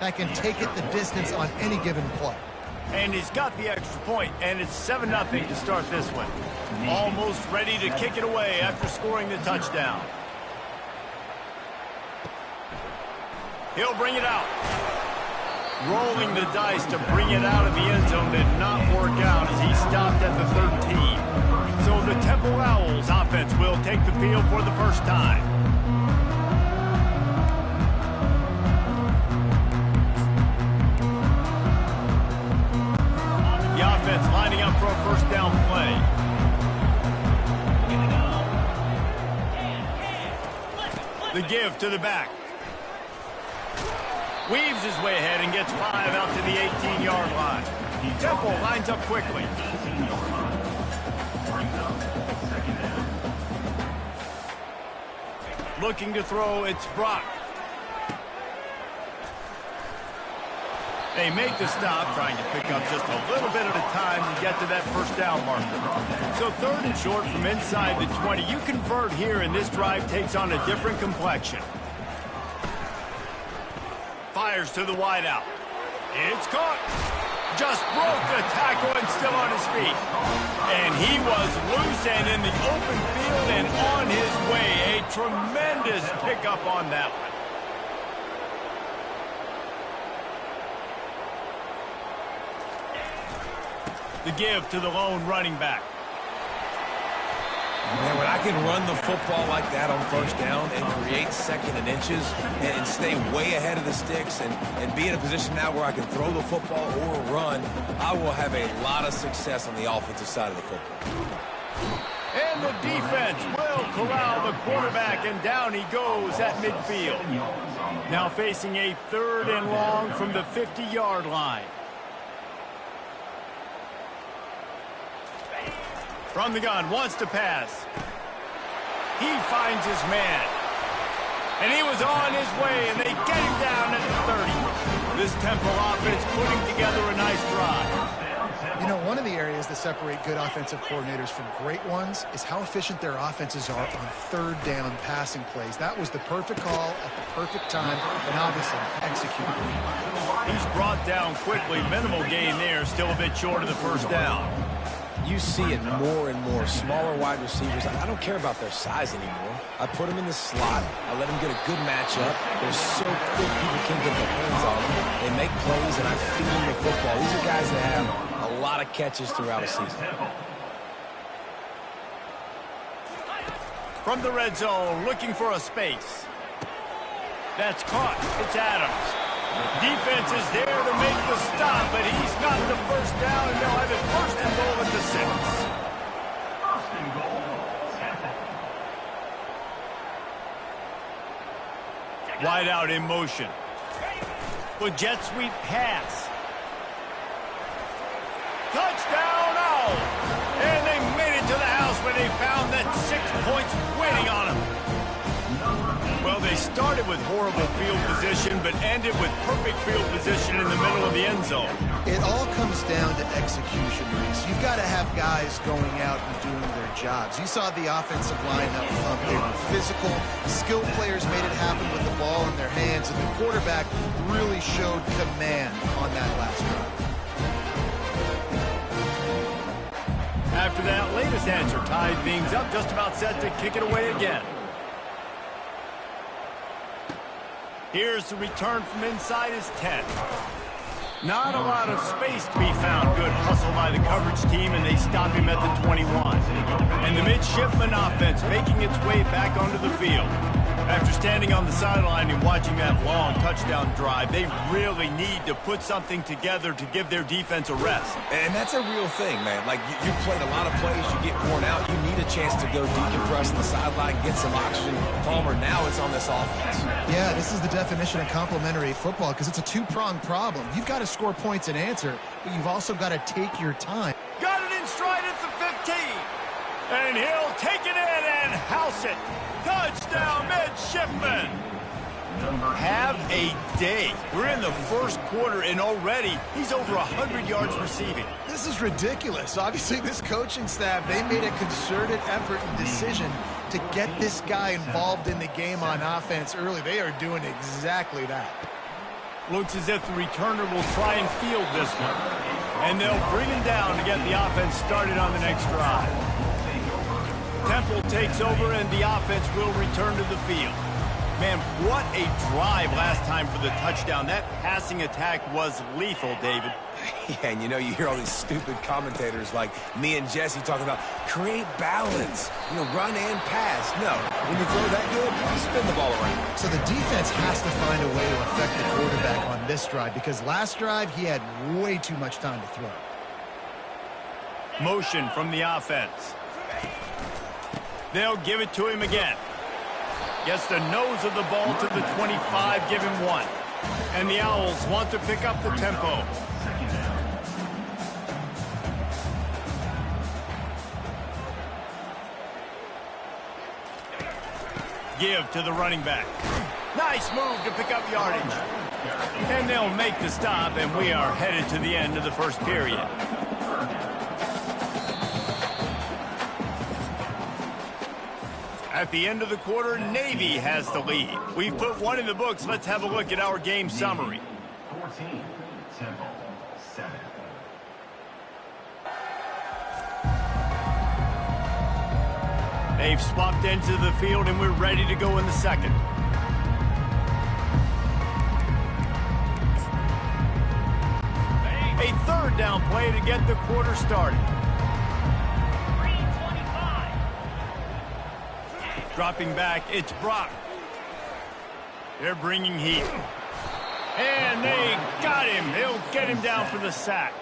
that can take it the distance on any given play. And he's got the extra point, and it's 7-0 to start this one. Almost ready to kick it away after scoring the touchdown. He'll bring it out. Rolling the dice to bring it out of the end zone did not work out as he stopped at the 13. So the Temple Owls offense will take the field for the first time. The offense lining up for a first down play. The give to the back. Weaves his way ahead and gets 5 out to the 18-yard line. Temple lines up quickly. Looking to throw, it's Brock. They make the stop, trying to pick up just a little bit at a time and get to that first down marker. So 3rd and short from inside the 20. You convert here, and this drive takes on a different complexion. Fires to the wideout. It's caught. Just broke the tackle and still on his feet. And he was loose and in the open field and on his way. A tremendous pickup on that one. The give to the lone running back. Man, when I can run the football like that on first down and create 2nd and inches and stay way ahead of the sticks and be in a position now where I can throw the football or run, I will have a lot of success on the offensive side of the football. And the defense will corral the quarterback, and down he goes at midfield. Now facing a 3rd and long from the 50-yard line. From the gun, wants to pass. He finds his man. And he was on his way, and they get him down at the 30. This Temple offense putting together a nice drive. You know, one of the areas that separate good offensive coordinators from great ones is how efficient their offenses are on 3rd down passing plays. That was the perfect call at the perfect time, and obviously executed. He's brought down quickly. Minimal gain there, still a bit short of the first down. You see it more and more. Smaller wide receivers, I don't care about their size anymore. I put them in the slot. I let them get a good matchup. They're so quick, people can't get their hands on them. They make plays, and I feed them the football. These are guys that have a lot of catches throughout a season. From the red zone, looking for a space. That's caught. It's Adams. Defense is there to make the stop, but he's got the first down, and they'll have it 1st and goal at the 6. Wide out in motion. With jet sweep pass. Touchdown, Owl! And they made it to the house when they found that 6 points waiting on them. Well, they started with horrible field position, but ended with perfect field position in the middle of the end zone. It all comes down to execution, Reese. You've got to have guys going out and doing their jobs. You saw the offensive line up front. They were physical. Skilled players made it happen with the ball in their hands, and the quarterback really showed command on that last drive. After that latest answer, tied things up, just about set to kick it away again. Here's the return from inside his 10. Not a lot of space to be found. Good hustle by the coverage team, and they stop him at the 21. And the midshipman offense making its way back onto the field. After standing on the sideline and watching that long touchdown drive, they really need to put something together to give their defense a rest. And that's a real thing, man. Like, you played a lot of plays, you get worn out, you need a chance to go decompress on the sideline, get some oxygen. Palmer, now it's on this offense. Yeah, this is the definition of complementary football because it's a two-pronged problem. You've got to score points and answer, but you've also got to take your time. Got it in stride at the 15. And he'll take it in and house it. Touchdown, midshipman. Have a day. We're in the first quarter, and already he's over 100 yards receiving. This is ridiculous. Obviously, this coaching staff, they made a concerted effort and decision to get this guy involved in the game on offense early. They are doing exactly that. Looks as if the returner will try and field this one. And they'll bring him down to get the offense started on the next drive. Temple takes over, and the offense will return to the field. Man, what a drive last time for the touchdown. That passing attack was lethal, David. Yeah, and you hear all these stupid commentators like me and Jesse talking about create balance, run and pass. No, when you throw that good, you spin the ball around. So the defense has to find a way to affect the quarterback on this drive because last drive he had way too much time to throw. Motion from the offense. They'll give it to him again. Gets the nose of the ball to the 25, give him 1. And the Owls want to pick up the tempo. Give to the running back. Nice move to pick up yardage. And they'll make the stop, and we are headed to the end of the first period. At the end of the quarter, Navy has the lead. We've put one in the books. Let's have a look at our game summary. 14, Temple, 7. They've swapped into the field, and we're ready to go in the second. A third down play to get the quarter started. Dropping back, it's Brock. They're bringing heat. And they got him. They'll get him down for the sack.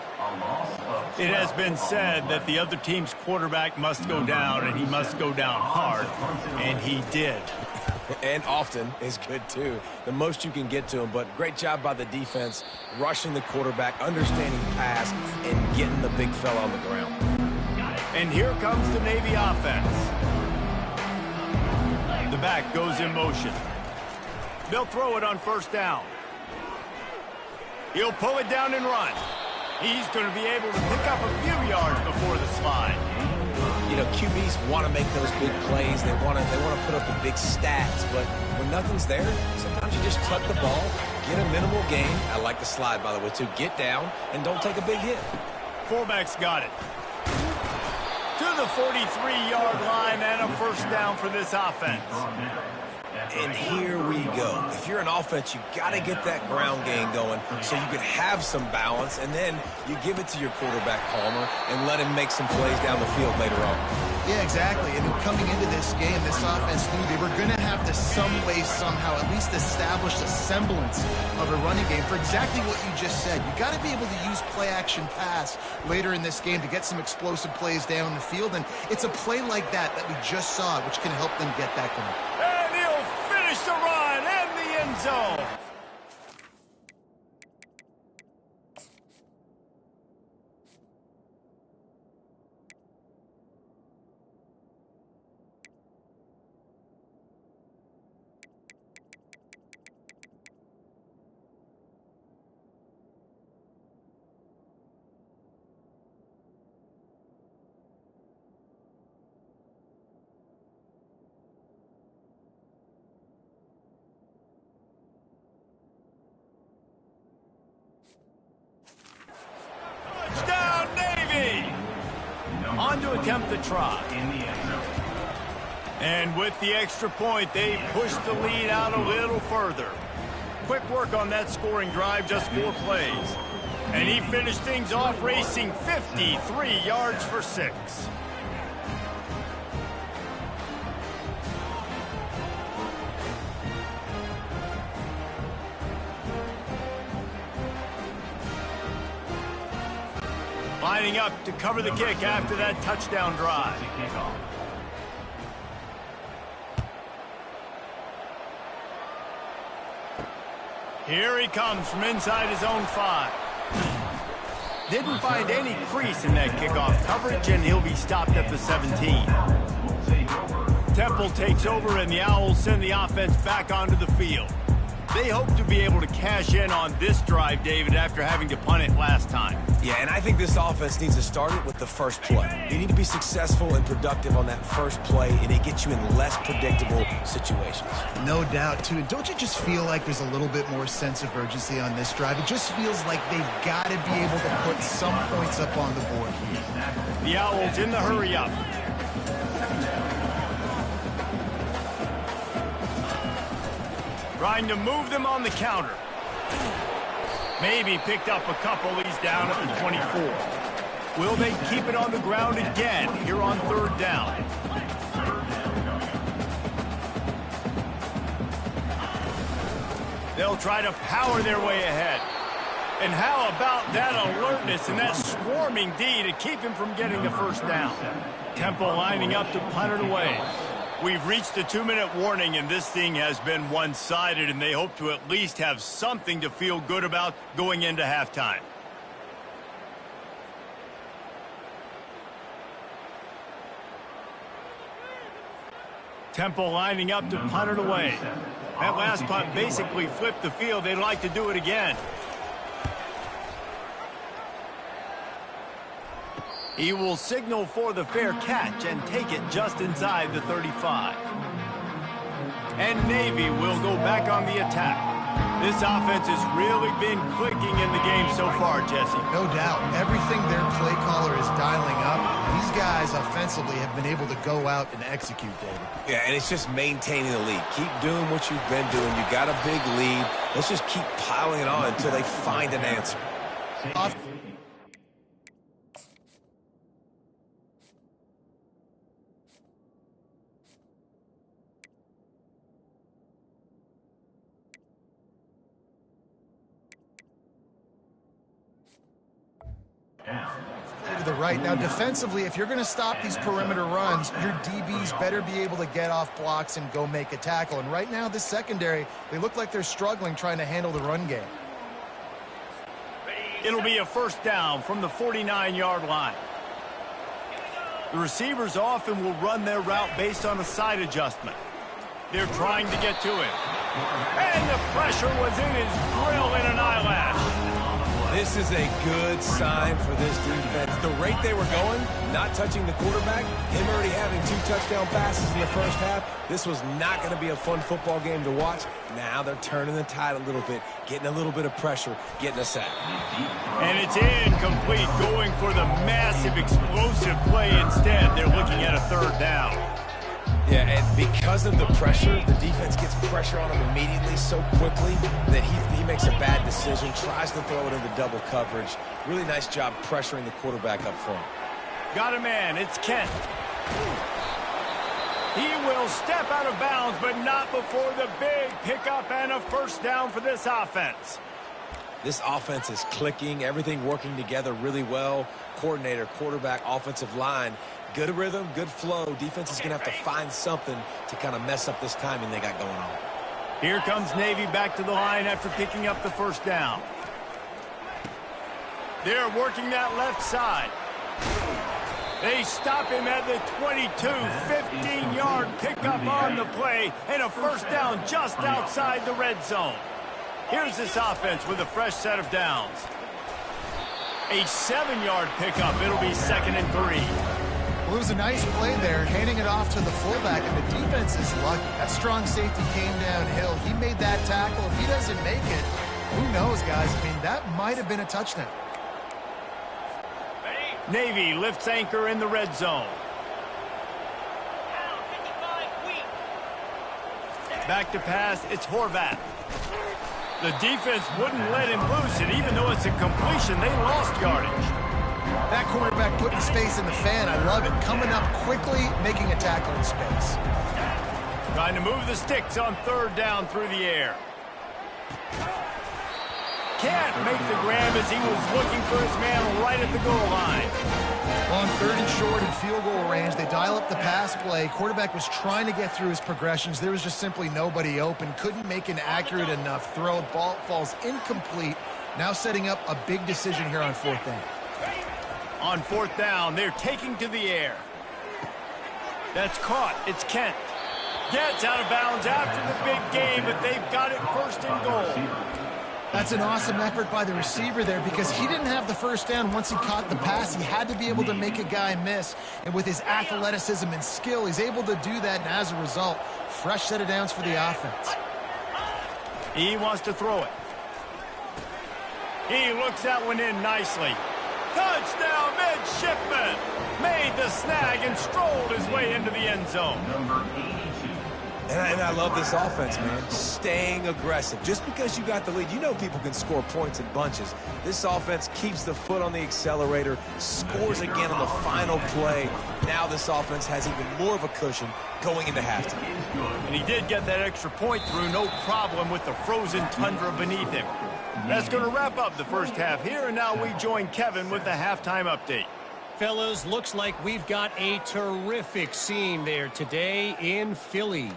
It has been said that the other team's quarterback must go down, and he must go down hard. And he did. And often is good, too. The most you can get to him, but great job by the defense, rushing the quarterback, understanding pass, and getting the big fella on the ground. And here comes the Navy offense. The back goes in motion. They'll throw it on first down. He'll pull it down and run. He's going to be able to pick up a few yards before the slide. QBs want to make those big plays. They want to put up the big stats, but when nothing's there, sometimes you just tuck the ball, get a minimal gain. I like the slide, by the way, too. Get down and don't take a big hit. Fullback's got it. To the 43-yard line and a first down for this offense. And here we go. If you're an offense, you got to get that ground game going so you can have some balance, and then you give it to your quarterback, Palmer, and let him make some plays down the field later on. Yeah, exactly. And coming into this game, this offense knew they were going to have to some way, somehow, at least establish a semblance of a running game for exactly what you just said. You got to be able to use play-action pass later in this game to get some explosive plays down the field, and it's a play like that we just saw, which can help them get that going. And he'll finish the run and the end zone. Touchdown, Navy! On to attempt the try. And with the extra point, they push the lead out a little further. Quick work on that scoring drive, just 4 plays. And he finished things off racing 53 yards for 6. Lining up to cover the kick after that touchdown drive. Here he comes from inside his own 5. Didn't find any crease in that kickoff coverage, and he'll be stopped at the 17. Temple takes over, and the Owls send the offense back onto the field. They hope to be able to cash in on this drive, David, after having to punt it last time. Yeah, and I think this offense needs to start it with the first play. You need to be successful and productive on that first play, and it gets you in less predictable situations. No doubt, too. And don't you just feel like there's a little bit more sense of urgency on this drive? It just feels like they've got to be able to put some points up on the board here. The Owls in the hurry-up. Trying to move them on the counter. Maybe picked up a couple. He's down at the 24. Will they keep it on the ground again here on third down? They'll try to power their way ahead. And how about that alertness and that swarming D to keep him from getting the first down? Temple lining up to punt it away. We've reached the 2-minute warning, and this thing has been one-sided, and they hope to at least have something to feel good about going into halftime. Temple lining up to punt it away. That last punt basically flipped the field. They'd like to do it again. He will signal for the fair catch and take it just inside the 35. And Navy will go back on the attack. This offense has really been clicking in the game so far, Jesse. No doubt. Everything their play caller is dialing up, these guys offensively have been able to go out and execute, David. Yeah, and it's just maintaining the lead. Keep doing what you've been doing. You got a big lead. Let's just keep piling it on until they find an answer. To the right. Now, defensively, if you're going to stop these perimeter runs, your DBs better be able to get off blocks and go make a tackle. And right now, this secondary, they look like they're struggling trying to handle the run game. It'll be a first down from the 49-yard line. The receivers often will run their route based on a side adjustment. They're trying to get to him. And the pressure was in his grill in an eyelash. This is a good sign for this defense. The rate they were going, not touching the quarterback, him already having 2 touchdown passes in the first half, this was not going to be a fun football game to watch. Now they're turning the tide a little bit, getting a little bit of pressure, getting a sack. And it's incomplete, going for the massive explosive play instead. They're looking at a third down. Yeah, and because of the pressure, the defense gets pressure on him immediately so quickly that he makes a bad decision, tries to throw it into double coverage. Really nice job pressuring the quarterback up front. Got a man, it's Kent. He will step out of bounds, but not before the big pickup and a first down for this offense. This offense is clicking, everything working together really well. Coordinator, quarterback, offensive line. Good rhythm, good flow. Defense is going to have to find something to kind of mess up this timing they got going on. Here comes Navy back to the line after picking up the first down. They're working that left side. They stop him at the 22, 15-yard pickup on the play, and a first down just outside the red zone. Here's this offense with a fresh set of downs. A 7-yard pickup. It'll be 2nd and 3. Well, it was a nice play there, handing it off to the fullback, and the defense is lucky. That strong safety came downhill. He made that tackle. If he doesn't make it, who knows, guys? I mean, that might have been a touchdown. Navy lifts anchor in the red zone. Back to pass, it's Horvath. The defense wouldn't let him loose, and even though it's a completion, they lost yardage. That quarterback put his face in the fan. I love it. Coming up quickly, making a tackle in space. Trying to move the sticks on third down through the air. Can't make the grab as he was looking for his man right at the goal line. On 3rd and short and field goal range, they dial up the pass play. Quarterback was trying to get through his progressions. There was just simply nobody open. Couldn't make an accurate enough throw. Ball falls incomplete. Now setting up a big decision here on 4th down. On 4th down, they're taking to the air. That's caught. It's Kent. Gets out of bounds after the big game, but they've got it first and goal. That's an awesome effort by the receiver there because he didn't have the first down once he caught the pass. He had to be able to make a guy miss. And with his athleticism and skill, he's able to do that. And as a result, fresh set of downs for the offense. He wants to throw it. He looks that one in nicely. Touchdown, midshipman! Made the snag and strolled his way into the end zone. Number 82. And I love this offense, man. Staying aggressive. Just because you got the lead, you know people can score points in bunches. This offense keeps the foot on the accelerator, scores again on the final play. Now this offense has even more of a cushion going into halftime. And he did get that extra point through, no problem with the frozen tundra beneath him. That's going to wrap up the first half here, and now we join Kevin with the halftime update. Fellas, looks like we've got a terrific scene there today in Philly.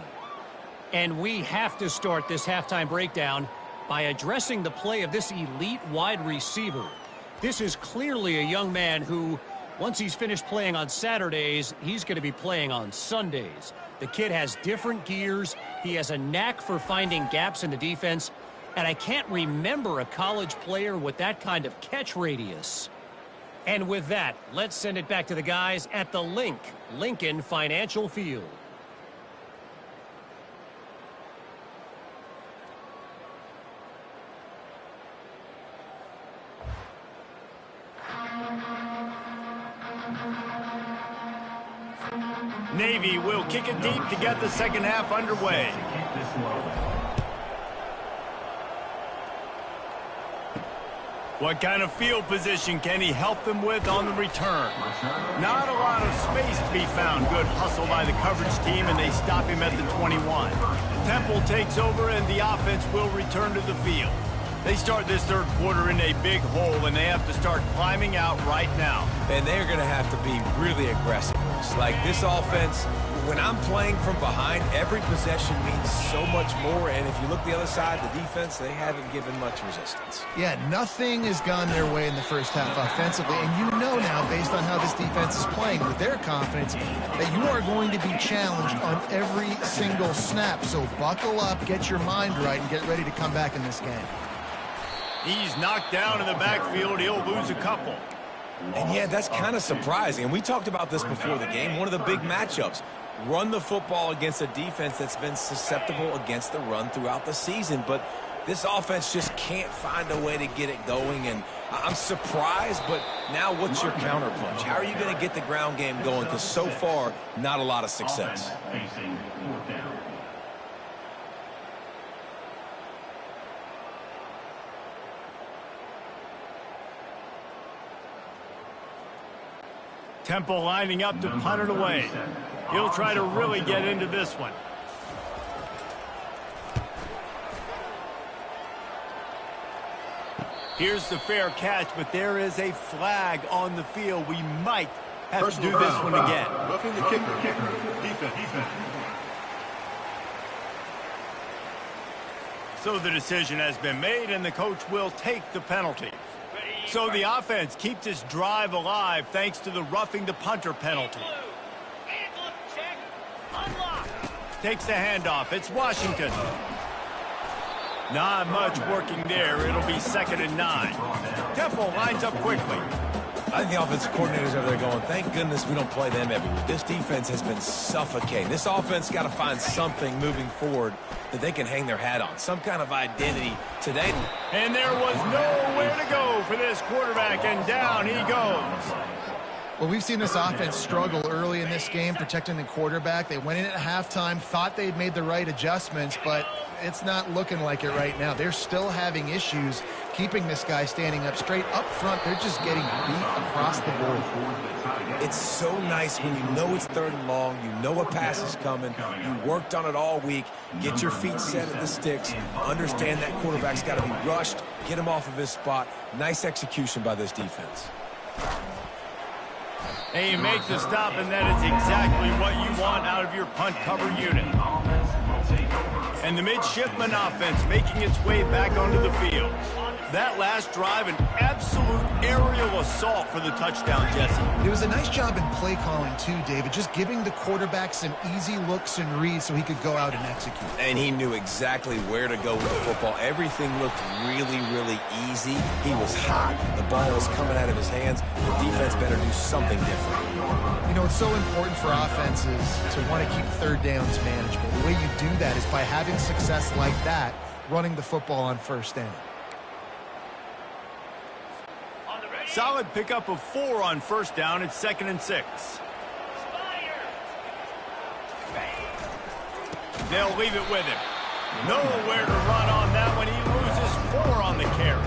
And we have to start this halftime breakdown by addressing the play of this elite wide receiver. This is clearly a young man who, once he's finished playing on Saturdays, he's going to be playing on Sundays. The kid has different gears. He has a knack for finding gaps in the defense. And I can't remember a college player with that kind of catch radius. And with that, let's send it back to the guys at the Lincoln Financial Field. Navy will kick it deep to get the second half underway. What kind of field position can he help them with on the return? Not a lot of space to be found. Good hustle by the coverage team, and they stop him at the 21. Temple takes over, and the offense will return to the field. They start this third quarter in a big hole, and they have to start climbing out right now. And they're going to have to be really aggressive. Like this offense, when I'm playing from behind, every possession means so much more. And if you look the other side, the defense, they haven't given much resistance. Yeah, nothing has gone their way in the first half offensively. And you know now, based on how this defense is playing with their confidence, that you are going to be challenged on every single snap. So buckle up, get your mind right, and get ready to come back in this game. He's knocked down in the backfield. He'll lose a couple. And yeah, that's kind of surprising. And we talked about this before the game. One of the big matchups. Run the football against a defense that's been susceptible against the run throughout the season. But this offense just can't find a way to get it going. And I'm surprised, but now what's your counterpunch? How are you going to get the ground game going? Because so far, not a lot of success. Facing fourth down. Temple lining up to punt it away. He'll try to really get into this one. Here's the fair catch, but there is a flag on the field. We might have to do this one again. Roughing the kicker. Defense. So the decision has been made, and the coach will take the penalty. So the offense keeps this drive alive thanks to the roughing the punter penalty. Takes the handoff. It's Washington. Not much working there. It'll be 2nd and 9. Temple lines up quickly. I think the offensive coordinators over there going, thank goodness we don't play them every week. This defense has been suffocating. This offense got to find something moving forward that they can hang their hat on, some kind of identity today. And there was nowhere to go for this quarterback, and down he goes. Well, we've seen this offense struggle early in this game, protecting the quarterback. They went in at halftime, thought they'd made the right adjustments, but it's not looking like it right now. They're still having issues keeping this guy standing up straight. Up front, they're just getting beat across the board. It's so nice when you know it's 3rd and long, you know a pass is coming, you worked on it all week, get your feet set at the sticks, understand that quarterback's got to be rushed, get him off of his spot. Nice execution by this defense. And you make the stop, and that is exactly what you want out of your punt cover unit. And the midshipman offense making its way back onto the field. That last drive, an absolute aerial assault for the touchdown, Jesse. It was a nice job in play calling too, David, just giving the quarterback some easy looks and reads so he could go out and execute. And he knew exactly where to go with the football. Everything looked really, really easy. He was hot. The ball was coming out of his hands. The defense better do something different. You know, it's so important for offenses to want to keep third downs manageable. The way you do that is by having success like that, running the football on first down. Solid pickup of 4 on first down. It's 2nd and 6. They'll leave it with him. Nowhere to run on that one. He loses 4 on the carry.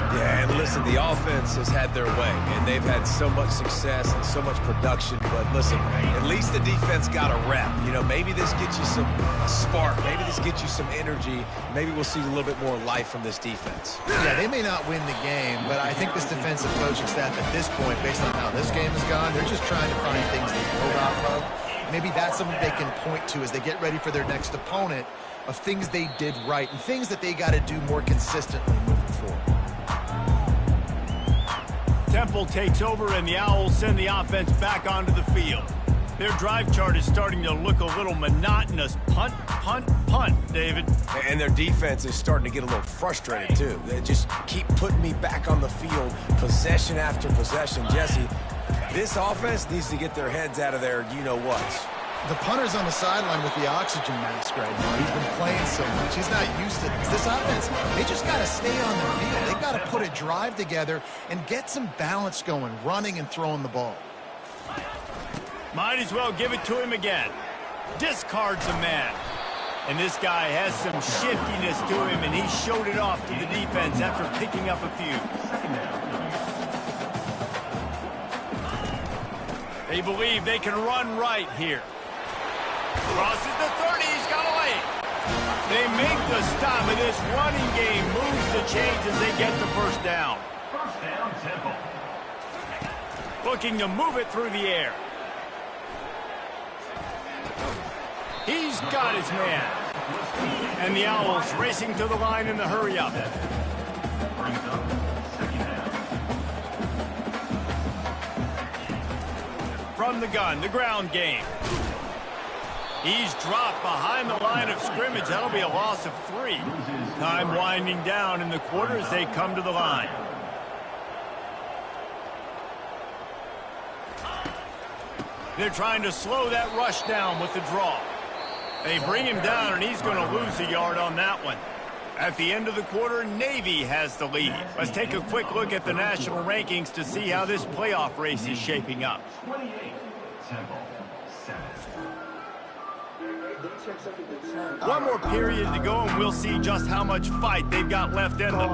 Yeah, and listen, the offense has had their way, and they've had so much success and so much production. But listen, at least the defense got a rep. You know, maybe this gets you some spark. Maybe this gets you some energy. Maybe we'll see a little bit more life from this defense. Yeah, they may not win the game, but I think this defensive coaching staff at this point, based on how this game has gone, they're just trying to find things to build off of. Maybe that's something they can point to as they get ready for their next opponent of things they did right and things that they got to do more consistently moving forward. Temple takes over, and the Owls send the offense back onto the field. Their drive chart is starting to look a little monotonous. Punt, punt, punt, David. And their defense is starting to get a little frustrated, too. They just keep putting me back on the field, possession after possession. Jesse, this offense needs to get their heads out of their you-know-whats. The punter's on the sideline with the oxygen mask right now. He's been playing so much. He's not used to this. This offense, they just got to stay on the field. They've got to put a drive together and get some balance going, running and throwing the ball. Might as well give it to him again. Discards a man. And this guy has some shiftiness to him, and he showed it off to the defense after picking up a few. They believe they can run right here. Crosses the 30, he's got a lane. They make the stop, and this running game moves the chains as they get the first down. First down, Temple. Looking to move it through the air. He's got his man. And the Owls racing to the line in the hurry-up. From the gun, the ground game. He's dropped behind the line of scrimmage. That'll be a loss of 3. Time winding down in the quarter as they come to the line. They're trying to slow that rush down with the draw. They bring him down, and he's going to lose a yard on that one. At the end of the quarter, Navy has the lead. Let's take a quick look at the national rankings to see how this playoff race is shaping up. 28, Temple, 7. One more period to go, and we'll see just how much fight they've got left in them.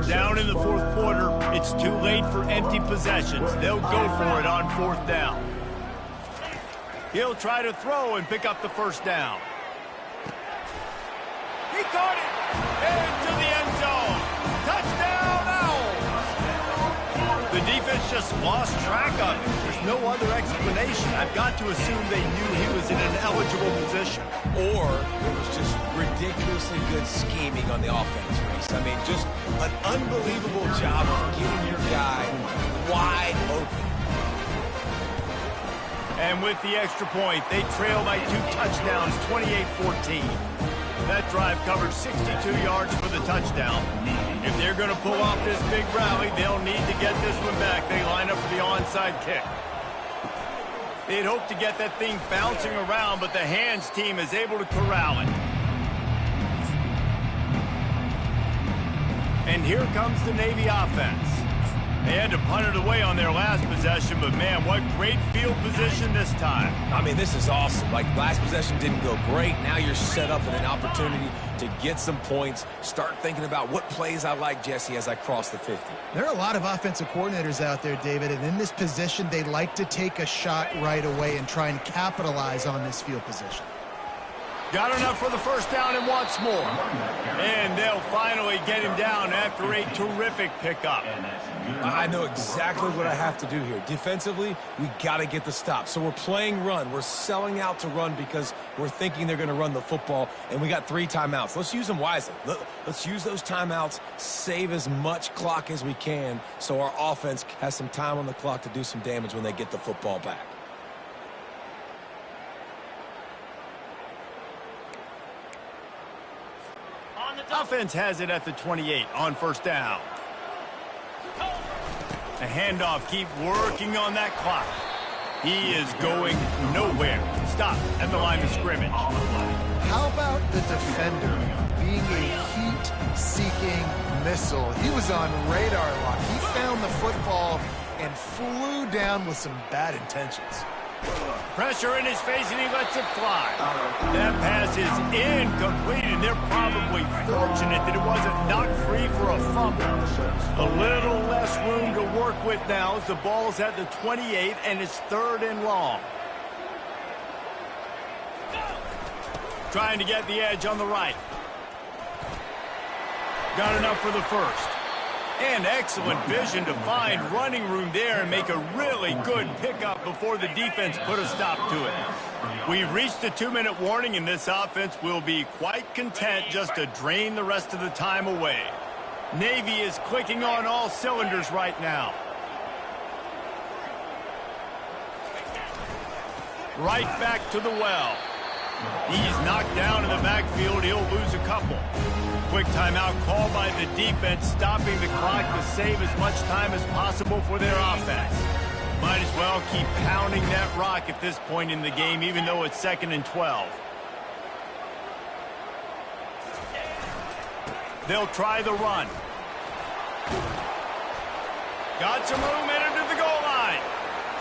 Down in the 4th quarter, it's too late for empty possessions. They'll go for it on 4th down. He'll try to throw and pick up the first down. He caught it into the end zone. Touchdown, Owls! The defense just lost track of it. There's no other explanation. I've got to assume they knew he was in an eligible position. Or it was just ridiculously good scheming on the offense, Reese. I mean, just an unbelievable job of getting your guy wide open. And with the extra point, they trail by 2 touchdowns, 28-14. That drive covered 62 yards for the touchdown. If they're going to pull off this big rally, they'll need to get this one back. They line up for the onside kick. They'd hope to get that thing bouncing around, but the hands team is able to corral it. And here comes the Navy offense. They had to punt it away on their last possession, but man, what great field position this time. I mean, this is awesome. Like, last possession didn't go great. Now you're set up with an opportunity to get some points. Start thinking about what plays I like, Jesse, as I cross the 50. There are a lot of offensive coordinators out there, David, and in this position, they like to take a shot right away and try and capitalize on this field position. Got enough for the first down and wants more. And they'll finally get him down after a terrific pickup. I know exactly what I have to do here. Defensively, we got to get the stop. So we're playing run. We're selling out to run because we're thinking they're going to run the football, and we got 3 timeouts. Let's use them wisely. Let's use those timeouts, save as much clock as we can so our offense has some time on the clock to do some damage when they get the football back. Offense has it at the 28 on first down. The handoff, keep working on that clock. He is going nowhere. Stop at the line of scrimmage. How about the defender being a heat-seeking missile? He was on radar lock. He found the football and flew down with some bad intentions. Pressure in his face, and he lets it fly. That pass is incomplete, and they're probably fortunate that it wasn't knocked free for a fumble. A little less room to work with now as the ball's at the 28, and it's 3rd and long. Trying to get the edge on the right. Got enough for the first. And excellent vision to find running room there and make a really good pickup before the defense put a stop to it. We've reached the 2-minute warning, and this offense will be quite content just to drain the rest of the time away. Navy is clicking on all cylinders right now. Right back to the well. He's knocked down in the backfield. He'll lose a couple. Quick timeout call by the defense, stopping the clock to save as much time as possible for their offense. Might as well keep pounding that rock at this point in the game, even though it's 2nd and 12. They'll try the run. Got some room headed to the goal line.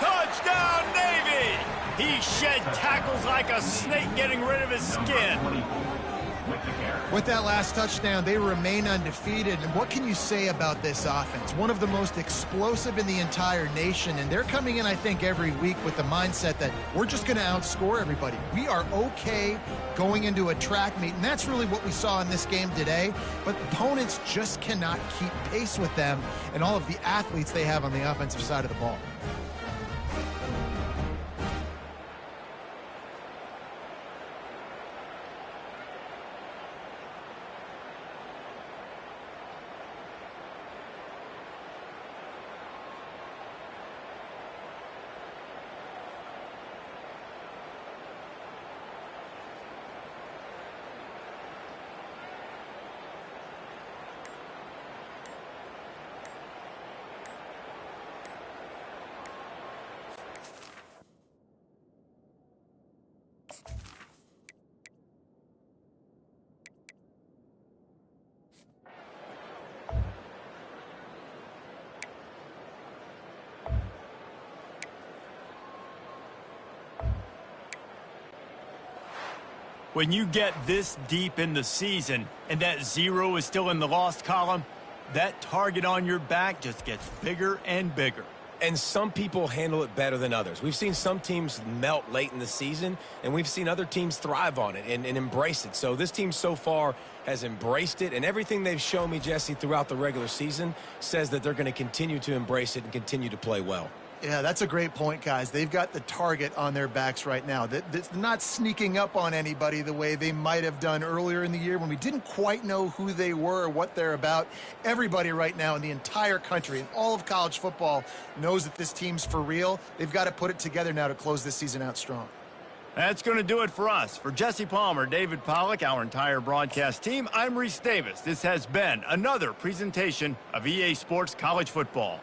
Touchdown, Navy! He shed tackles like a snake, getting rid of his skin. With that last touchdown, they remain undefeated. And what can you say about this offense? One of the most explosive in the entire nation. And they're coming in, I think, every week with the mindset that we're just going to outscore everybody. We are okay going into a track meet. And that's really what we saw in this game today. But opponents just cannot keep pace with them and all of the athletes they have on the offensive side of the ball. When you get this deep in the season and that 0 is still in the lost column, that target on your back just gets bigger and bigger. And some people handle it better than others. We've seen some teams melt late in the season, and we've seen other teams thrive on it and embrace it. So this team so far has embraced it, and everything they've shown me, Jesse, throughout the regular season says that they're going to continue to embrace it and continue to play well. Yeah, that's a great point, guys. They've got the target on their backs right now. They're not sneaking up on anybody the way they might have done earlier in the year when we didn't quite know who they were or what they're about. Everybody right now in the entire country and all of college football knows that this team's for real. They've got to put it together now to close this season out strong. That's going to do it for us. For Jesse Palmer, David Pollack, our entire broadcast team, I'm Reese Davis. This has been another presentation of EA Sports College Football.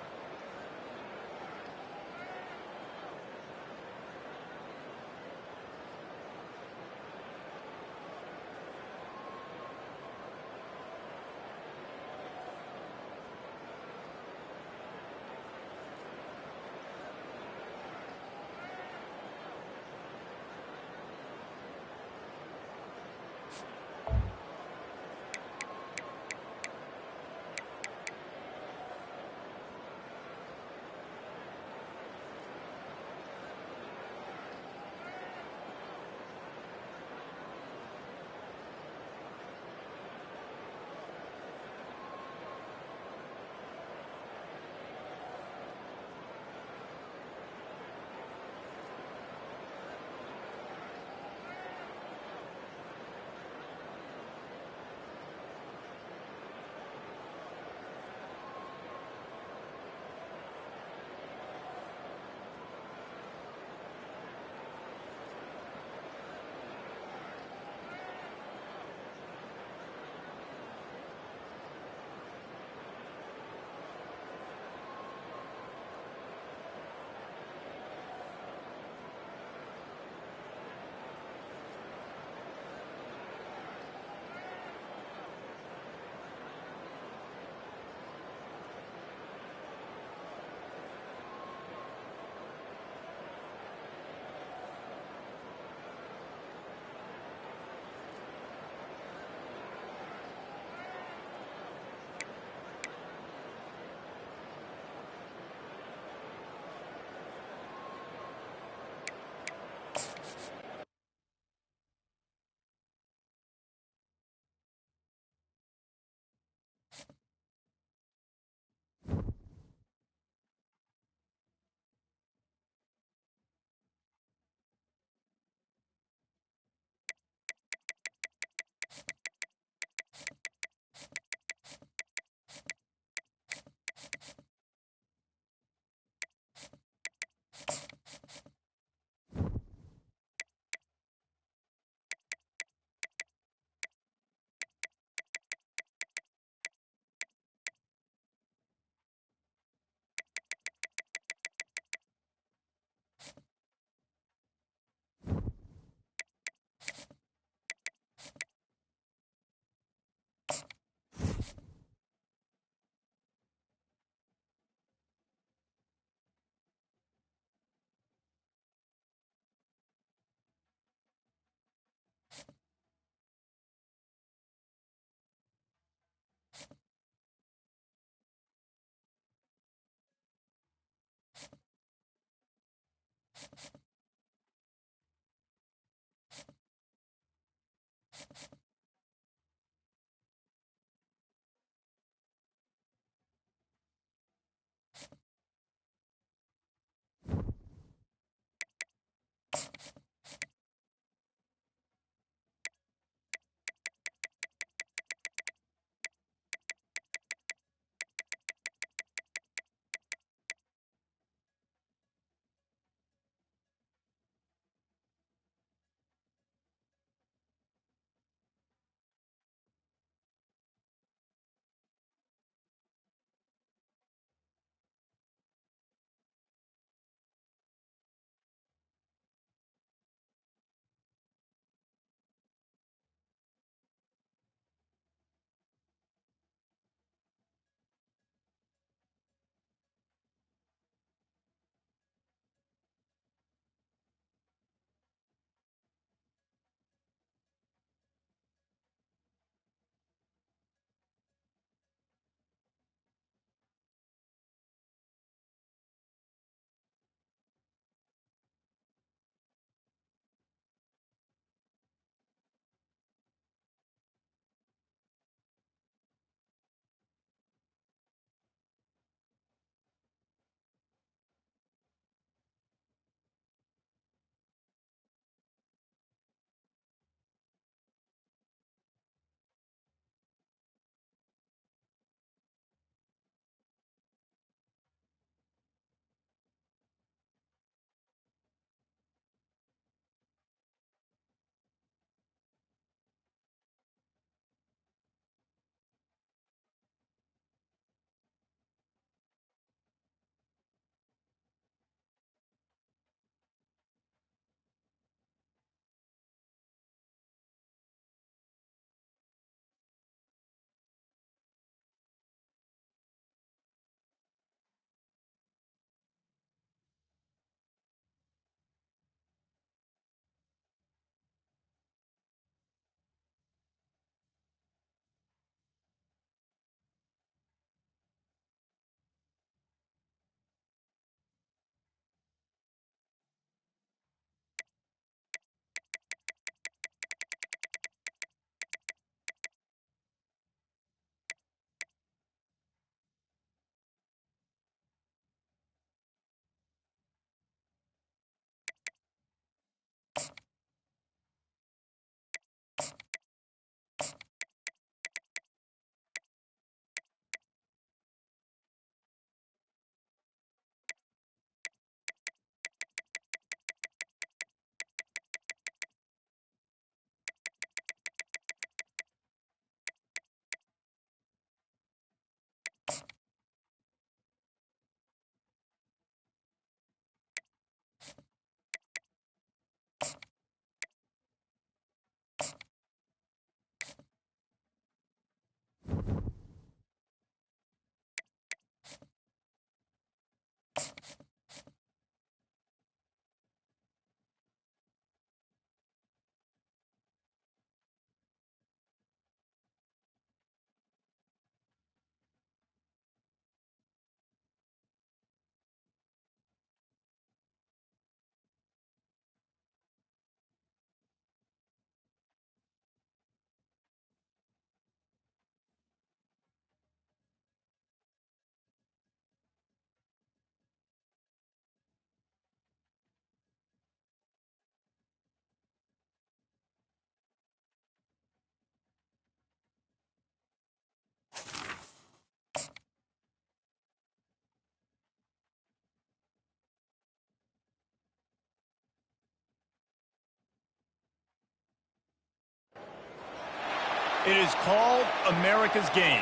It is called America's Game.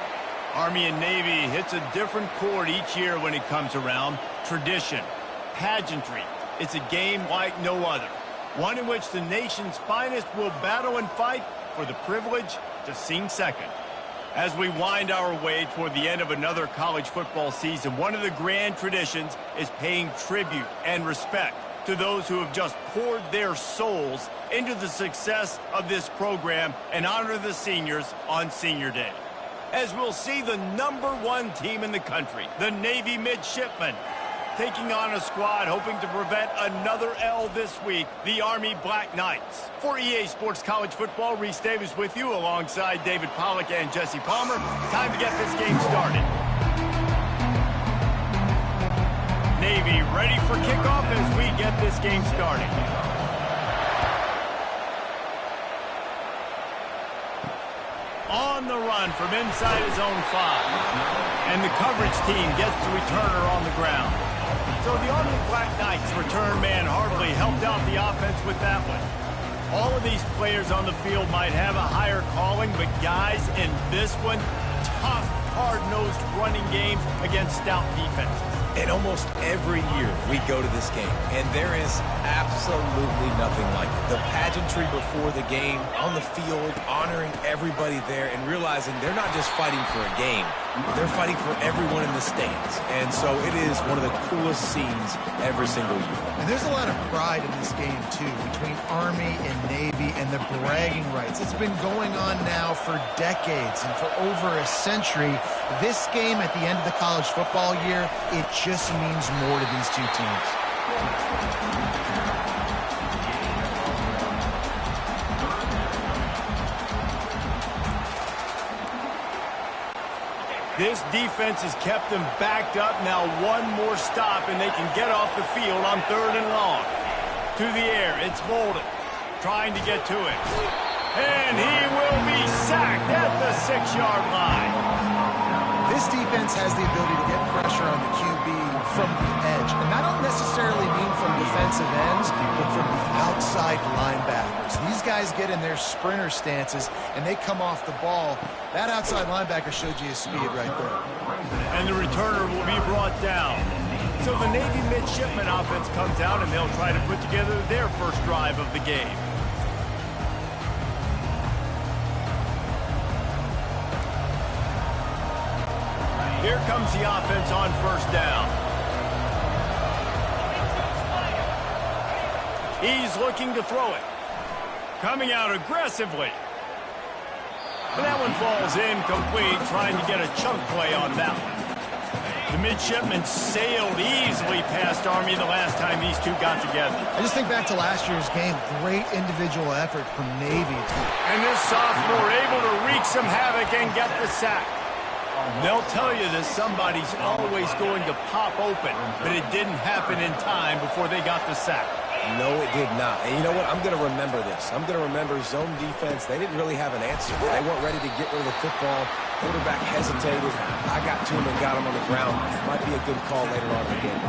Army and Navy hits a different chord each year when it comes around. Tradition, pageantry. It's a game like no other. One in which the nation's finest will battle and fight for the privilege to sing second. As we wind our way toward the end of another college football season, one of the grand traditions is paying tribute and respect to those who have just poured their souls into the success of this program and honor the seniors on Senior Day. As we'll see the #1 team in the country, the Navy Midshipmen, taking on a squad hoping to prevent another L this week, the Army Black Knights. For EA Sports College Football, Reese Davis with you alongside David Pollack and Jesse Palmer. Time to get this game started. Navy ready for kickoff as we get this game started. On the run from inside his own 5. And the coverage team gets the returner on the ground. So the Army Black Knights return man hardly helped out the offense with that one. All of these players on the field might have a higher calling, but guys, in this one, tough, hard-nosed running games against stout defenses. And almost every year we go to this game, and there is absolutely nothing like it. The pageantry before the game, on the field, honoring everybody there, and realizing they're not just fighting for a game, they're fighting for everyone in the stands. And so it is one of the coolest scenes every single year. And there's a lot of pride in this game, too, between Army and Navy and the bragging rights. It's been going on now for decades and for over a century. This game at the end of the college football year, it just means more to these two teams. This defense has kept them backed up. Now one more stop, and they can get off the field on 3rd and long. To the air, it's Bolden trying to get to it. And he will be sacked at the 6-yard line. This defense has the ability to get pressure on the QB from the edge. And I don't necessarily mean from defensive ends, but from the outside linebackers. These guys get in their sprinter stances, and they come off the ball. That outside linebacker showed you his speed right there. And the returner will be brought down. So the Navy midshipman offense comes out, and they'll try to put together their first drive of the game. Here comes the offense on 1st down. He's looking to throw it. Coming out aggressively. And that one falls incomplete, trying to get a chunk play on that one. The midshipmen sailed easily past Army the last time these two got together. I just think back to last year's game. Great individual effort from Navy. And this sophomore able to wreak some havoc and get the sack. They'll tell you that somebody's always going to pop open, but it didn't happen in time before they got the sack. No, it did not. And you know what? I'm going to remember this. I'm going to remember zone defense. They didn't really have an answer. They weren't ready to get rid of the football. Quarterback hesitated. I got to him and got him on the ground. Might be a good call later on in the game.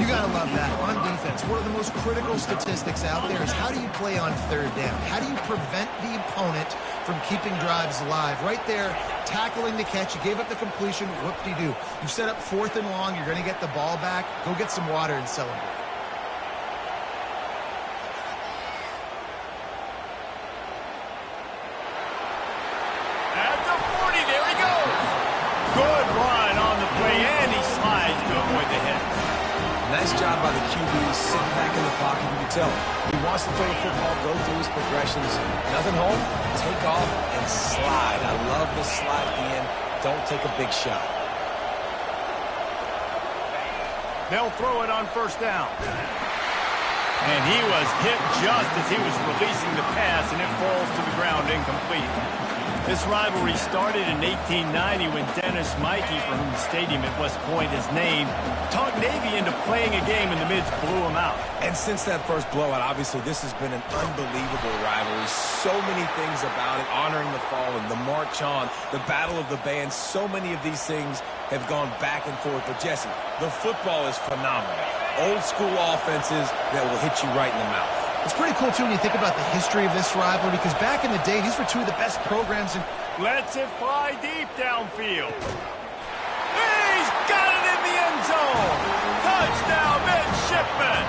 You got to love that. On defense, one of the most critical statistics out there is how do you play on 3rd down? How do you prevent the opponent from keeping drives alive? Right there, tackling the catch. You gave up the completion. Whoop-de-doo. You've set up 4th and long. You're going to get the ball back. Go get some water and celebrate. At the 40, there he goes. Good run on the play, and he slides to avoid the hit. Nice job by the QB, sitting back in the pocket. You can tell he wants to throw the football, go through his progressions. Nothing home, take off, and slide. I love the slide at the end. Don't take a big shot. They'll throw it on 1st down. And he was hit just as he was releasing the pass, and it falls to the ground incomplete. This rivalry started in 1890 when Dennis Mikey, for whom the stadium at West Point is named, talked Navy into playing a game, and the Mids blew him out. And since that first blowout, obviously, this has been an unbelievable rivalry. So many things about it, honoring the fallen, the march on, the battle of the bands. So many of these things have gone back and forth. But, Jesse, the football is phenomenal. Old school offenses that will hit you right in the mouth. It's pretty cool, too, when you think about the history of this rivalry, because back in the day, these were two of the best programs in... Lets it fly deep downfield. He's got it in the end zone. Touchdown, midshipman.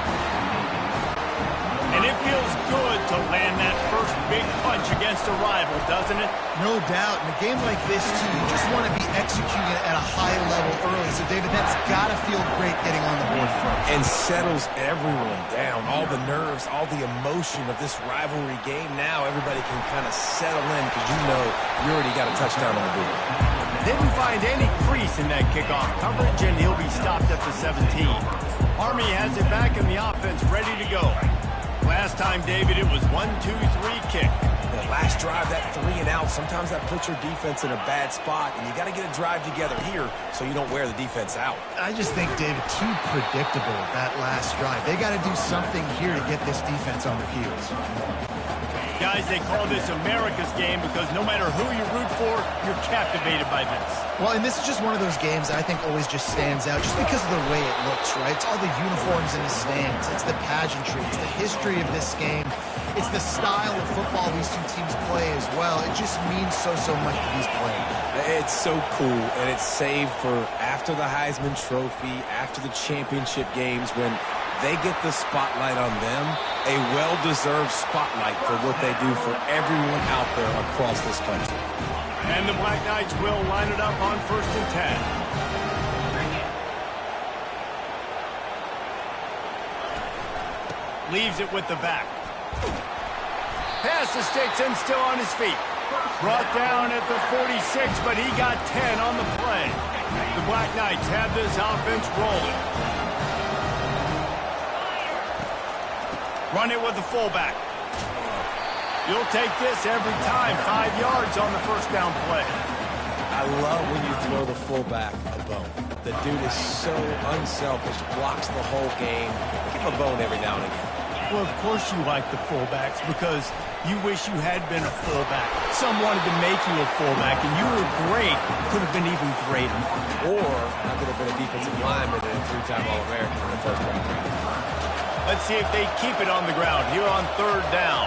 And it feels good to land that first big punch against a rival, doesn't it? No doubt. In a game like this, too, you just want to be executing at a high level early. So, David, that's got to feel great getting on the board first. And settles everyone down. All the nerves, all the emotion of this rivalry game. Now everybody can kind of settle in because you know you already got a touchdown on the board. Didn't find any crease in that kickoff coverage, and he'll be stopped at the 17. Army has it back in the offense, ready to go. Last time, David, it was 1-2-3 kick. The last drive, that 3 and out, sometimes that puts your defense in a bad spot, and you got to get a drive together here so you don't wear the defense out. I just think, David, too predictable, that last drive. They got to do something here to get this defense on their heels. Guys, they call this America's game because no matter who you root for, you're captivated by this. Well, and this is just one of those games that I think always just stands out just because of the way it looks, right? It's all the uniforms in the stands. It's the pageantry. It's the history of this game. It's the style of football these two teams play as well. It just means so much to these players. It's so cool, and it's saved for after the Heisman Trophy, after the championship games, when they get the spotlight on them, a well-deserved spotlight for what they do for everyone out there across this country. And the Black Knights will line it up on 1st and 10. Leaves it with the back. Pass the sticks and still on his feet. Brought down at the 46, but he got 10 on the play. The Black Knights have this offense rolling. Run it with the fullback. You'll take this every time. 5 yards on the 1st down play. I love when you throw the fullback a bone. The dude is so unselfish, blocks the whole game. Give him a bone every now and again. Well, of course you like the fullbacks because you wish you had been a fullback. Some wanted to make you a fullback, and you were great. Could have been even greater. Or I could have been a defensive lineman and a 3-time All-American in the 1st round. Let's see if they keep it on the ground here on 3rd down.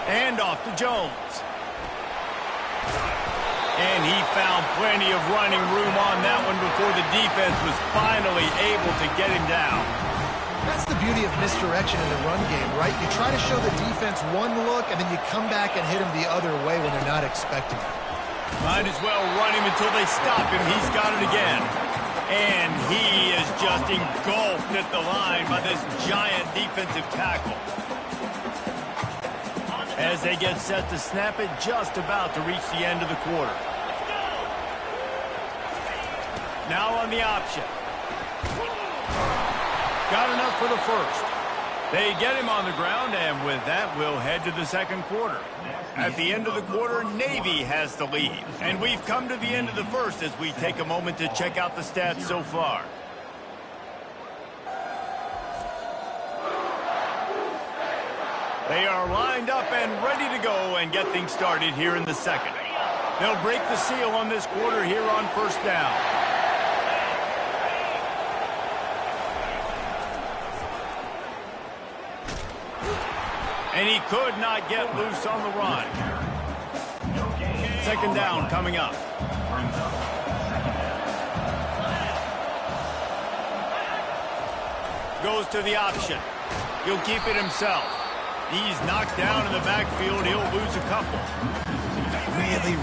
And off to Jones. And he found plenty of running room on that one before the defense was finally able to get him down. That's the beauty of misdirection in the run game, right? You try to show the defense one look, and then you come back and hit them the other way when they're not expecting it. Might as well run him until they stop him. He's got it again. And he is just engulfed at the line by this giant defensive tackle. As they get set to snap it, just about to reach the end of the quarter. Now on the option. Got enough for the 1st. They get him on the ground, and with that, we'll head to the 2nd quarter. At the end of the quarter, Navy has the lead. And we've come to the end of the 1st as we take a moment to check out the stats so far. They are lined up and ready to go and get things started here in the 2nd. They'll break the seal on this quarter here on 1st down. And he could not get loose on the run. 2nd down coming up. Goes to the option. He'll keep it himself. He's knocked down in the backfield. He'll lose a couple.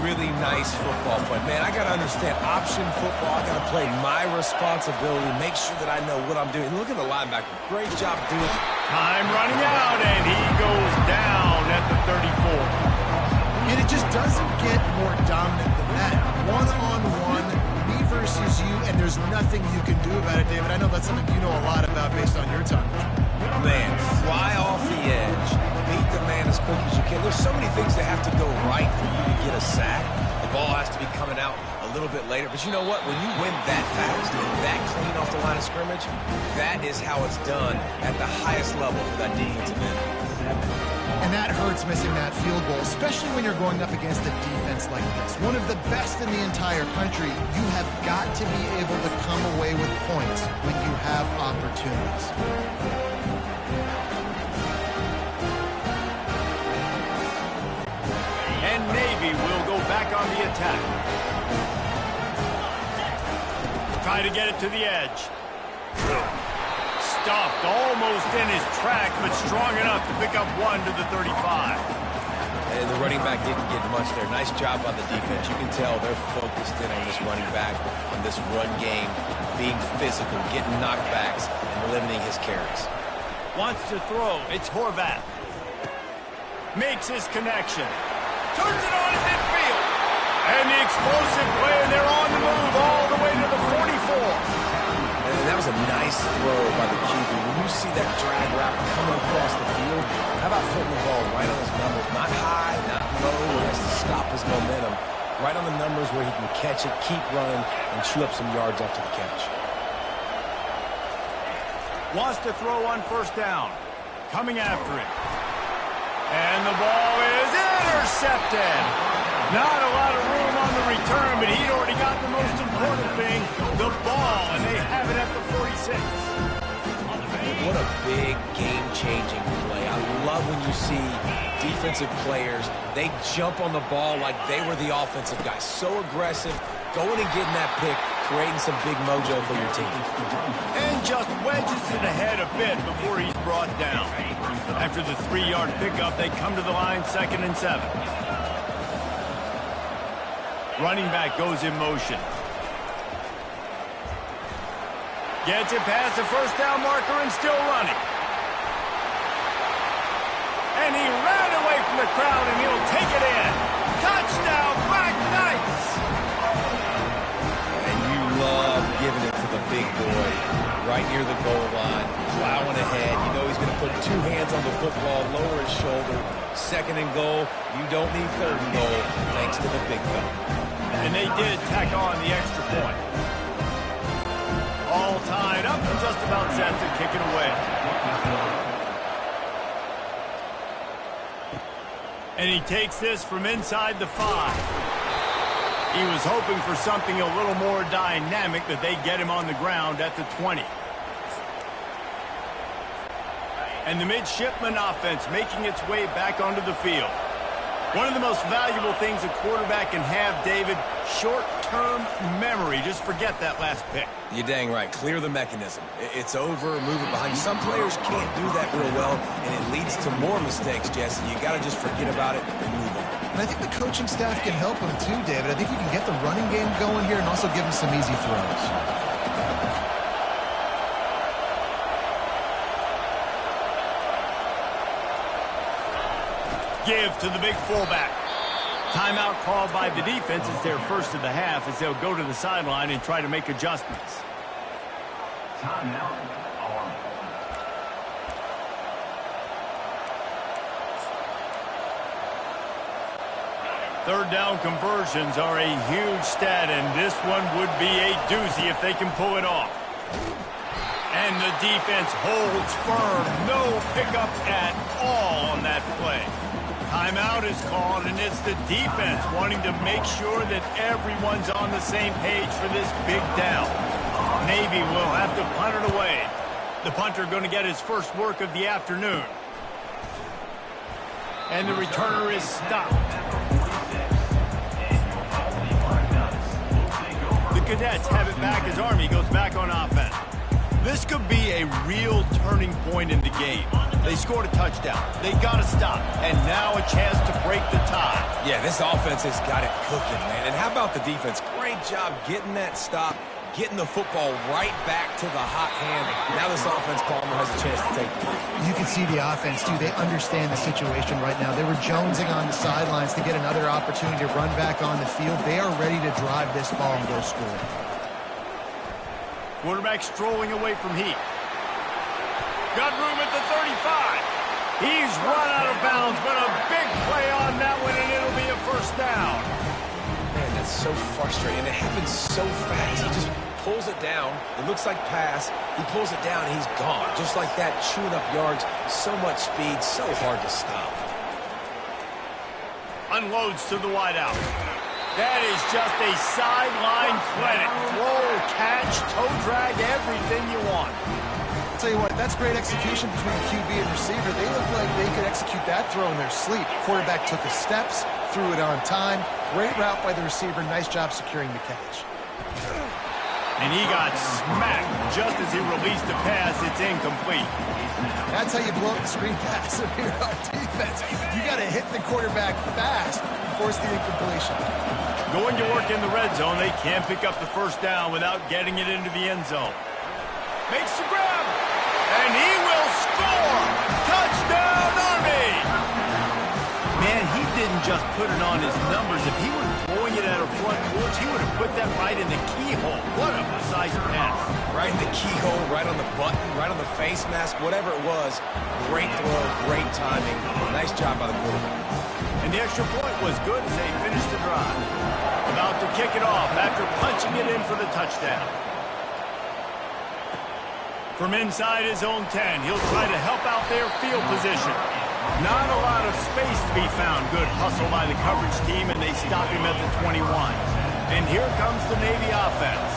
Really nice football play. Man, I got to understand option football. I got to play my responsibility, make sure that I know what I'm doing. Look at the linebacker. Great job doing it. Time running out, and he goes down at the 34. And it just doesn't get more dominant than that. One-on-one, me versus you, and there's nothing you can do about it, David. I know that's something you know a lot about based on your time. Man, fly off the edge, beat the man as quick as you can. There's so many things that have to go right for you to get a sack. The ball has to be coming out a little bit later. But you know what? When you win that fast and that clean off the line of scrimmage, that is how it's done at the highest level for that defensive end. And that hurts missing that field goal, especially when you're going up against a defense like this. One of the best in the entire country. You have got to be able to come away with points when you have opportunities. And Navy will go back on the attack. Try to get it to the edge. Stuffed almost in his track, but strong enough to pick up one to the 35. And the running back didn't get much there. Nice job by the defense. You can tell they're focused in on this running back, on this run game, being physical, getting knockbacks, and limiting his carries. Wants to throw. It's Horvath. Makes his connection. Turns it on at midfield. And the explosive play, and they're on the move all the way to the 44. And that was a nice throw by the QB. When you see that drag route coming across the field, how about putting the ball right on his numbers? Not high, not low, where he has to stop his momentum. Right on the numbers where he can catch it, keep running, and chew up some yards after the catch. Wants to throw on first down. Coming after it. And the ball is intercepted. Not a lot of room on the return, but he'd already got the most important thing, the ball, and they have it at the 46. What a big game-changing play. I love when you see defensive players, they jump on the ball like they were the offensive guy. So aggressive, going and getting that pick, creating some big mojo for your team. And just wedges it ahead a bit before he's brought down. After the 3-yard pickup, they come to the line 2nd and 7. Running back goes in motion. Gets it past the first down marker and still running. And he ran away from the crowd and he'll take it in. Touchdown, Black Knights! And you love giving it to the big boy right near the goal line, plowing ahead. You know he's going to put 2 hands on the football, lower his shoulder. 2nd and goal, you don't need 3rd and goal, thanks to the big fella. And they did tack on the extra point. All tied up and just about set to kick it away. And he takes this from inside the 5. He was hoping for something a little more dynamic, that they get him on the ground at the 20. And the midshipman offense making its way back onto the field. One of the most valuable things a quarterback can have, David, short-term memory. Just forget that last pick. You're dang right. Clear the mechanism. It's over, move it behind you. Some players can't do that real well, and it leads to more mistakes, Jesse. You got to just forget about it and move on. And I think the coaching staff can help him too, David. I think you can get the running game going here and also give him some easy throws. Give to the big fullback. Timeout called by the defense. It's their first of the half as they'll go to the sideline and try to make adjustments. Timeout, Army. Third down conversions are a huge stat, and this one would be a doozy if they can pull it off. And the defense holds firm. No pickup at all on that play. Timeout is called, and it's the defense wanting to make sure that everyone's on the same page for this big down. Navy will have to punt it away. The punter going to get his first work of the afternoon. And the returner is stopped. The Cadets have it back as Army goes back on offense. This could be a real turning point in the game. They scored a touchdown. They got to stop. And now a chance to break the tie. Yeah, this offense has got it cooking, man. And how about the defense? Great job getting that stop, getting the football right back to the hot hand. Now this offense, Palmer, has a chance to take the lead. You can see the offense, too. They understand the situation right now. They were jonesing on the sidelines to get another opportunity to run back on the field. They are ready to drive this ball and go score. Quarterback strolling away from heat. Got room at the 35. He's run out of bounds, but a big play on that one, and it'll be a first down. Man, that's so frustrating. It happens so fast. He just pulls it down. It looks like pass. He pulls it down, and he's gone. Just like that, chewing up yards. So much speed, so hard to stop. Unloads to the wideout. That is just a sideline clinic. Throw, catch, toe drag, everything you want. I'll tell you what, that's great execution between QB and receiver. They look like they could execute that throw in their sleep. Quarterback took his steps, threw it on time. Great route by the receiver. Nice job securing the catch. And he got smacked just as he released the pass. It's incomplete. That's how you blow up the screen pass if you're on defense. You got to hit the quarterback fast and force the incompletion. Going to work in the red zone. They can't pick up the first down without getting it into the end zone. Makes the grab. And he will score. Touchdown, Army. Man, he didn't just put it on his numbers. If he were throwing it at a put that right in the keyhole. What a precise pass. Right in the keyhole, right on the button, right on the face mask, whatever it was. Great throw, great timing. Nice job by the quarterback. And the extra point was good as they finished the drive. About to kick it off after punching it in for the touchdown. From inside his own 10, he'll try to help out their field position. Not a lot of space to be found. Good hustle by the coverage team, and they stop him at the 21. And here comes the Navy offense.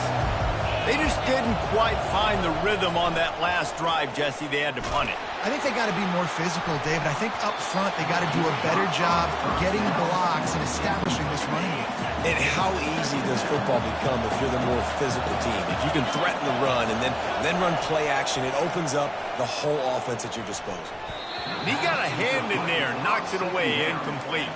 They just didn't quite find the rhythm on that last drive, Jesse. They had to punt it. I think they got to be more physical, David. I think up front they got to do a better job getting blocks and establishing this running game. And how easy does football become if you're the more physical team? If you can threaten the run and then run play action, it opens up the whole offense at your disposal. He got a hand in there, knocks it away, incomplete.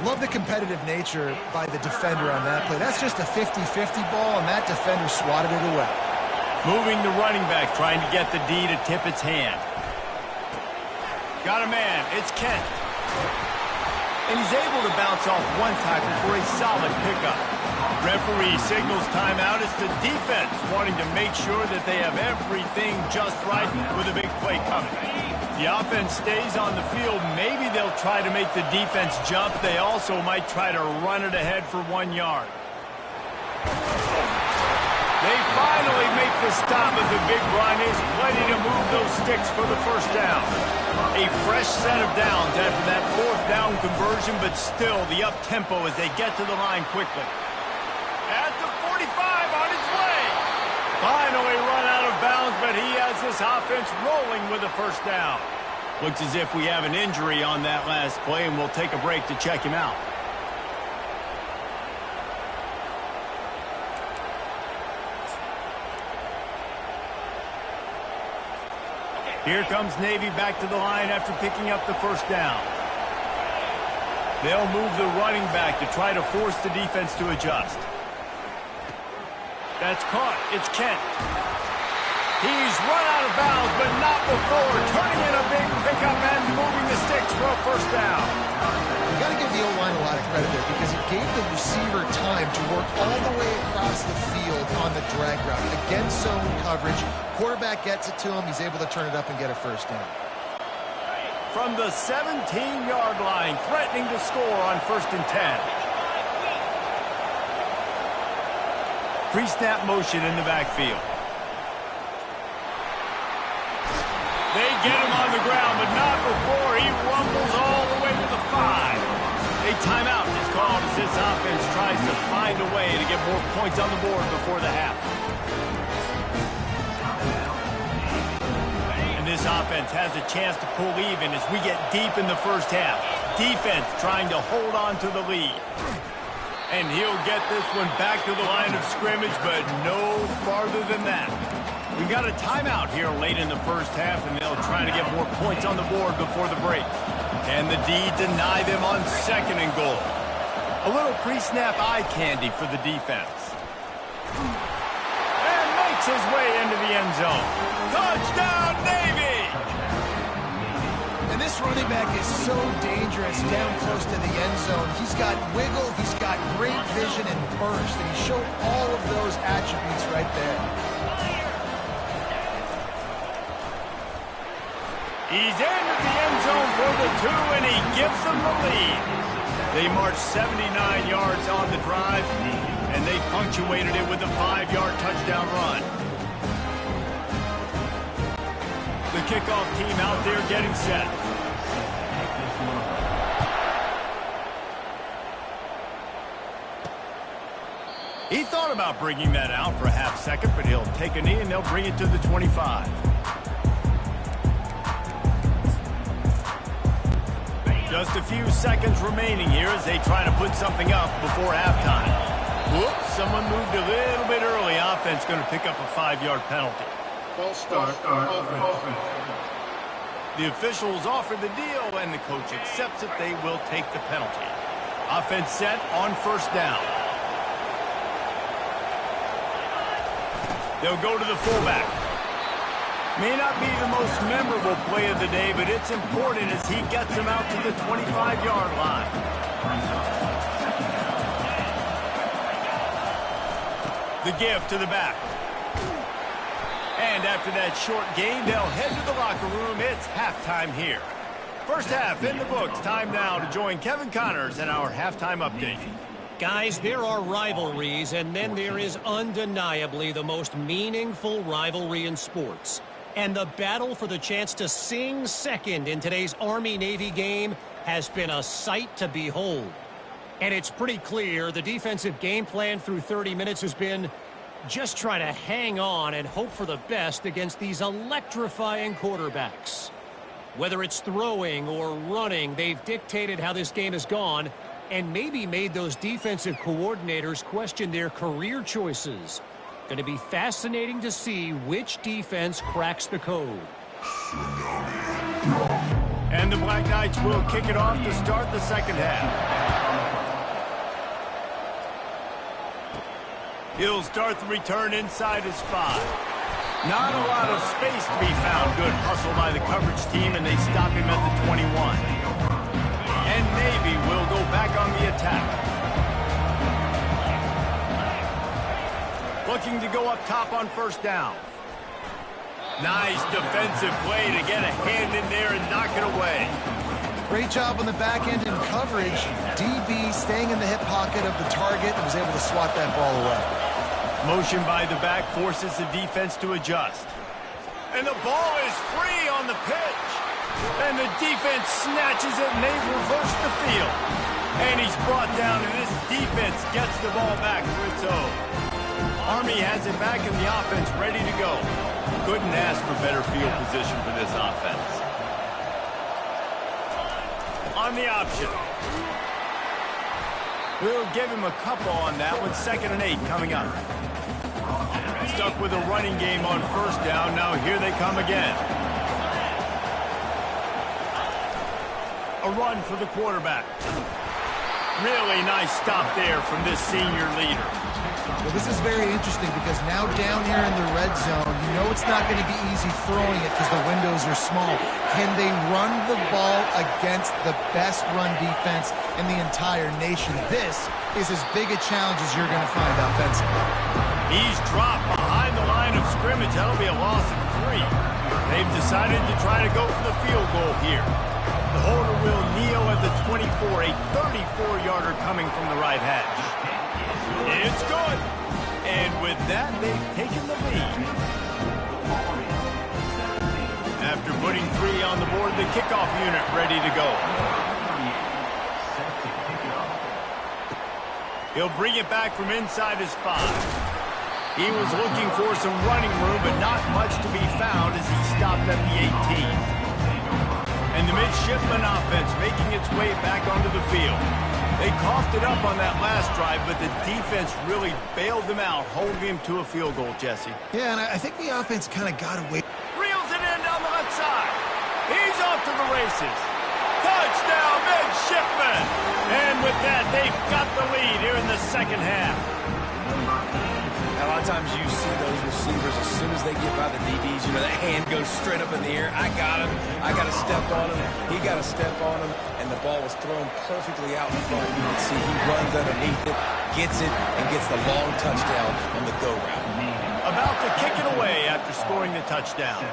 Love the competitive nature by the defender on that play. That's just a 50-50 ball, and that defender swatted it away. Moving the running back, trying to get the D to tip its hand. Got a man, it's Kent. And he's able to bounce off one tackle for a solid pickup. Referee signals timeout as the defense wanting to make sure that they have everything just right with a big play coming. The offense stays on the field. Maybe they'll try to make the defense jump. They also might try to run it ahead for 1 yard. They finally make the stop, but the big run is plenty to move those sticks for the first down. A fresh set of downs after that fourth down conversion, but still the up-tempo as they get to the line quickly. At the 45 on his way. Finally run out of bounds, but he has this offense rolling with a first down. Looks as if we have an injury on that last play, and we'll take a break to check him out. Here comes Navy back to the line after picking up the first down. They'll move the running back to try to force the defense to adjust. That's caught. It's Kent. He's run out of bounds, but not before turning in a big pickup and moving the sticks for a first down. You got to give the O-line a lot of credit there because it gave the receiver time to work all the way across the field on the drag route. Against zone coverage, quarterback gets it to him. He's able to turn it up and get a first down. From the 17-yard line, threatening to score on 1st and 10. Pre-snap motion in the backfield. They get him on the ground, but not before he rumbles all the way to the 5. A timeout is called as this offense tries to find a way to get more points on the board before the half. And this offense has a chance to pull even as we get deep in the first half. Defense trying to hold on to the lead. And he'll get this one back to the line of scrimmage, but no farther than that. We've got a timeout here late in the first half, and they'll try to get more points on the board before the break. And the D deny them on 2nd and goal. A little pre-snap eye candy for the defense. And makes his way into the end zone. Touchdown, Navy! And this running back is so dangerous down close to the end zone. He's got wiggle, he's got great vision and burst, and he showed all of those attributes right there. He's into the end zone for the 2, and he gives them the lead. They marched 79 yards on the drive, and they punctuated it with a 5-yard touchdown run. The kickoff team out there getting set. He thought about bringing that out for a half second, but he'll take a knee and they'll bring it to the 25. Just a few seconds remaining here as they try to put something up before halftime. Whoops, someone moved a little bit early. Offense going to pick up a 5-yard penalty. False start, offense. The officials offer the deal, and the coach accepts it. They will take the penalty. Offense set on 1st down. They'll go to the fullback. May not be the most memorable play of the day, but it's important as he gets him out to the 25-yard line. The give to the back. And after that short gain, they'll head to the locker room. It's halftime here. First half in the books. Time now to join Kevin Connors in our halftime update. Guys, there are rivalries, and then there is undeniably the most meaningful rivalry in sports. And the battle for the chance to sing second in today's Army-Navy game has been a sight to behold. And it's pretty clear the defensive game plan through 30 minutes has been just try to hang on and hope for the best against these electrifying quarterbacks. Whether it's throwing or running, they've dictated how this game has gone and maybe made those defensive coordinators question their career choices. Going to be fascinating to see which defense cracks the code. And the Black Knights will kick it off to start the second half. He'll start the return inside his 5. Not a lot of space to be found. Good hustle by the coverage team, and they stop him at the 21. And Navy will go back on the attack. Looking to go up top on first down. Nice defensive play to get a hand in there and knock it away. Great job on the back end in coverage. DB staying in the hip pocket of the target and was able to swat that ball away. Motion by the back forces the defense to adjust. And the ball is free on the pitch. And the defense snatches it and they reverse the field. And he's brought down and this defense gets the ball back for its own. Army has it back in the offense ready to go. Couldn't ask for better field position for this offense. On the option. We'll give him a couple on that one. 2nd and 8 coming up. Stuck with a running game on first down. Now here they come again. A run for the quarterback. Really nice stop there from this senior leader. Well, this is very interesting because now down here in the red zone, you know it's not going to be easy throwing it because the windows are small. Can they run the ball against the best run defense in the entire nation? This is as big a challenge as you're going to find offensively. He's dropped behind the line of scrimmage. That'll be a loss of 3. They've decided to try to go for the field goal here. The holder will kneel at the 24, a 34-yarder coming from the right hash. It's good. And with that, they've taken the lead. After putting 3 on the board, the kickoff unit ready to go. He'll bring it back from inside his 5. He was looking for some running room, but not much to be found as he stopped at the 18. And the midshipman offense making its way back onto the field. They coughed it up on that last drive, but the defense really bailed them out, holding him to a field goal, Jesse. Yeah, and I think the offense kind of got away. Reels it in down the left side. He's off to the races. Touchdown, midshipman! And with that, they've got the lead here in the second half. A lot of times you see those receivers, as soon as they get by the DBs, you know, that hand goes straight up in the air. I got him. I got to step on him. He got to step on him. And the ball was thrown perfectly out in front. You can see he runs underneath it, gets it, and gets the long touchdown on the go route. About to kick it away after scoring the touchdown.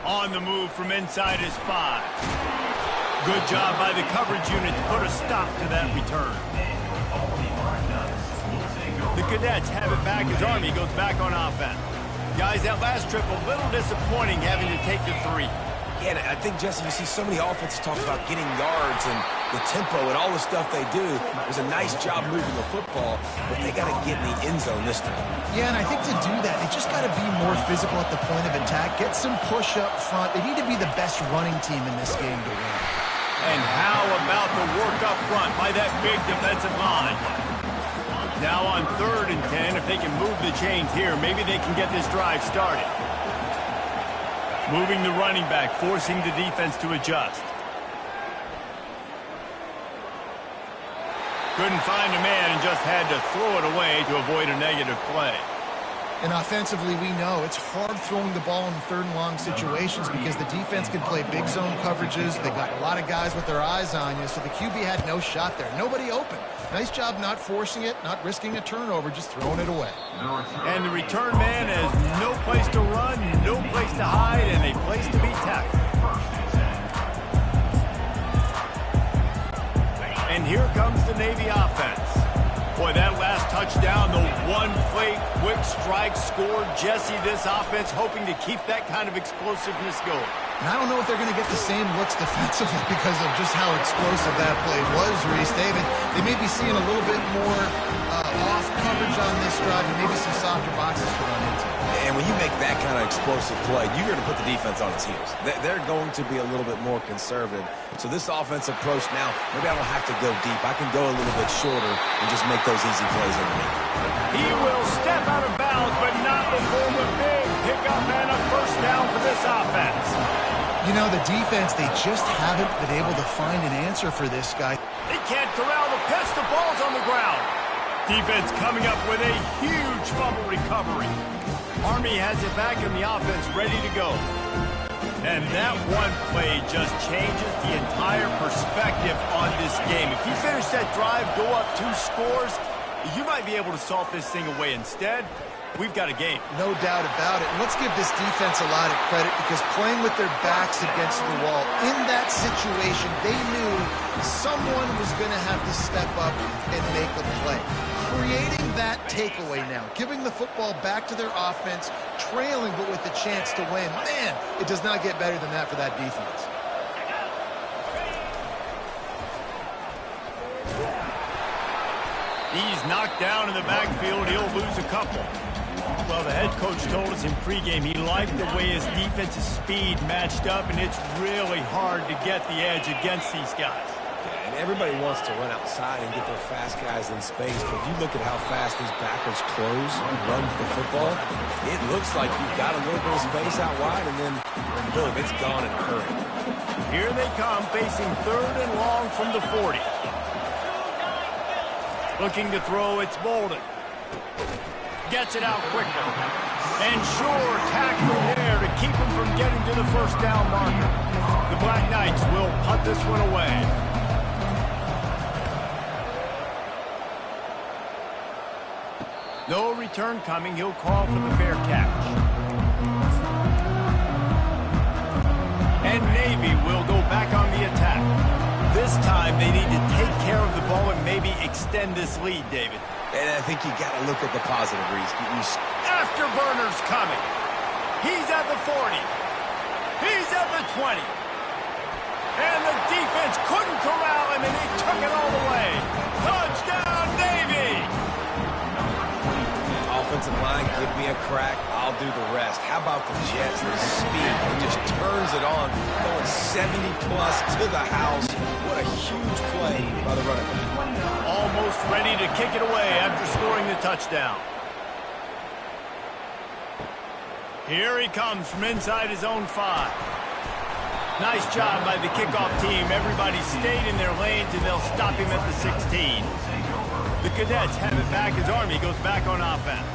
On the move from inside his 5. Good job by the coverage unit to put a stop to that return. The Cadets have it back as Army goes back on offense. Guys, that last trip a little disappointing having to take the 3. Yeah, I think, Jesse, you see so many offenses talk about getting yards and the tempo and all the stuff they do. It was a nice job moving the football, but they got to get in the end zone this time. Yeah, and I think to do that, they just got to be more physical at the point of attack. Get some push up front. They need to be the best running team in this game to win. And how about the work up front by that big defensive line? Now on 3rd and 10, if they can move the chains here, maybe they can get this drive started. Moving the running back, forcing the defense to adjust. Couldn't find a man and just had to throw it away to avoid a negative play. And offensively, we know it's hard throwing the ball in 3rd and long situations because the defense can play big zone coverages. They got a lot of guys with their eyes on you, so the QB had no shot there. Nobody open. Nice job not forcing it, not risking a turnover, just throwing it away. And the return man has no place to run, no place to hide, and a place to be tackled. And here comes the Navy offense. Boy, that last touchdown, the one-play quick strike scored. Jesse, this offense hoping to keep that kind of explosiveness going. And I don't know if they're going to get the same looks defensively because of just how explosive that play was, Reese. They may be seeing a little bit more off coverage on this drive and maybe some softer boxes to run into. And when you make that kind of explosive play, you're going to put the defense on its heels. They're going to be a little bit more conservative. So this offensive approach now, maybe I don't have to go deep. I can go a little bit shorter and just make those easy plays underneath. He will step out of bounds, but not before the big pickup and a first down for this offense. You know, the defense, they just haven't been able to find an answer for this guy. He can't corral the pitch. The ball's on the ground. Defense coming up with a huge fumble recovery. Army has it back in the offense, ready to go. And that one play just changes the entire perspective on this game. If you finish that drive, go up 2 scores, you might be able to salt this thing away. Instead, we've got a game. No doubt about it. And let's give this defense a lot of credit because playing with their backs against the wall, in that situation, they knew someone was going to have to step up and make a play. Creating that takeaway now, giving the football back to their offense, trailing but with a chance to win. Man, it does not get better than that for that defense. He's knocked down in the backfield. He'll lose a couple. Well, the head coach told us in pregame he liked the way his defensive speed matched up, and it's really hard to get the edge against these guys. And everybody wants to run outside and get their fast guys in space, but you look at how fast these backers close and run for the football, it looks like you've got a little bit of space out wide, and then, boom, it's gone in a hurry. Here they come, facing 3rd and long from the 40. Looking to throw, it's Bolden. Gets it out quickly. And sure, tackle there to keep him from getting to the first down marker. The Black Knights will punt this one away. No return coming. He'll call for the fair catch. And Navy will go back on the attack. This time they need to take care of the ball and maybe extend this lead, David. And I think you got to look at the positive, Reese. Afterburner's coming. He's at the 40. He's at the 20. And the defense couldn't corral him, and he took it all the way. Touchdown, Navy! Offensive line, give me a crack, I'll do the rest. How about the Jets, the speed? He just turns it on, going 70-plus to the house. What a huge play by the running back. Almost ready to kick it away after scoring the touchdown. Here he comes from inside his own 5. Nice job by the kickoff team. Everybody stayed in their lanes, and they'll stop him at the 16. The Cadets have it back as Army goes back on offense.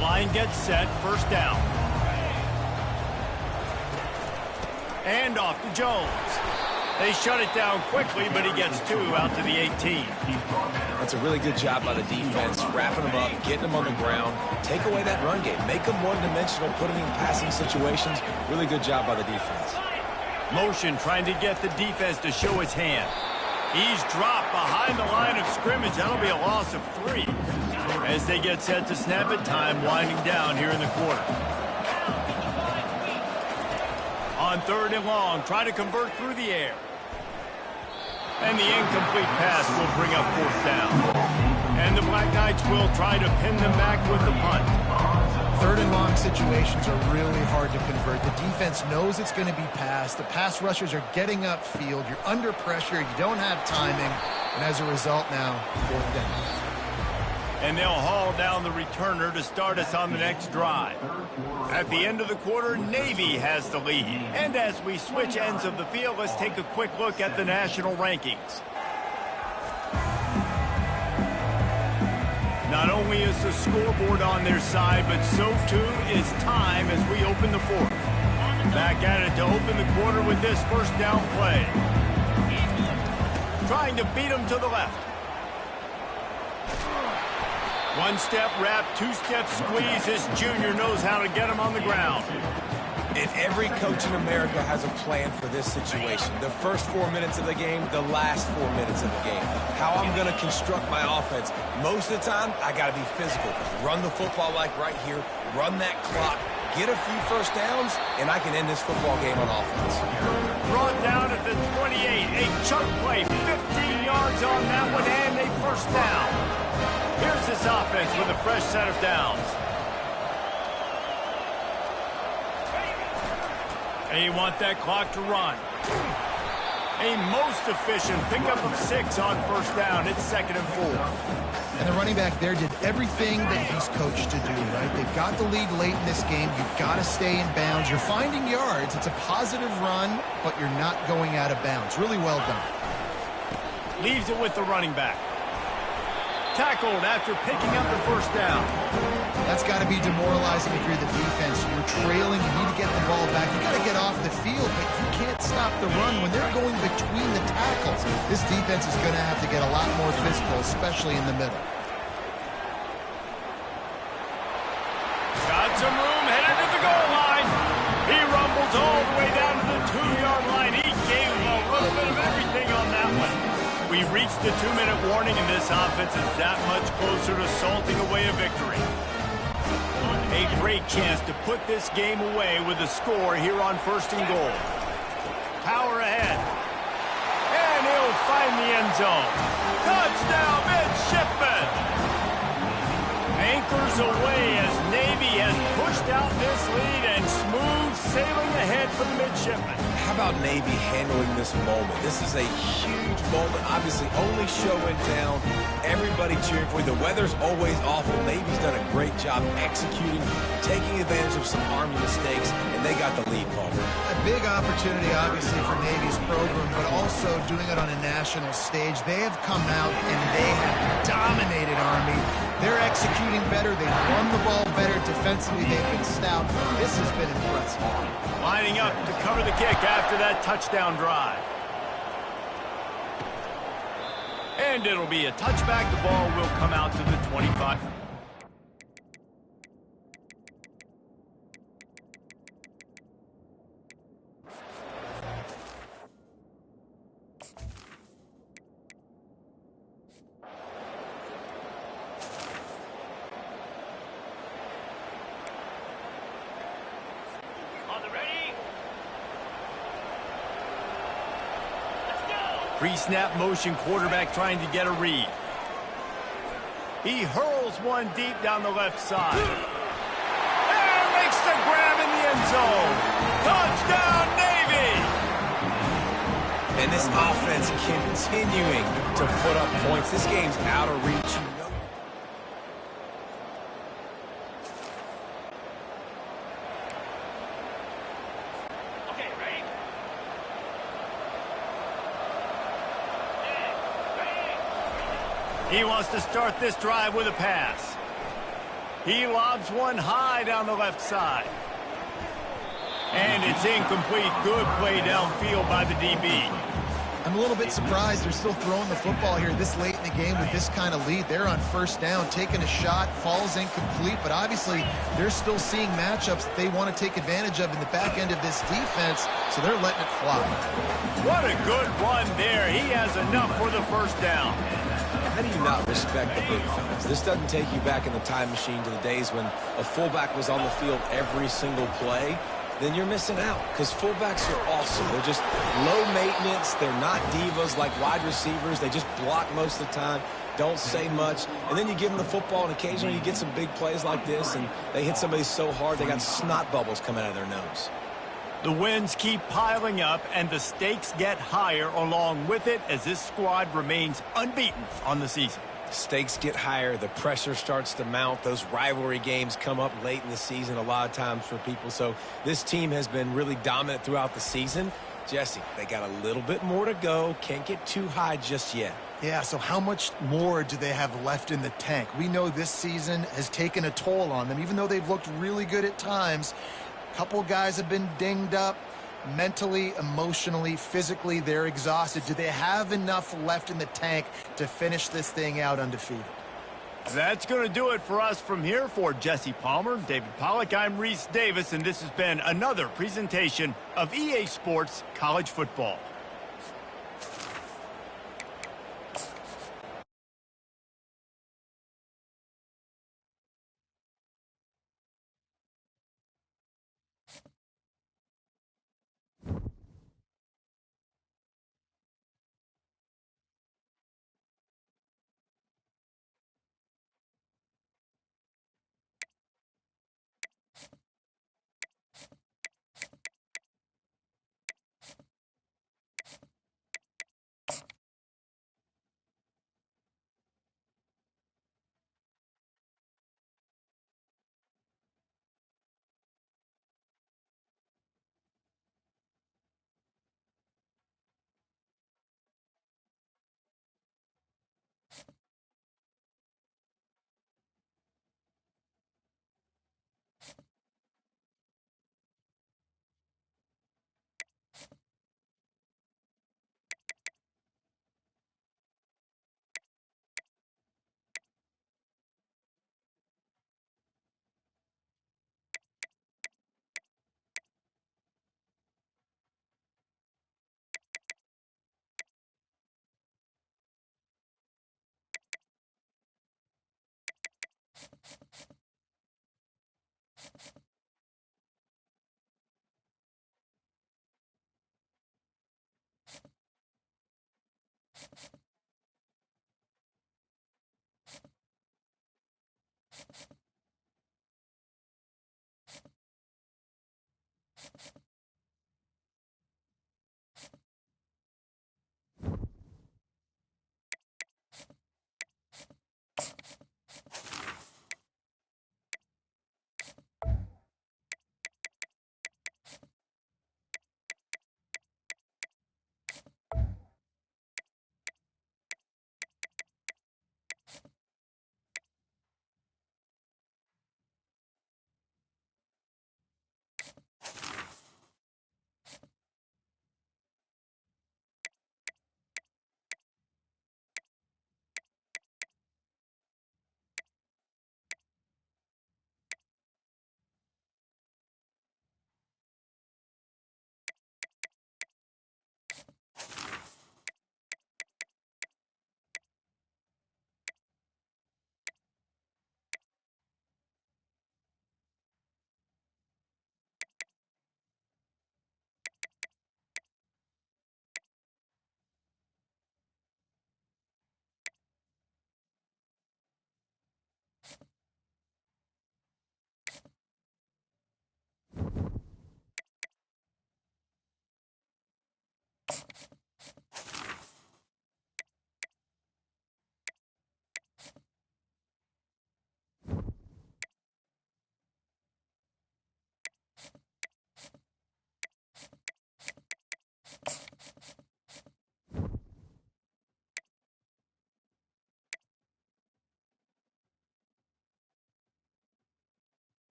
Line gets set, first down. And off to Jones. They shut it down quickly, but he gets 2 out to the 18. That's a really good job by the defense, wrapping them up, getting them on the ground, take away that run game, make them one-dimensional, put them in passing situations. Really good job by the defense. Motion trying to get the defense to show his hand. He's dropped behind the line of scrimmage. That'll be a loss of 3. As they get set to snap it, time winding down here in the quarter. On 3rd and long, try to convert through the air. And the incomplete pass will bring up 4th down. And the Black Knights will try to pin them back with the punt. 3rd and long situations are really hard to convert. The defense knows it's going to be passed. The pass rushers are getting upfield. You're under pressure. You don't have timing. And as a result now, 4th down. And they'll haul down the returner to start us on the next drive. At the end of the quarter, Navy has the lead. And as we switch ends of the field, let's take a quick look at the national rankings. Not only is the scoreboard on their side, but so too is time as we open the 4th. Back at it to open the quarter with this first down play. Trying to beat him to the left. One-step wrap, two-step squeeze. This junior knows how to get him on the ground. And every coach in America has a plan for this situation. The first 4 minutes of the game, the last 4 minutes of the game. How I'm going to construct my offense. Most of the time, I got to be physical. Run the football like right here. Run that clock. Get a few first downs, and I can end this football game on offense. Brought down at the 28. A chunk play. 15 yards on that one, and a first down. Here's this offense with a fresh set of downs. And you want that clock to run. A most efficient pickup of 6 on first down. It's 2nd and 4. And the running back there did everything that he's coached to do, right? They've got the lead late in this game. You've got to stay in bounds. You're finding yards. It's a positive run, but you're not going out of bounds. Really well done. Leaves it with the running back. Tackled after picking up the first down. That's got to be demoralizing if you're the defense. You're trailing. You need to get the ball back. You got to get off the field, but you can't stop the run when they're going between the tackles. This defense is going to have to get a lot more physical, especially in the middle. Got some room, headed to the goal line. He rumbles all the way down to the 2-yard line. He gave him a little bit of everything on that one. We reached the 2-minute warning, and this offense is that much closer to salting away a victory. A great chance to put this game away with a score here on 1st and goal. Power ahead. And he'll find the end zone. Touchdown, midshipman! Anchors away as Navy has pushed out this lead and smooth sailing ahead for the midshipmen. How about Navy handling this moment? This is a huge moment. Obviously, only show in town. Everybody cheering for you. The weather's always awful. Navy's done a great job executing, taking advantage of some Army mistakes, and they got the lead, Palmer. A big opportunity, obviously, for Navy's program, but also doing it on a national stage. They have come out and they have dominated Army. They're executing better. They've run the ball better. Defensively, they've been stout. This has been impressive. Lining up to cover the kick after that touchdown drive. And it'll be a touchback. The ball will come out to the 25. Pre-snap motion, quarterback trying to get a read. He hurls one deep down the left side. And makes the grab in the end zone. Touchdown, Navy! And this offense continuing to put up points. This game's out of reach. He wants to start this drive with a pass. He lobs one high down the left side. And it's incomplete. Good play downfield by the DB. I'm a little bit surprised they're still throwing the football here this late in the game with this kind of lead. They're on first down, taking a shot, falls incomplete, but obviously they're still seeing matchups that they want to take advantage of in the back end of this defense, so they're letting it fly. What a good run there. He has enough for the first down. How do you not respect the big fellas? This doesn't take you back in the time machine to the days when a fullback was on the field every single play. Then you're missing out because fullbacks are awesome. They're just low maintenance. They're not divas like wide receivers. They just block most of the time, don't say much. And then you give them the football, and occasionally you get some big plays like this, and they hit somebody so hard they got snot bubbles coming out of their nose. The wins keep piling up, and the stakes get higher along with it as this squad remains unbeaten on the season. Stakes get higher, the pressure starts to mount, those rivalry games come up late in the season a lot of times for people. So this team has been really dominant throughout the season. Jesse, they got a little bit more to go, can't get too high just yet. Yeah, so how much more do they have left in the tank? We know this season has taken a toll on them, even though they've looked really good at times. A couple guys have been dinged up. Mentally, emotionally, physically, they're exhausted. Do they have enough left in the tank to finish this thing out undefeated? That's going to do it for us from here. For Jesse Palmer, David Pollack, I'm Reese Davis, and this has been another presentation of EA Sports College Football.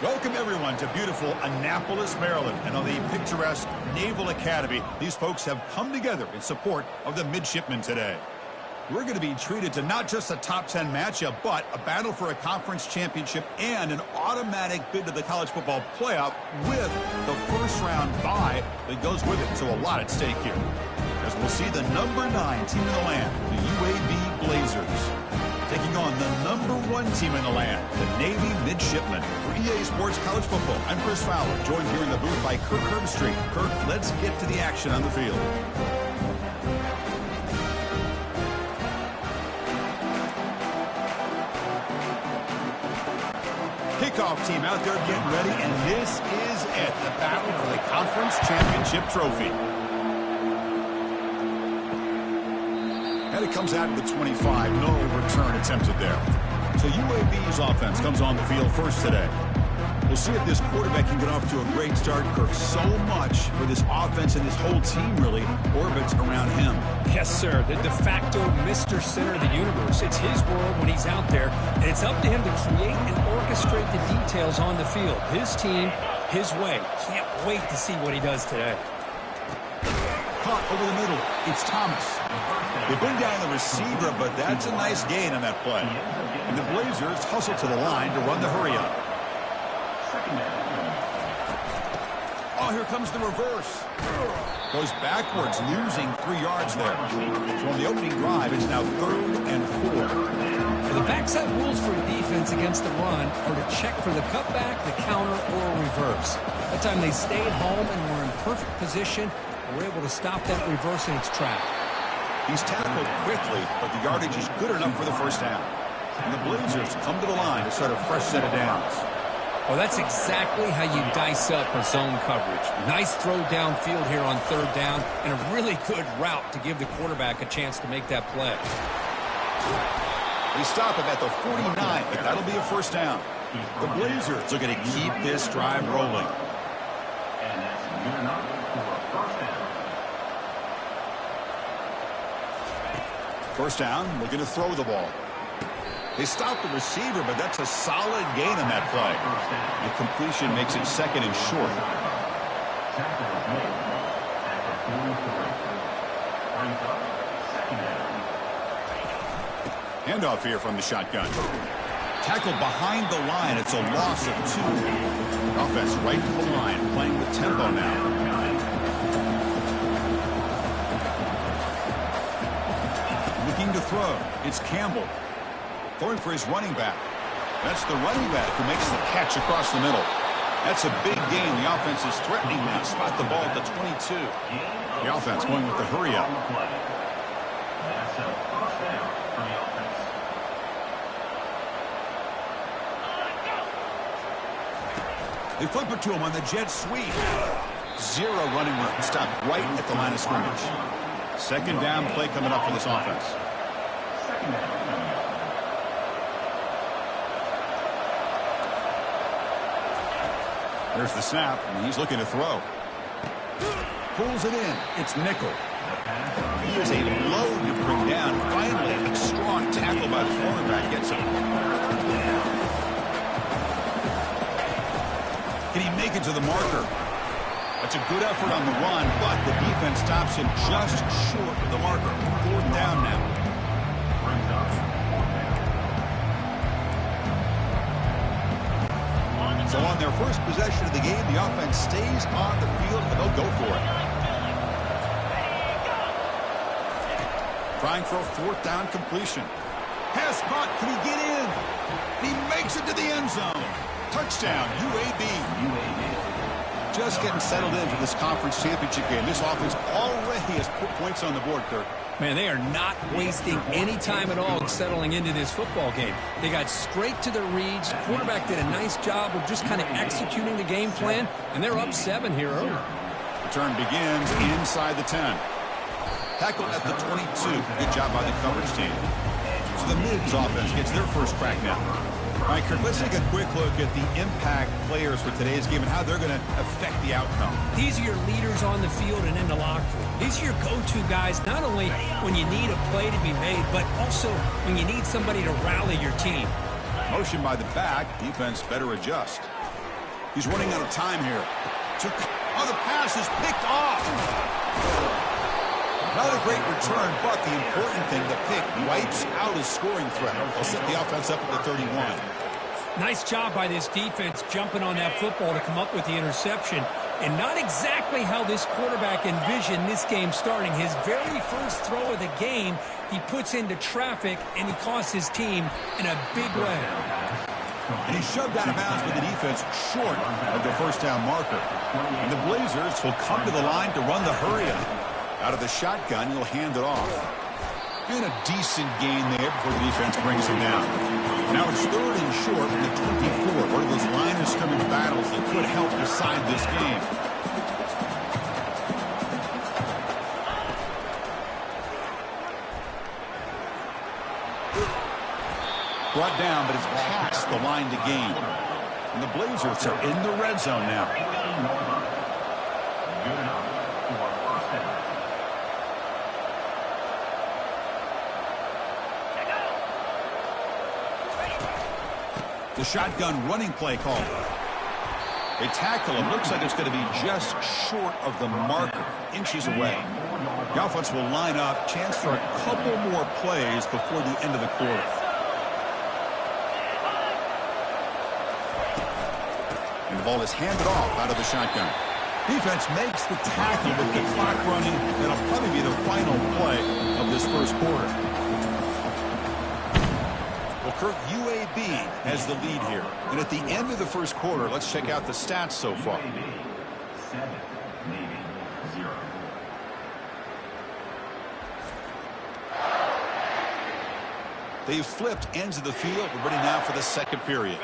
Welcome, everyone, to beautiful Annapolis, Maryland, and on the picturesque Naval Academy. These folks have come together in support of the midshipmen today. We're going to be treated to not just a top 10 matchup, but a battle for a conference championship and an automatic bid to the college football playoff with the first-round bye that goes with it. So a lot at stake here, as we'll see the number 9 team in the land, the UAB Blazers, taking on the number 1 team in the land, the Navy Midshipmen. For EA Sports College Football, I'm Chris Fowler, joined here in the booth by Kirk Herbstreit. Kirk, let's get to the action on the field. kickoff team out there getting ready, and this is it, the battle for the conference championship trophy. And it comes out to the 25. No return attempted there. So UAB's offense comes on the field first today. We'll see if this quarterback can get off to a great start, Kirk. So much for this offense and this whole team really orbits around him. Yes, sir. The de facto Mr. Center of the universe. It's his world when he's out there, and it's up to him to create and orchestrate the details on the field. His team, his way. Can't wait to see what he does today. Caught over the middle. It's Thomas. They bring down the receiver, but that's a nice gain on that play. And the Blazers hustle to the line to run the hurry-up. Oh, here comes the reverse. Goes backwards, losing 3 yards there. So on the opening drive, it's now 3rd and 4. The backside rules for defense against the run are to check for the cutback, the counter, or reverse. That time they stayed home and were in perfect position. Were able to stop that reverse in its track. He's tackled quickly, but the yardage is good enough for the first down. And the Blazers come to the line to start a fresh set of downs. Well, that's exactly how you dice up a zone coverage. Nice throw downfield here on 3rd down, and a really good route to give the quarterback a chance to make that play. They stop him at the 49, but that'll be a first down. The Blazers are going to keep this drive rolling. And that's good enough for a first down. First down, looking to throw the ball. They stop the receiver, but that's a solid gain on that play. The completion makes it 2nd and short. Tackle is made at the 43. Brings up 2nd down. Handoff here from the shotgun. Tackled behind the line. It's a loss of 2. Offense right to the line, playing with tempo now. Looking to throw. It's Campbell. Throwing for his running back. That's the running back who makes the catch across the middle. That's a big gain. The offense is threatening now. Spot the ball at the 22. The offense going with the hurry-up. That's a first down for the offense. They flip it to him on the jet sweep. 0 running room. Stopped right at the line of scrimmage. 2nd down play coming up for this offense. 2nd down. There's the snap, and he's looking to throw. Pulls it in. It's Nickel. He is a load to bring down. Finally, a strong tackle by the cornerback gets him. Can he make it to the marker? That's a good effort on the run, but the defense stops him just short of the marker. 4th down now. Brings up 4th down. So on their first possession of the game, the offense stays on the field, and they'll go for it. Trying for a 4th down completion. Pass caught. Can he get in? He makes it to the end zone. Touchdown, UAB. Just getting settled in for this conference championship game. This offense already has put points on the board, Kirk. Man, they are not wasting any time at all settling into this football game. They got straight to their reads. Quarterback did a nice job of just kind of executing the game plan, and they're up 7 here early. Return begins inside the 10. Tackled at the 22. Good job by the coverage team. So the Mids offense gets their first crack now. All right, Kirk, let's take a quick look at the impact players for today's game and how they're going to affect the outcome. These are your leaders on the field and in the locker room. These are your go-to guys, not only when you need a play to be made, but also when you need somebody to rally your team. Motion by the back. Defense better adjust. He's running out of time here. Oh, the pass is picked off. Not a great return, but the important thing, the pick wipes out his scoring threat. They'll set the offense up at the 31. Nice job by this defense jumping on that football to come up with the interception. And not exactly how this quarterback envisioned this game starting. His very first throw of the game, he puts into traffic, and he costs his team in a big way. And he shoved out of bounds with the defense short of the first down marker. And the Blazers will come to the line to run the hurry-up. Out of the shotgun, he'll hand it off. And a decent gain there before the defense brings him down. Now it's 3rd and short from the 24. One of those line of scrimmage battles that could help decide this game. Brought down, but it's past the line to gain. And the Blazers are in the red zone now. Good enough for first down. The shotgun running play call. They tackle him. Looks like it's going to be just short of the marker, inches away. The offense will line up. Chance for a couple more plays before the end of the quarter. And the ball is handed off out of the shotgun. Defense makes the tackle with the clock running. That'll probably be the final play of this first quarter. Well, Kirk, UAB has the lead here. And at the end of the first quarter, let's check out the stats so far. UAB 7, Navy 0. They've flipped ends of the field. We're ready now for the second period.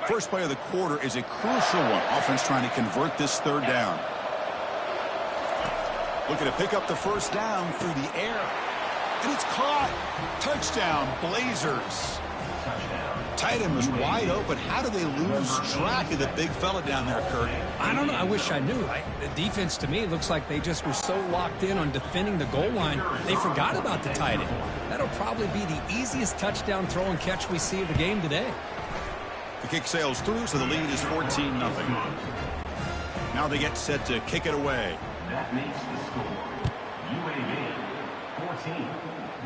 First play of the quarter is a crucial one. Offense trying to convert this 3rd down. Looking to pick up the first down through the air. And it's caught. Touchdown, Blazers. Tight end was wide open. How do they lose track of the big fella down there, Kurt? I don't know. I wish I knew. The defense, to me, looks like they just were so locked in on defending the goal line, they forgot about the tight end. That'll probably be the easiest touchdown throw and catch we see of the game today. The kick sails through, so the lead is 14-0. Now they get set to kick it away. That makes the score UAB 14,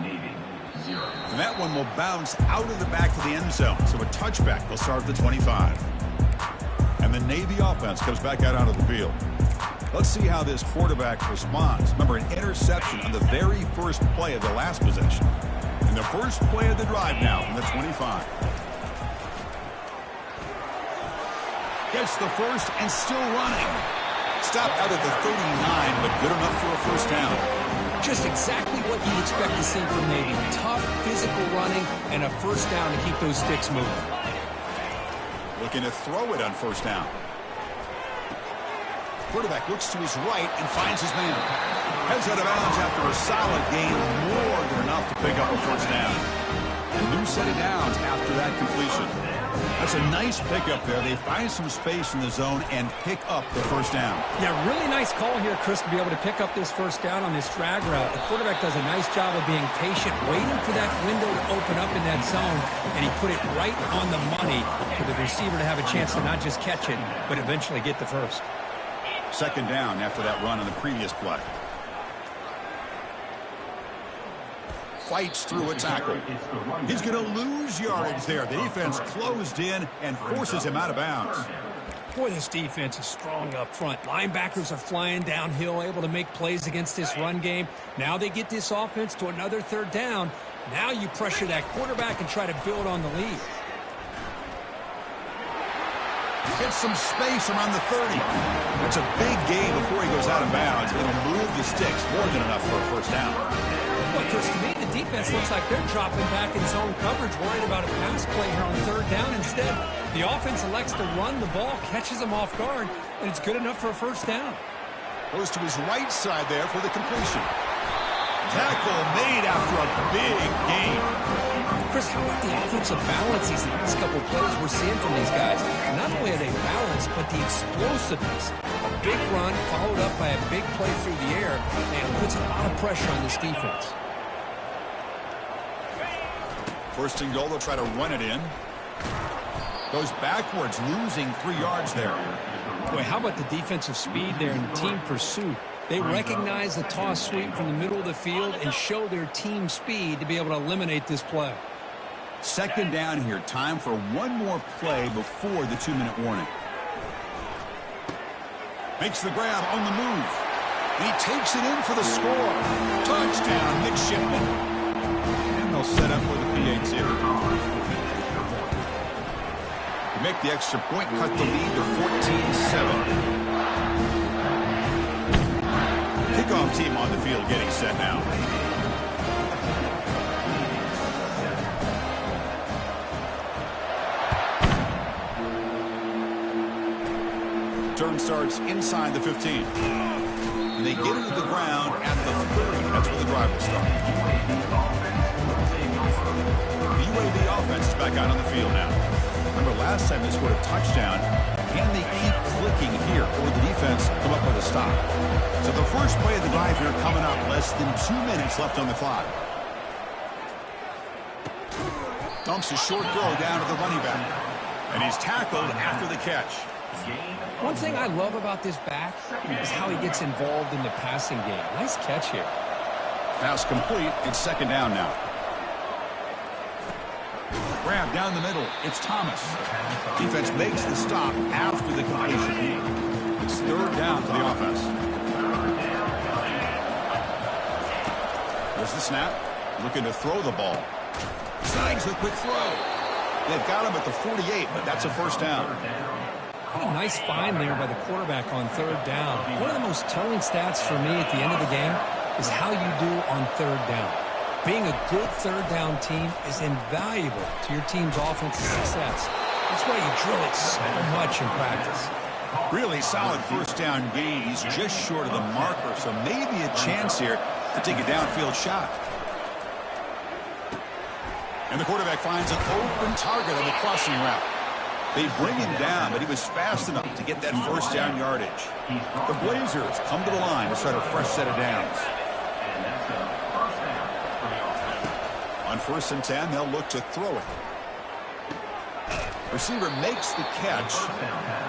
Navy 0. And that one will bounce out of the back of the end zone. So a touchback will start at the 25. And the Navy offense comes back out onto the field. Let's see how this quarterback responds. Remember, an interception on the very first play of the last possession. And the first play of the drive now from the 25. Gets the first and still running. Stopped out at the 39, but good enough for a first down. Just exactly what you expect to see from Navy. Tough, physical running, and a first down to keep those sticks moving. Looking to throw it on first down. Quarterback looks to his right and finds his man. Heads out of bounds after a solid gain, more than enough to pick up a first down. And new set of downs after that completion. That's a nice pickup there. They find some space in the zone and pick up the first down. Yeah, really nice call here, Chris, to be able to pick up this first down on this drag route. The quarterback does a nice job of being patient, waiting for that window to open up in that zone, and he put it right on the money for the receiver to have a chance to not just catch it, but eventually get the first. Second down after that run on the previous play. Fights through a tackle. He's going to lose yardage there. The defense closed in and forces him out of bounds. Boy, this defense is strong up front. Linebackers are flying downhill, able to make plays against this run game. Now they get this offense to another third down. Now you pressure that quarterback and try to build on the lead. Gets some space around the 30. That's a big gain before he goes out of bounds. It'll move the sticks more than enough for a first down. Well, Chris, to me, the defense looks like they're dropping back in zone coverage, worried about a pass play here on third down. Instead, the offense elects to run the ball, catches them off guard, and it's good enough for a first down. Goes to his right side there for the completion. Tackle made after a big gain. Chris, how about the offensive balance these last couple of plays we're seeing from these guys? Not only are they balanced, but the explosiveness. A big run followed up by a big play through the air, and it puts a lot of pressure on this defense. First and goal, they'll try to run it in. Goes backwards, losing 3 yards there. Boy, how about the defensive speed there and team pursuit? They recognize the toss sweep from the middle of the field and show their team speed to be able to eliminate this play. Second down here. Time for one more play before the 2-minute warning. Makes the grab on the move. He takes it in for the score. Touchdown, Midshipman. And they'll set up with a PAT. Make the extra point, cut the lead to 14-7. Kickoff team on the field getting set now. Return starts inside the 15. And they get into the ground at the 30. That's where the drive will start. The UAB offense is back out on the field now. Remember last time they scored a touchdown. Can they keep clicking here, or the defense come up with a stop? So the first play of the drive here coming up. Less than 2 minutes left on the clock. Dumps a short throw down to the running back. And he's tackled after the catch. One thing I love about this back is how he gets involved in the passing game. Nice catch here. Pass complete. It's second down now. Grab down the middle. It's Thomas. Defense makes the stop after the completion. It's third down for the offense. There's the snap. Looking to throw the ball. Signs the quick throw. They've got him at the 48, but that's a first down. What a nice find there by the quarterback on third down. One of the most telling stats for me at the end of the game is how you do on third down. Being a good third down team is invaluable to your team's offensive success. That's why you drill it so much in practice. Really solid first down gain. He's just short of the marker, so maybe a chance here to take a downfield shot. And the quarterback finds an open target on the crossing route. They bring him down, but he was fast enough to get that first down yardage. The Blazers come to the line to start a fresh set of downs. On 1st and 10, they'll look to throw it. Receiver makes the catch.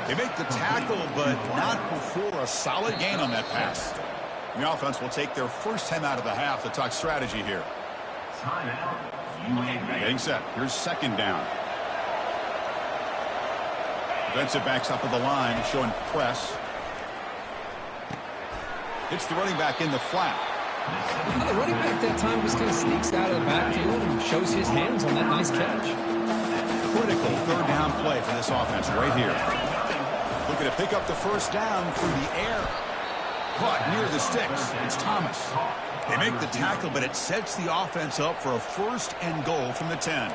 They make the tackle, but not before a solid gain on that pass. The offense will take their first time out of the half to talk strategy here. Getting set. Here's second down. Defensive backs up at the line, showing press. Hits the running back in the flat. Well, the running back that time just kind of sneaks out of the backfield and shows his hands on that nice catch. Critical third down play for this offense right here. Looking to pick up the first down through the air. Caught near the sticks. It's Thomas. They make the tackle, but it sets the offense up for a first and goal from the 10.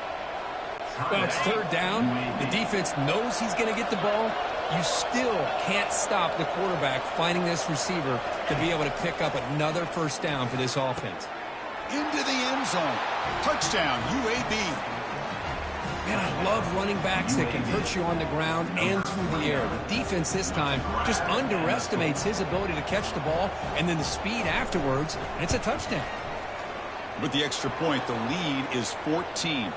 Well, it's third down. The defense knows he's going to get the ball. You still can't stop the quarterback finding this receiver to be able to pick up another first down for this offense. Into the end zone. Touchdown, UAB. Man, I love running backs that can hurt you on the ground and through the air. The defense this time just underestimates his ability to catch the ball, and then the speed afterwards, and it's a touchdown. With the extra point, the lead is 14.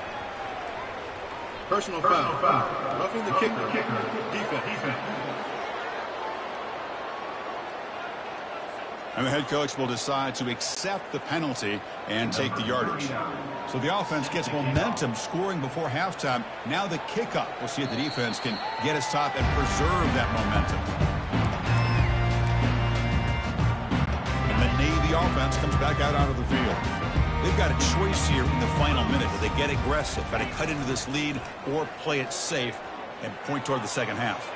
Personal foul. Roughing the kicker. Defense. And the head coach will decide to accept the penalty and take the yardage. So the offense gets momentum scoring before halftime. Now the kickoff. We'll see if the defense can get a stop and preserve that momentum. And the Navy offense comes back out onto the field. They've got a choice here in the final minute. Do they get aggressive, try to cut into this lead, or play it safe and point toward the second half?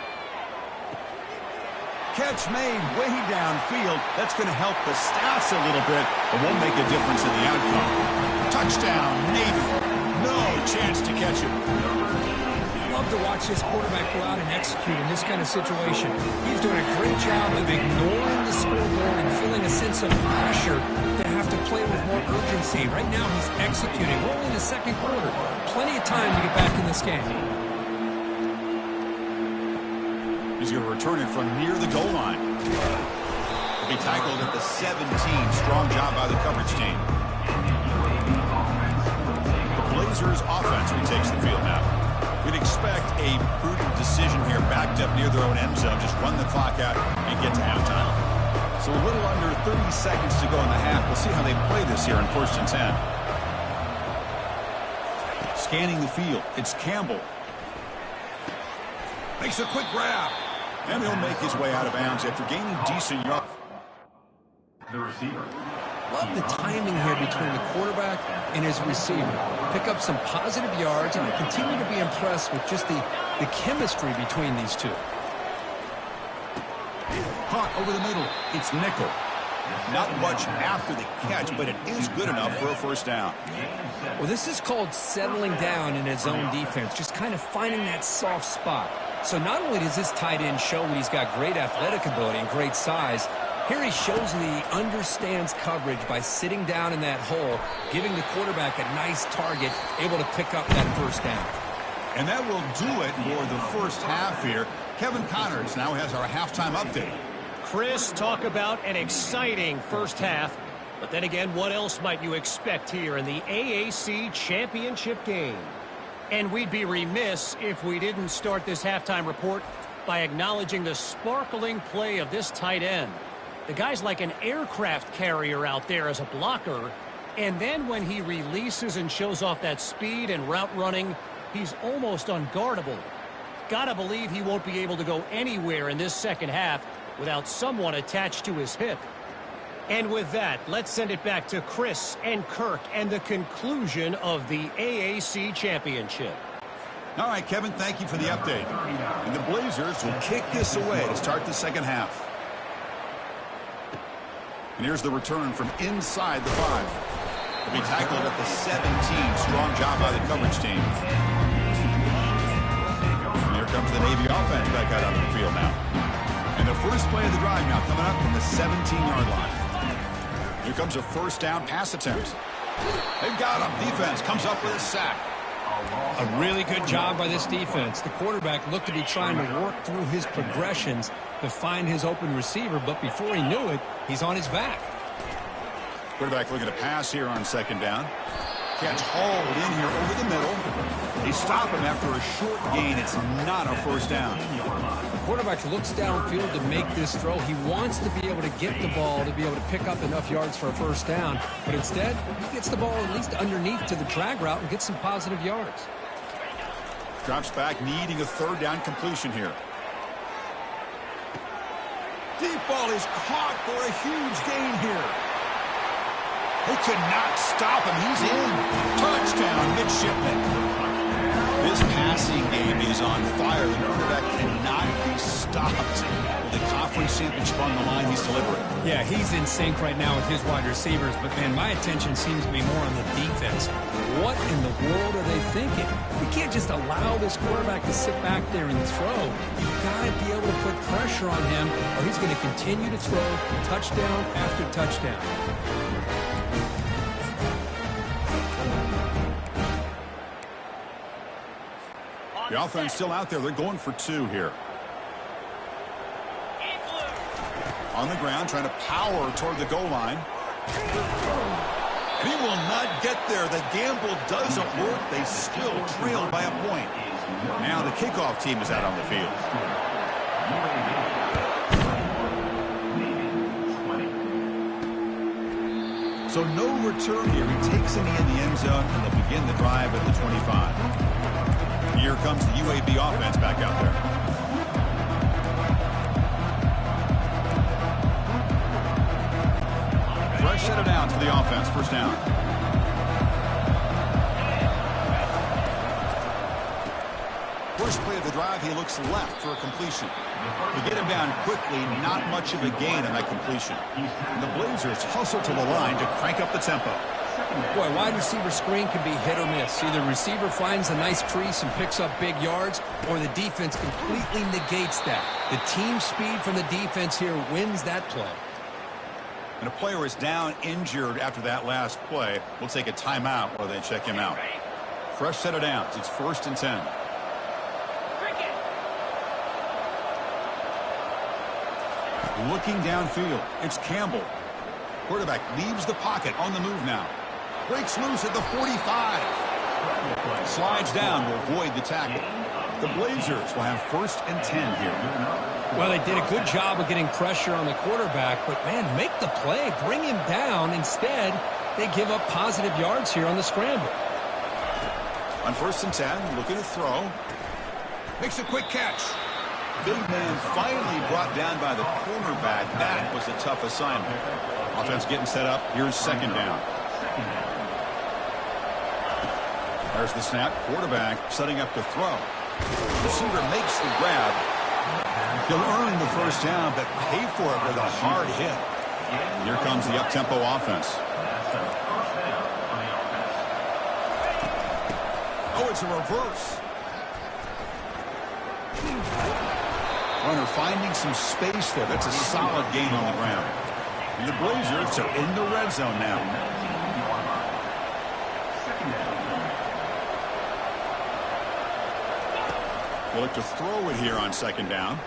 Catch made way downfield. That's going to help the stats a little bit, but won't make a difference in the outcome. Touchdown, Navy. No chance to catch him. Love to watch this quarterback go out and execute in this kind of situation. He's doing a great job of ignoring the scoreboard and feeling a sense of pressure to have to play with more urgency. Right now, he's executing. We're only in the second quarter. Plenty of time to get back in this game. He's going to return it from near the goal line. He'll be tackled at the 17. Strong job by the coverage team. The Blazers offense retakes the field now. We'd expect a prudent decision here, backed up near their own end zone. Just run the clock out and get to halftime. So a little under 30 seconds to go in the half. We'll see how they play this here in 1st and 10. Scanning the field, it's Campbell. Makes a quick grab. And he'll make his way out of bounds after gaining decent yards. The receiver. Love the timing here between the quarterback and his receiver. Pick up some positive yards, and I continue to be impressed with just the chemistry between these two. Caught over the middle. It's Nickel. Not much after the catch, but it is good enough for a first down. Well, this is called settling down in his own defense, just kind of finding that soft spot. So not only does this tight end show that he's got great athletic ability and great size, here he shows that he understands coverage by sitting down in that hole, giving the quarterback a nice target, able to pick up that first down. And that will do it for the first half here. Kevin Connors now has our halftime update. Chris, talk about an exciting first half. But then again, what else might you expect here in the AAC Championship game? And we'd be remiss if we didn't start this halftime report by acknowledging the sparkling play of this tight end. The guy's like an aircraft carrier out there as a blocker. And then when he releases and shows off that speed and route running, he's almost unguardable. Gotta believe he won't be able to go anywhere in this second half without someone attached to his hip. And with that, let's send it back to Chris and Kirk and the conclusion of the AAC Championship. All right, Kevin, thank you for the update. And the Blazers will kick this away to start the second half. And here's the return from inside the 5. He'll be tackled at the 17. Strong job by the coverage team. And here comes the Navy offense back out onto the field now. And the first play of the drive now coming up from the 17-yard line. Here comes a first down pass attempt. They've got him. Defense comes up with a sack. A really good job by this defense. The quarterback looked to be trying to work through his progressions to find his open receiver, but before he knew it, he's on his back. Quarterback looking to pass here on second down. Catch hauled in here over the middle. They stop him after a short gain. It's not a first down. The quarterback looks downfield to make this throw. He wants to be able to get the ball to be able to pick up enough yards for a first down, but instead, he gets the ball at least underneath to the drag route and gets some positive yards. Drops back, needing a third down completion here. Deep ball is caught for a huge gain here. They could not stop him. He's in. Touchdown, midshipman. This passing game is on fire. The quarterback cannot be stopped. The conference championship on the line, he's delivering. Yeah, he's in sync right now with his wide receivers, but man, my attention seems to be more on the defense. What in the world are they thinking? We can't just allow this quarterback to sit back there and throw. You've got to be able to put pressure on him, or he's going to continue to throw touchdown after touchdown. The offense still out there. They're going for 2 here. On the ground, trying to power toward the goal line. And he will not get there. The gamble doesn't work. They still trail by a point. Now the kickoff team is out on the field. So no return here. He takes it in the end zone, and they'll begin the drive at the 25. Here comes the UAB offense back out there. Fresh set of downs for the offense. First down. First play of the drive, he looks left for a completion. To get him down quickly, not much of a gain on that completion. And the Blazers hustle to the line to crank up the tempo. Boy, wide receiver screen can be hit or miss. Either receiver finds a nice crease and picks up big yards, or the defense completely negates that. The team speed from the defense here wins that play. And a player is down injured after that last play. We'll take a timeout while they check him out. Fresh set of downs. It's 1st and 10. Looking downfield. It's Campbell. Quarterback leaves the pocket on the move now. Breaks loose at the 45. Slides down to avoid the tackle. The Blazers will have 1st and 10 here. Well, they did a good job of getting pressure on the quarterback, but, man, make the play. Bring him down. Instead, they give up positive yards here on the scramble. On 1st and 10, looking to throw. Makes a quick catch. Big man finally brought down by the cornerback. That was a tough assignment. Offense getting set up. Here's 2nd down. There's the snap. Quarterback setting up to throw. Receiver makes the grab. He'll earn the first down, but pay for it with a hard hit. Here comes the up-tempo offense. Oh, it's a reverse. Runner finding some space there. That's a solid gain on the ground. And the Blazers are in the red zone now. They look to throw it here on second down.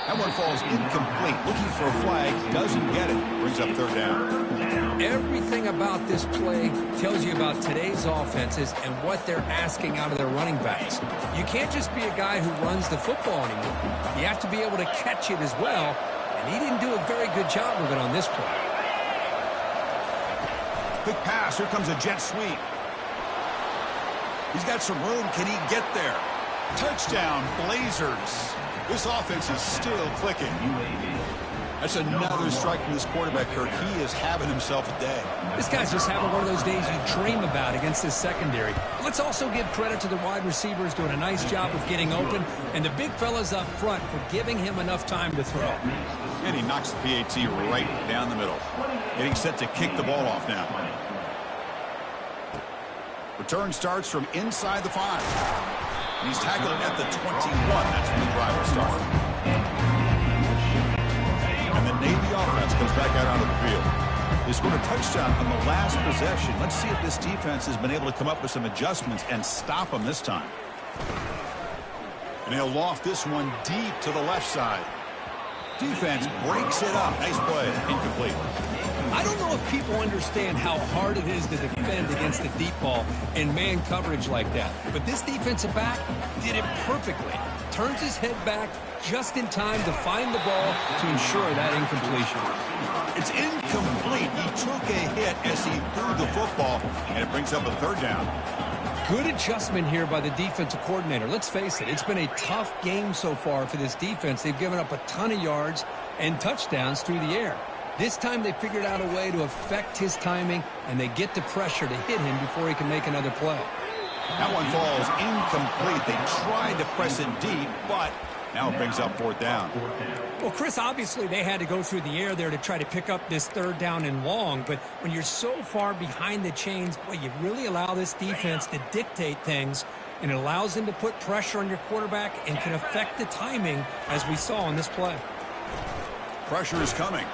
That one falls incomplete. Looking for a flag. Doesn't get it. Brings up third down. Everything about this play tells you about today's offenses and what they're asking out of their running backs. You can't just be a guy who runs the football anymore. You have to be able to catch it as well, and he didn't do a very good job of it on this play. Quick pass. Here comes a jet sweep. He's got some room. Can he get there? Touchdown, Blazers. This offense is still clicking. That's another strike from this quarterback, Kirk. He is having himself a day. This guy's just having one of those days you dream about against this secondary. Let's also give credit to the wide receivers doing a nice job of getting open, and the big fellas up front for giving him enough time to throw. And he knocks the PAT right down the middle. Getting set to kick the ball off now. Return starts from inside the 5. And he's tackled at the 21. That's when the drive will start. And the Navy offense comes back out onto the field. They scored a touchdown on the last possession. Let's see if this defense has been able to come up with some adjustments and stop them this time. And he'll loft this one deep to the left side. Defense breaks it up. Nice play. Incomplete. I don't know if people understand how hard it is to defend against the deep ball in man coverage like that. But this defensive back did it perfectly. Turns his head back just in time to find the ball to ensure that incompletion. It's incomplete. He took a hit as he threw the football, and it brings up a third down. Good adjustment here by the defensive coordinator. Let's face it, it's been a tough game so far for this defense. They've given up a ton of yards and touchdowns through the air. This time they figured out a way to affect his timing, and they get the pressure to hit him before he can make another play. That one falls incomplete. They tried to press it deep, but now it brings up fourth down. Well, Chris, obviously they had to go through the air there to try to pick up this third down and long, but when you're so far behind the chains, boy, you really allow this defense to dictate things, and it allows them to put pressure on your quarterback and can affect the timing, as we saw on this play. Pressure is coming.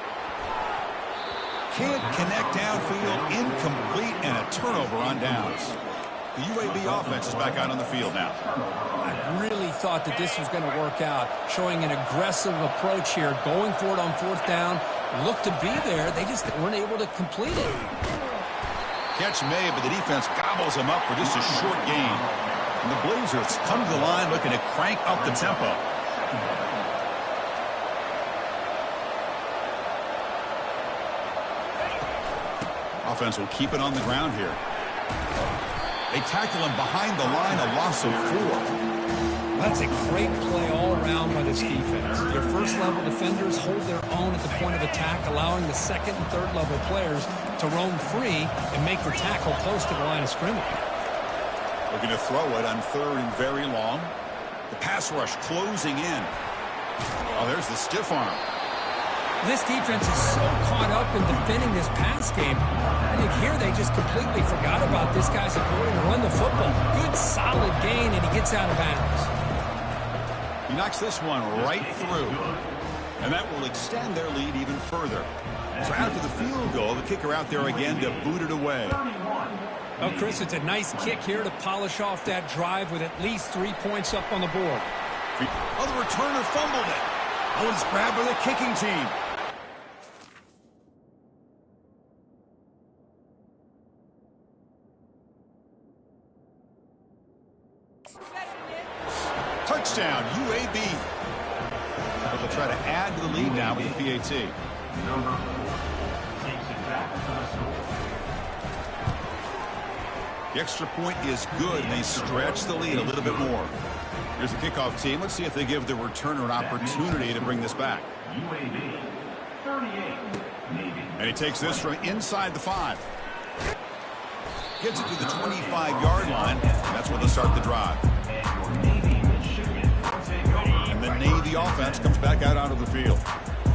Can't connect downfield, incomplete, and a turnover on downs. The UAB offense is back out on the field now. I really thought that this was going to work out, showing an aggressive approach here, going for it on fourth down. Looked to be there. They just weren't able to complete it. Catch made, but the defense gobbles him up for just a short gain. And the Blazers come to the line looking to crank up the tempo. Offense will keep it on the ground here. They tackle him behind the line, a loss of 4. That's a great play all around by this defense. Their first-level defenders hold their own at the point of attack, allowing the second and third-level players to roam free and make the tackle close to the line of scrimmage. Looking to throw it on third and very long. The pass rush closing in. Oh, there's the stiff arm. This defense is so caught up in defending this pass game. I think here they just completely forgot about this guy's ability to run the football. Good, solid gain, and he gets out of bounds. He knocks this one right through. And that will extend their lead even further. So after the field goal, the kicker out there again to boot it away. Well, Chris, it's a nice kick here to polish off that drive with at least 3 points up on the board. Oh, the returner fumbled it. Oh, it's grabbed by the kicking team. Touchdown, UAB. But they'll try to add to the lead now with the PAT. The extra point is good, and they stretch the lead a little bit more. Here's the kickoff team. Let's see if they give the returner an opportunity to bring this back. UAB 38, Navy. And he takes this from inside the 5. Gets it to the 25-yard line. That's where they'll start the drive. And the Navy offense comes back out onto the field.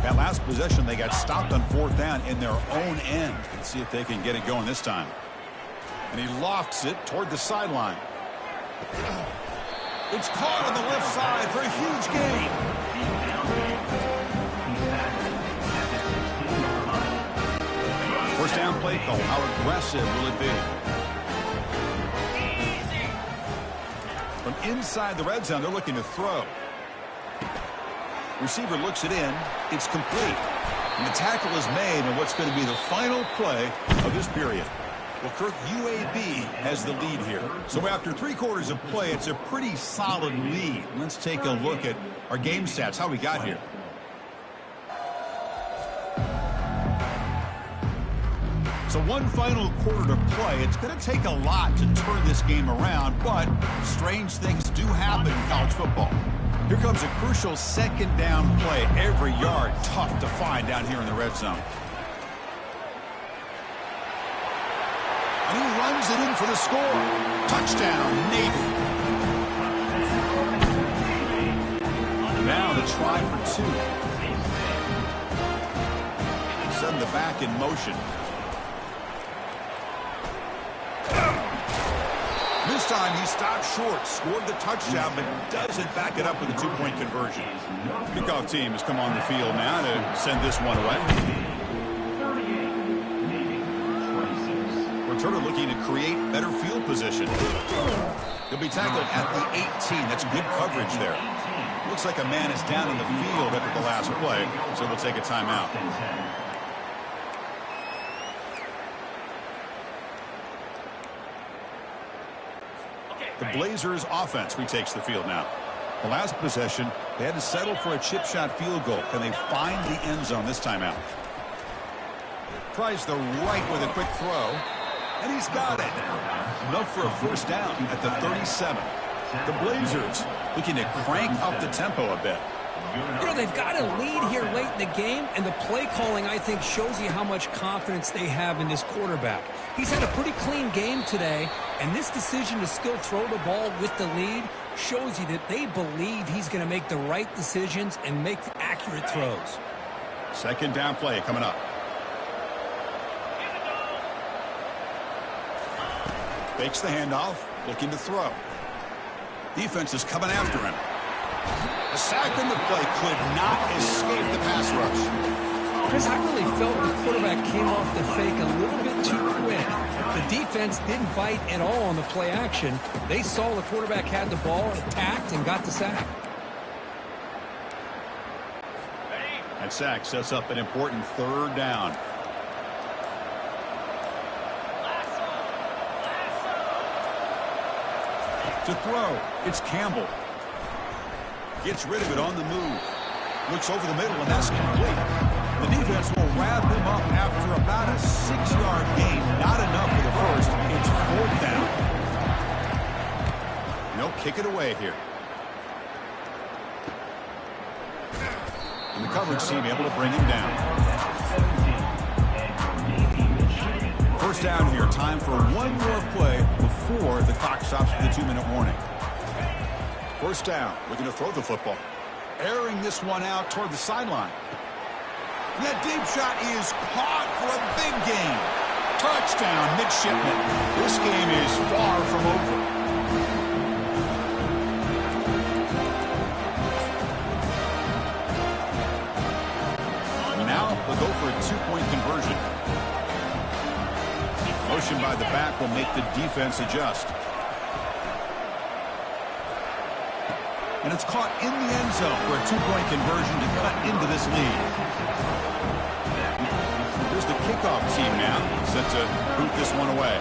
That last possession, they got stopped on fourth down in their own end. Let's see if they can get it going this time. And he lofts it toward the sideline. It's caught on the left side for a huge gain. First down play call. How aggressive will it be? From inside the red zone, they're looking to throw. Receiver looks it in. It's complete. And the tackle is made on what's going to be the final play of this period. Well, Kirk, UAB has the lead here. So after 3 quarters of play, it's a pretty solid lead. Let's take a look at our game stats, how we got here. So one final quarter to play. It's going to take a lot to turn this game around, but strange things do happen in college football. Here comes a crucial second down play. Every yard tough to find down here in the red zone. And he runs it in for the score. Touchdown, Navy. Now the try for 2. Send the back in motion. This time he stopped short, scored the touchdown, but doesn't back it up with a 2-point conversion. Kickoff team has come on the field now to send this one away. Returner looking to create better field position. He'll be tackled at the 18. That's good coverage there. Looks like a man is down in the field after the last play, so we'll take a timeout. The Blazers offense retakes the field now. The last possession, they had to settle for a chip shot field goal. Can they find the end zone this time out? Tries the right with a quick throw, and he's got it. Enough for a first down at the 37. The Blazers looking to crank up the tempo a bit. You know, they've got a lead here late in the game, and the play calling, I think, shows you how much confidence they have in this quarterback. He's had a pretty clean game today, and this decision to still throw the ball with the lead shows you that they believe he's going to make the right decisions and make accurate throws. Second down play coming up. Fakes the handoff, looking to throw. Defense is coming after him. A sack on the play could not escape the pass rush. Chris, I really felt the quarterback came off the fake a little bit too quick. The defense didn't bite at all on the play action. They saw the quarterback had the ball, attacked, and got the sack. That sack sets up an important third down. To throw, it's Campbell. Gets rid of it on the move. Looks over the middle, and that's complete. The defense will wrap him up after about a 6-yard gain. Not enough for the first. It's 4th down. They'll kick it away here. And the coverage team able to bring him down. First down here. Time for one more play before the clock stops for the 2-minute warning. First down. Looking to throw the football. Airing this one out toward the sideline. And that deep shot is caught for a big gain. Touchdown, Midshipman. This game is far from over. Now they'll go for a 2-point conversion. Motion by the back will make the defense adjust. And it's caught in the end zone for a 2-point conversion to cut into this lead. Here's the kickoff team now, set to boot this one away.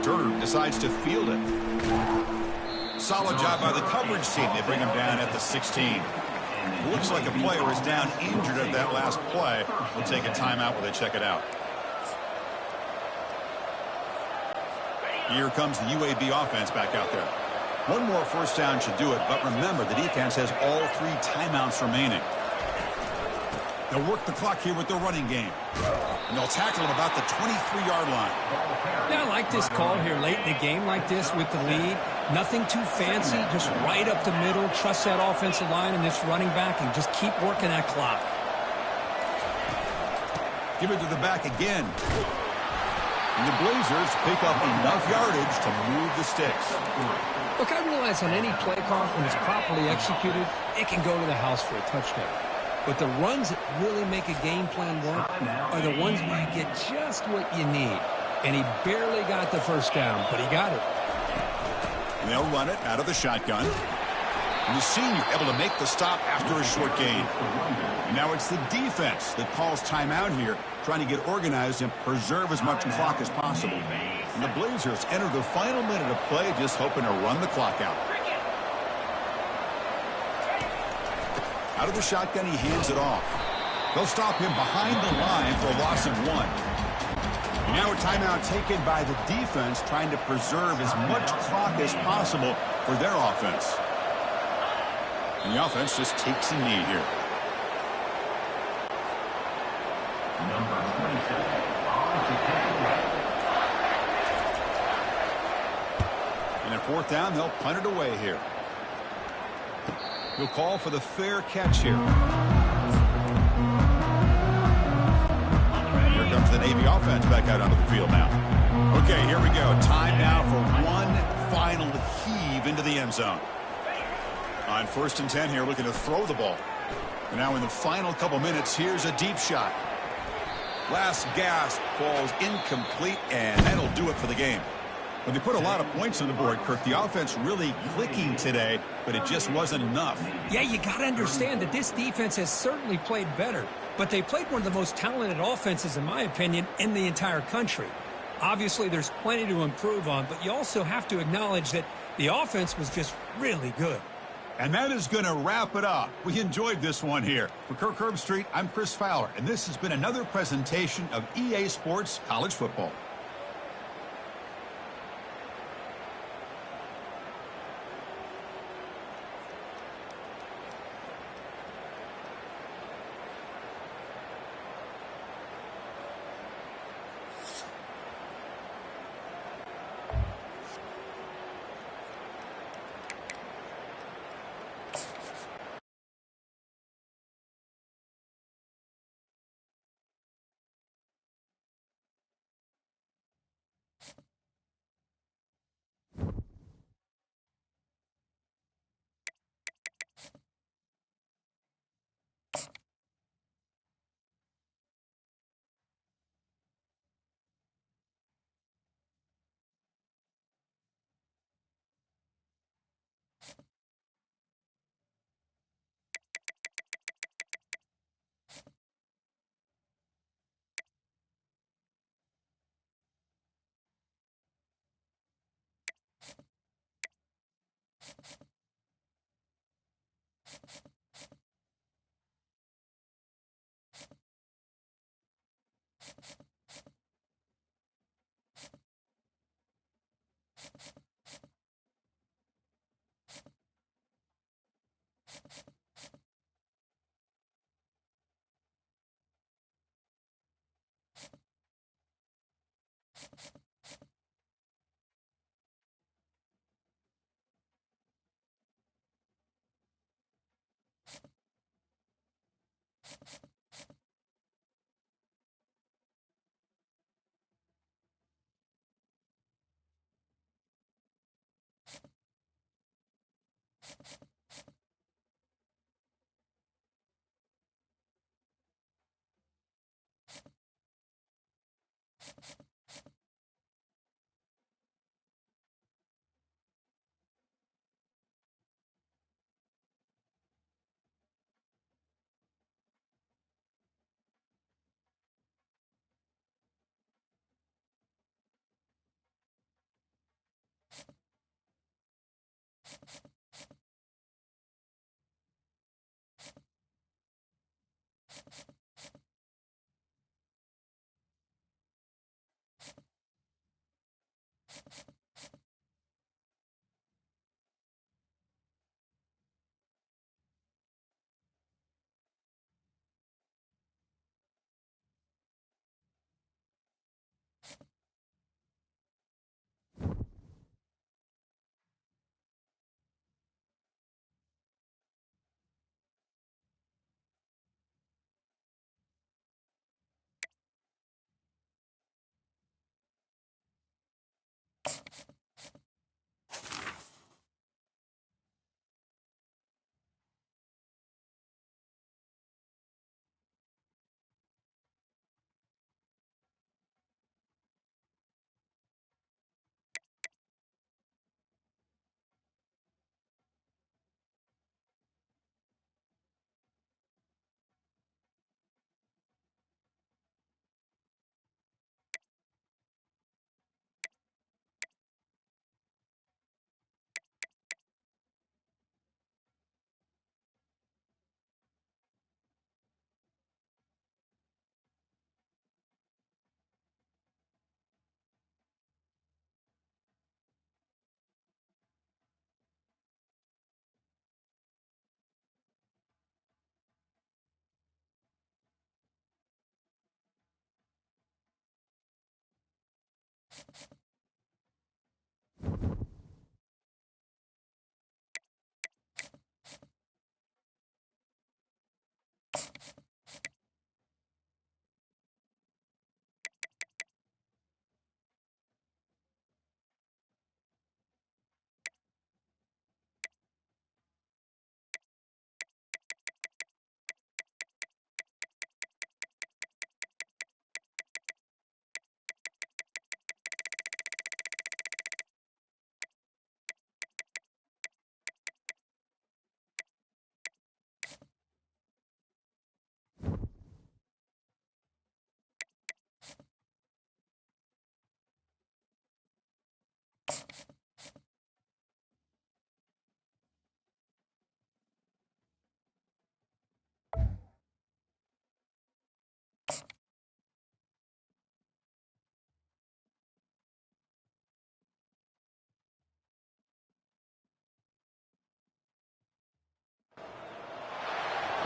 Returner decides to field it. Solid job by the coverage team. They bring him down at the 16. It looks like a player is down injured at that last play. We'll take a timeout while they check it out. Here comes the UAB offense back out there. One more first down should do it, but remember, the defense has all 3 timeouts remaining. They'll work the clock here with their running game. And they'll tackle him about the 23-yard line. Yeah, I like this call here late in the game like this with the lead. Nothing too fancy, just right up the middle. Trust that offensive line and this running back and just keep working that clock. Give it to the back again. And the Blazers pick up enough yardage to move the sticks. Look, I realize on any play call, when it's properly executed, it can go to the house for a touchdown. But the runs that really make a game plan work are the ones where you get just what you need. And he barely got the first down, but he got it. And they'll run it out of the shotgun. And the senior able to make the stop after a short gain. And now it's the defense that calls timeout here, trying to get organized and preserve as much clock as possible. And the Blazers enter the final minute of play just hoping to run the clock out. Out of the shotgun, he hands it off. They'll stop him behind the line for a loss of 1. And now a timeout taken by the defense, trying to preserve as much clock as possible for their offense. And the offense just takes a knee here. Number 27, on to take away. And at fourth down, they'll punt it away here. He'll call for the fair catch here. Here comes the Navy offense back out onto the field now. Okay, here we go. Time now for one final heave into the end zone. On 1st and 10 here, looking to throw the ball. And now in the final couple minutes, here's a deep shot. Last gasp falls incomplete, and that'll do it for the game. But they put a lot of points on the board, Kirk. The offense really clicking today, but it just wasn't enough. Yeah, you got to understand that this defense has certainly played better, but they played one of the most talented offenses, in my opinion, in the entire country. Obviously, there's plenty to improve on, but you also have to acknowledge that the offense was just really good. And that is going to wrap it up. We enjoyed this one here. For Kirk Herbstreit, I'm Chris Fowler, and this has been another presentation of EA Sports College Football.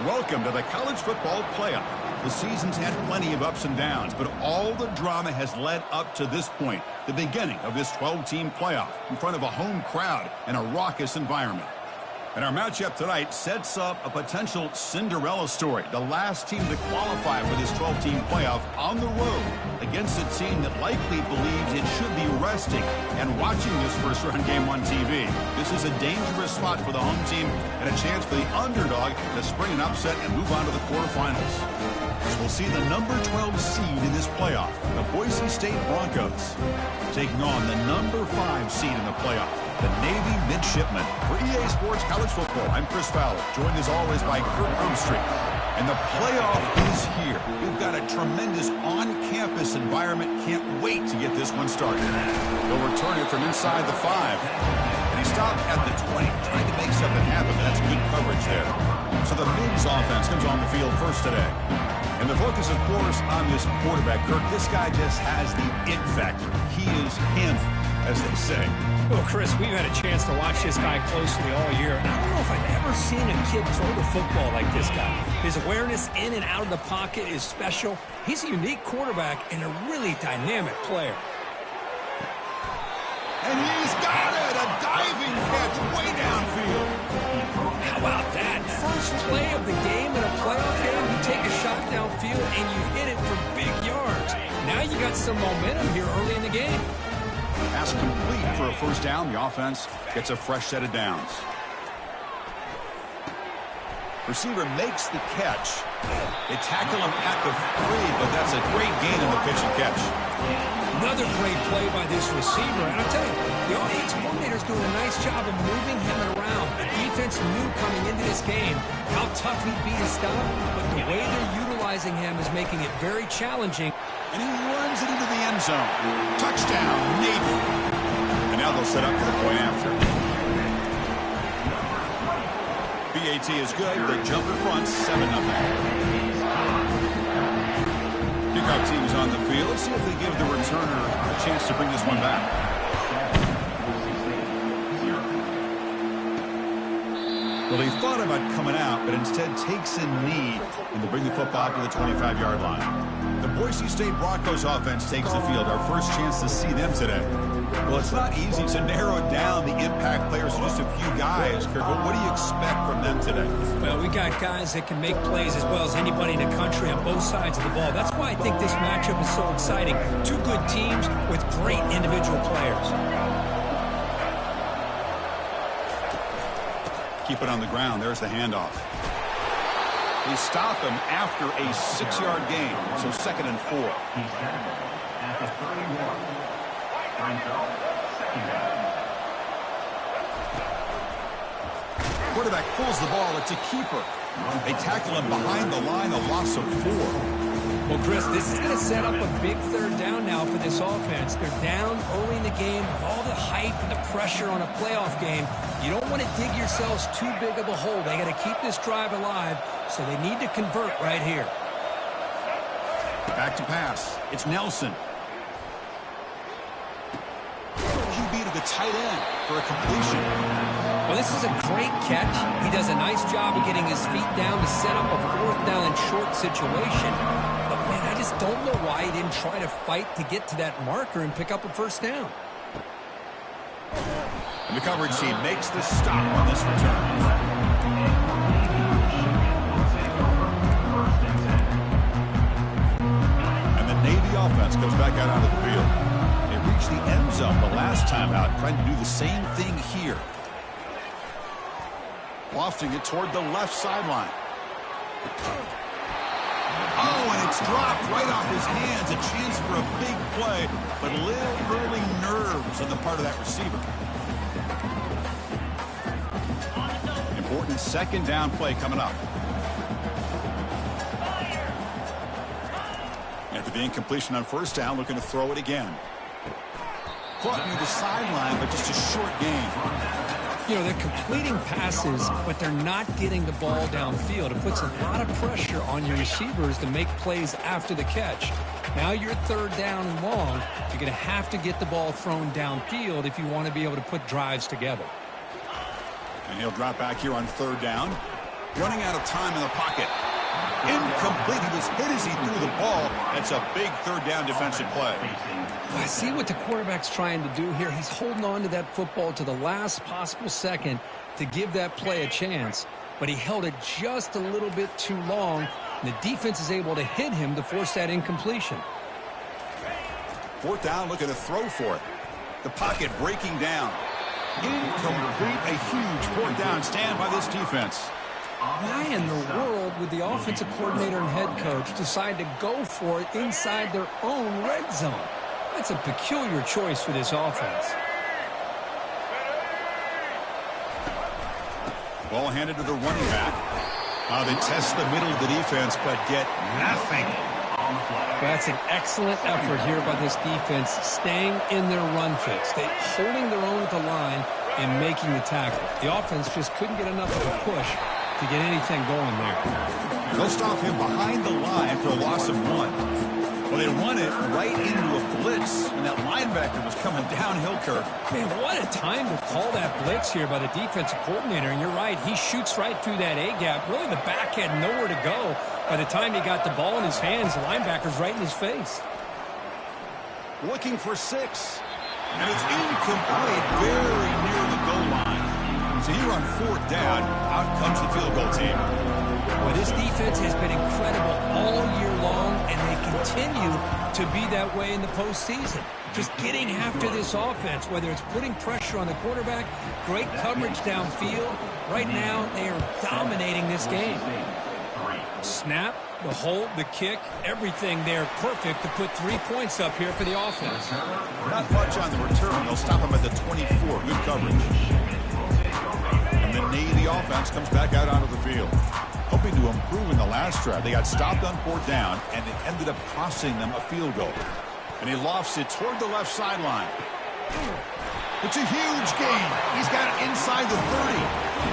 Welcome to the College Football Playoff. The season's had plenty of ups and downs, but all the drama has led up to this point, the beginning of this 12-team playoff in front of a home crowd and a raucous environment. And our matchup tonight sets up a potential Cinderella story, the last team to qualify for this 12-team playoff on the road against a team that likely believes it should be resting and watching this first-round game on TV. This is a dangerous spot for the home team and a chance for the underdog to spring an upset and move on to the quarterfinals. So we'll see the number 12 seed in this playoff, the Boise State Broncos, taking on the number 5 seed in the playoff, the Navy Midshipmen. For EA Sports College Football, I'm Chris Fowler, joined as always by Kurt Overstreet. And the playoff is here. We've got a tremendous on-campus environment. Can't wait to get this one started. They'll return it from inside the 5. And he stopped at the 20, trying to make something happen. That's good coverage there. So the Migs offense comes on the field first today. And the focus, of course, on this quarterback. Kirk, this guy just has the it factor. He is him, as they say. Well, Chris, we've had a chance to watch this guy closely all year. And I don't know if I've ever seen a kid throw the football like this guy. His awareness in and out of the pocket is special. He's a unique quarterback and a really dynamic player. And he's got it! A diving catch way downfield. How about that? First play of the game in a playoff game, you take a shot downfield and you hit it for big yards. Now you got some momentum here early in the game. Pass complete for a first down. The offense gets a fresh set of downs. Receiver makes the catch. They tackle him at the 3, but that's a great gain in the pitch and catch. Another great play by this receiver. And I'll tell you, the offensive coordinator's doing a nice job of moving him around. The defense knew coming into this game how tough he'd be to stop, but the way they're utilizing him is making it very challenging. And he runs it into the end zone. Touchdown, Navy. And now they'll set up for the point after. BAT is good. They jump in front, 7-0. Kickoff team is on the field. Let's see if they give the returner a chance to bring this one back. Well, he thought about coming out, but instead takes a knee and they bring the football to the 25-yard line. The Boise State Broncos offense takes the field. Our first chance to see them today. Well, it's not easy to narrow down the impact players to just a few guys, Kirk. What do you expect from them today? Well, we got guys that can make plays as well as anybody in the country on both sides of the ball. That's why I think this matchup is so exciting. Two good teams with great individual players. Keep it on the ground. There's the handoff. They stop him after a 6-yard gain, so 2nd and 4. He's tackled at the 31. Brings up 2nd down. Quarterback pulls the ball. It's a keeper. They tackle him behind the line, a loss of 4. Well, Chris, this is going to set up a big 3rd down now for this offense. They're down early in the game with all the hype and the pressure on a playoff game. You don't want to dig yourselves too big of a hole. They got to keep this drive alive, so they need to convert right here. Back to pass. It's Nelson. QB to the tight end for a completion. Well, this is a great catch. He does a nice job of getting his feet down to set up a 4th down and short situation. But, man, I just don't know why he didn't try to fight to get to that marker and pick up a 1st down. And the coverage team makes the stop on this return. And the Navy offense goes back out onto the field. They reached the end zone the last time out, trying to do the same thing here. Lofting it toward the left sideline. Oh, and it's dropped right off his hands. A chance for a big play, but a little early nerves on the part of that receiver. Important 2nd down play coming up. After the incompletion on 1st down, looking to throw it again. Caught near the sideline, but just a short gain. You know, they're completing passes, but they're not getting the ball downfield. It puts a lot of pressure on your receivers to make plays after the catch. Now you're 3rd down and long. You're going to have to get the ball thrown downfield if you want to be able to put drives together. And he'll drop back here on 3rd down. Running out of time in the pocket. Incomplete. He was hit as he threw the ball. That's a big 3rd down defensive play. I see what the quarterback's trying to do here. He's holding on to that football to the last possible second to give that play a chance. But he held it just a little bit too long. And the defense is able to hit him to force that incompletion. 4th down, looking to throw for it. The pocket breaking down. Incomplete. A huge 4th down stand by this defense. Why in the world would the offensive coordinator and head coach decide to go for it inside their own red zone? That's a peculiar choice for this offense. Ball handed to the running back. They test the middle of the defense, but get nothing. That's an excellent effort here by this defense, staying in their run fix. They holding their own at the line and making the tackle. The offense just couldn't get enough of a push to get anything going there. They'll stop him behind the line for a loss of 1. Well, they run it right into a blitz, and that linebacker was coming downhill, Kirk. Man, what a time to call that blitz here by the defensive coordinator. And you're right, he shoots right through that A-gap. Really, the back had nowhere to go. By the time he got the ball in his hands, the linebacker's right in his face. Looking for 6. And it's incomplete, very near the goal line. So here on 4th down, out comes the field goal team. Well, this defense has been incredible all year long, and they continue to be that way in the postseason. Just getting after this offense, whether it's putting pressure on the quarterback, great coverage downfield. Right now, they are dominating this game. Snap, the hold, the kick, everything there perfect to put 3 points up here for the offense. Not much on the return. They'll stop him at the 24. Good coverage. And the Navy offense comes back out onto the field. Hoping to improve in the last drive. They got stopped on 4th down, and it ended up costing them a field goal. And he lofts it toward the left sideline. It's a huge gain. He's got it inside the 30.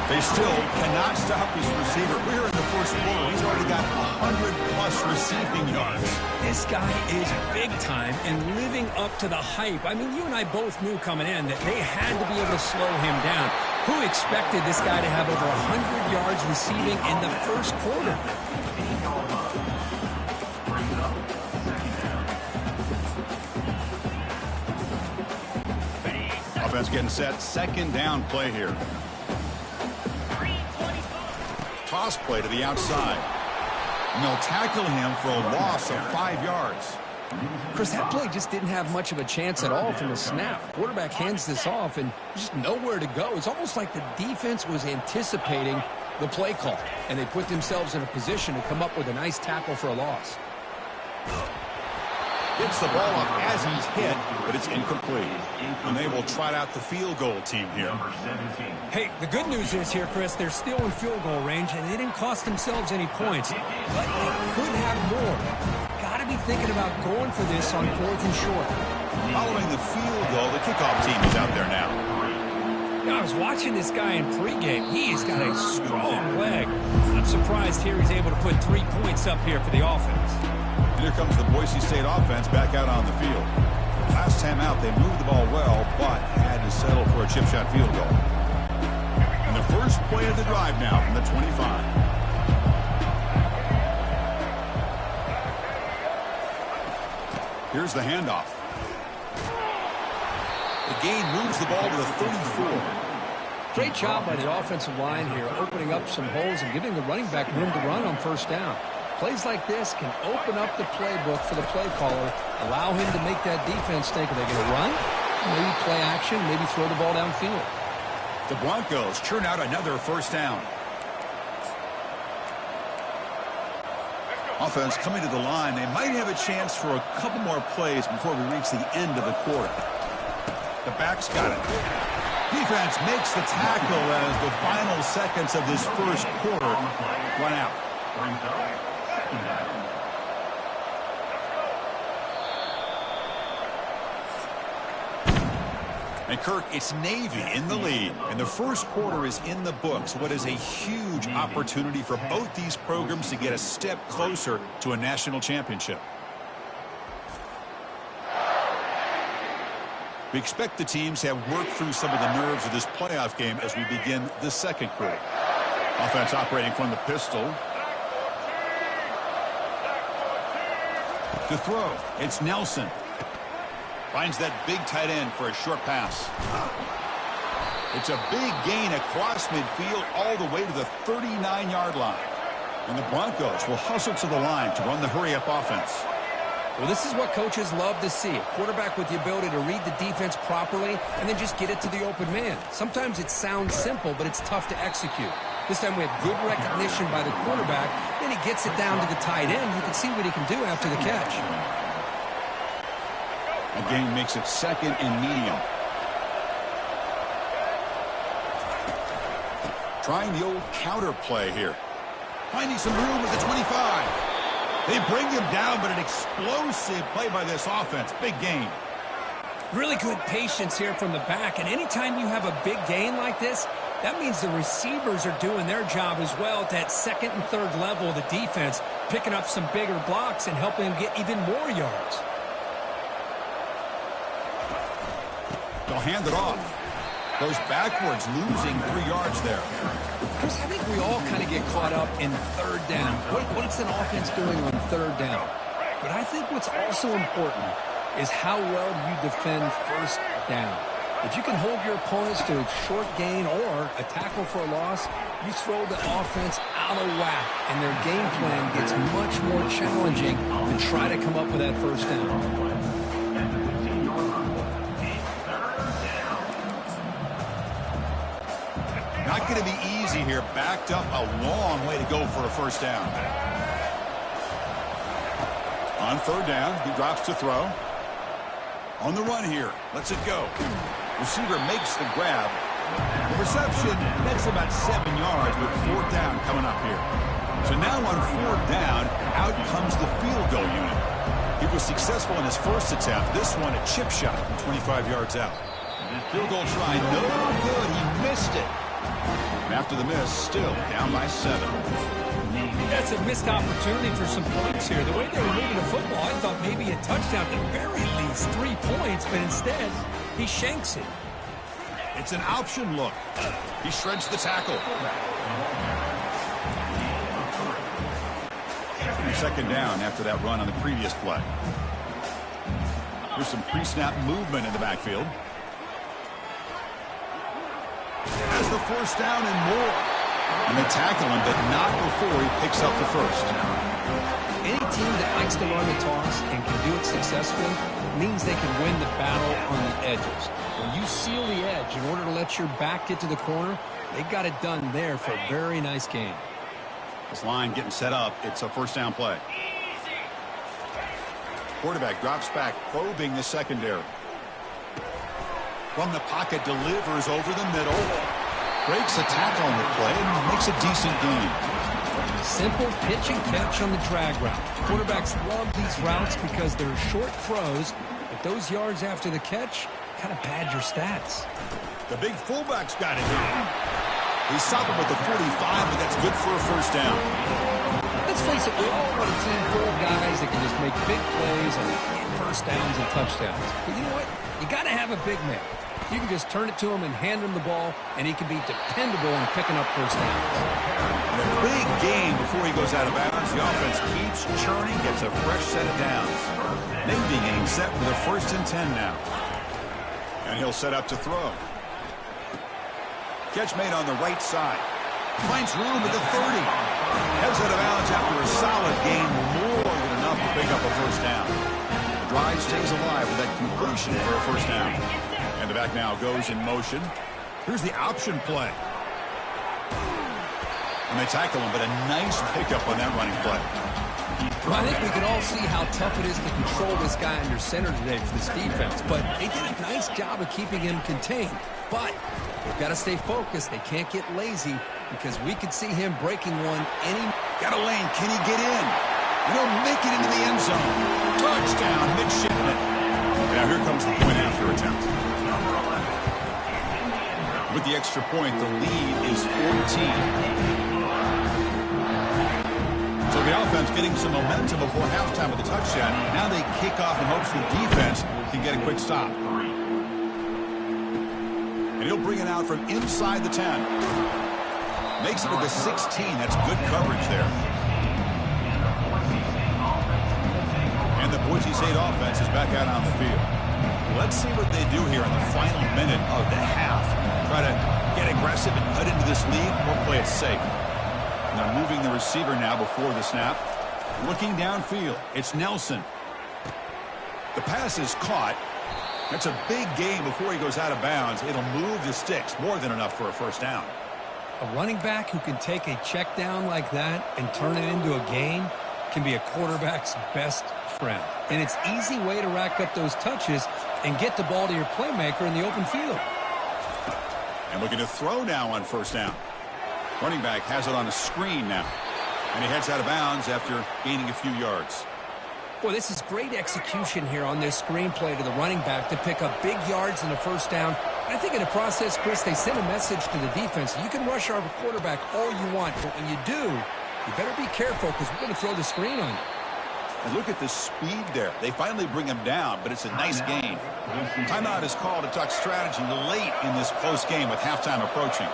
They still cannot stop this receiver. We're in the first quarter. He's already got 100-plus receiving yards. This guy is big time and living up to the hype. I mean, you and I both knew coming in that they had to be able to slow him down. Who expected this guy to have over 100 yards receiving in the first quarter? Offense getting set. Second down play here. Toss play to the outside. And they'll tackle him for a loss of 5 yards. Chris, that play just didn't have much of a chance at all from the snap. Quarterback hands this off and just nowhere to go. It's almost like the defense was anticipating the play call, and they put themselves in a position to come up with a nice tackle for a loss. Gets the ball up as he's hit, but it's incomplete. And they will trot out the field goal team here. Hey, the good news is here, Chris, they're still in field goal range, and they didn't cost themselves any points. But they could have more. Got to be thinking about going for this on 4th and short. Following the field goal, the kickoff team is out there now. I was watching this guy in pregame. He's got a strong leg. I'm surprised here he's able to put 3 points up here for the offense. And here comes the Boise State offense back out on the field. Last time out, they moved the ball well, but had to settle for a chip shot field goal. And the first play of the drive now from the 25. Here's the handoff. The gain moves the ball to the 34. Great job by the offensive line here, opening up some holes and giving the running back room to run on first down. Plays like this can open up the playbook for the play caller, allow him to make that defense think, are they going to run? Maybe play action, maybe throw the ball downfield. The Broncos churn out another first down. Offense coming to the line. They might have a chance for a couple more plays before we reach the end of the quarter. The back's got it. Defense makes the tackle as the final seconds of this first quarter run out. And Kirk, it's Navy in the lead, and the first quarter is in the books. What is a huge opportunity for both these programs to get a step closer to a national championship. We expect the teams to have worked through some of the nerves of this playoff game as we begin the second quarter. Offense operating from the pistol. To throw, it's Nelson. Finds that big tight end for a short pass. It's a big gain across midfield all the way to the 39-yard line. And the Broncos will hustle to the line to run the hurry-up offense. Well, this is what coaches love to see. A quarterback with the ability to read the defense properly and then just get it to the open man. Sometimes it sounds simple, but it's tough to execute. This time we have good recognition by the quarterback. Then he gets it down to the tight end. You can see what he can do after the catch. Again, makes it second and medium. Trying the old counter play here. Finding some room at the 25. They bring him down, but an explosive play by this offense. Big gain. Really good patience here from the back. And anytime you have a big gain like this, that means the receivers are doing their job as well at that second and third level of the defense, picking up some bigger blocks and helping them get even more yards. They'll hand it off. Goes backwards, losing 3 yards there. Chris, I think we all kind of get caught up in third down. What's an offense doing on third down? But I think what's also important is how well you defend first down. If you can hold your opponents to a short gain or a tackle for a loss, you throw the offense out of whack, and their game plan gets much more challenging to try to come up with that first down. Not going to be easy here. Backed up a long way to go for a first down. On third down, he drops to throw. On the run here. Lets it go. Receiver makes the grab. The reception, that's about 7 yards with fourth down coming up here. So now on fourth down, out comes the field goal unit. He was successful in his first attempt. This one a chip shot from 25 yards out. Field goal try, no good. He missed it. And after the miss, still down by 7. That's a missed opportunity for some points here. The way they were moving the football, I thought maybe a touchdown, at very least 3 points, but instead, he shanks it. It's an option look. He shreds the tackle. Second down after that run on the previous play. There's some pre-snap movement in the backfield. the first down and more. And they tackle him, but not before he picks up the first. Any team that likes to run the toss and can do it successfully means they can win the battle on the edges. When you seal the edge in order to let your back get to the corner, they got it done there for a very nice game. This line getting set up. It's a first down play. Quarterback drops back, probing the secondary. From the pocket, delivers over the middle. Breaks a tackle on the play and makes a decent gain. Simple pitch and catch on the drag route. Quarterbacks love these routes because they're short throws, but those yards after the catch kind of pad your stats. The big fullback's got it. He's stopping with the 45, but that's good for a first down. Let's face it, we all want a team full of guys that can just make big plays and get first downs and touchdowns. But you know what? You got to have a big man. You can just turn it to him and hand him the ball, and he can be dependable in picking up first downs. And a big game before he goes out of bounds. The offense keeps churning, gets a fresh set of downs. Navy getting set with a 1st and 10 now. And he'll set up to throw. Catch made on the right side. Finds room at the 30. Heads out of bounds after a solid game, more than enough to pick up a first down. The drive stays alive with that completion for a first down. And the back now goes in motion. Here's the option play. And they tackle him, but a nice pickup on that running play. Well, I think we can all see how tough it is to control this guy under center today for this defense. But they did a nice job of keeping him contained. But they've got to stay focused. They can't get lazy because we could see him breaking one any... Got a lane. Can he get in? And he'll make it into the end zone. Touchdown, midshipman. Now here comes the point after attempt. With the extra point, the lead is 14. So the offense getting some momentum before halftime with a touchdown. Now they kick off in hopes the defense can get a quick stop. And he'll bring it out from inside the 10. Makes it to the 16. That's good coverage there. And the Boise State offense is back out on the field. Let's see what they do here in the final minute of the half. Try to get aggressive and cut into this lead or play it safe. Now moving the receiver now before the snap. Looking downfield. It's Nelson. The pass is caught. That's a big gain before he goes out of bounds. It'll move the sticks. More than enough for a first down. A running back who can take a check down like that and turn it into a gain can be a quarterback's best friend. And it's an easy way to rack up those touches and get the ball to your playmaker in the open field. And looking to throw now on first down. Running back has it on a screen now. And he heads out of bounds after gaining a few yards. Boy, this is great execution here on this screenplay to the running back to pick up big yards in the first down. And I think in the process, Chris, they sent a message to the defense. You can rush our quarterback all you want, but when you do, you better be careful because we're going to throw the screen on you. And look at the speed there. They finally bring him down, but it's a nice gain. Timeout is called to talk strategy late in this close game with halftime approaching.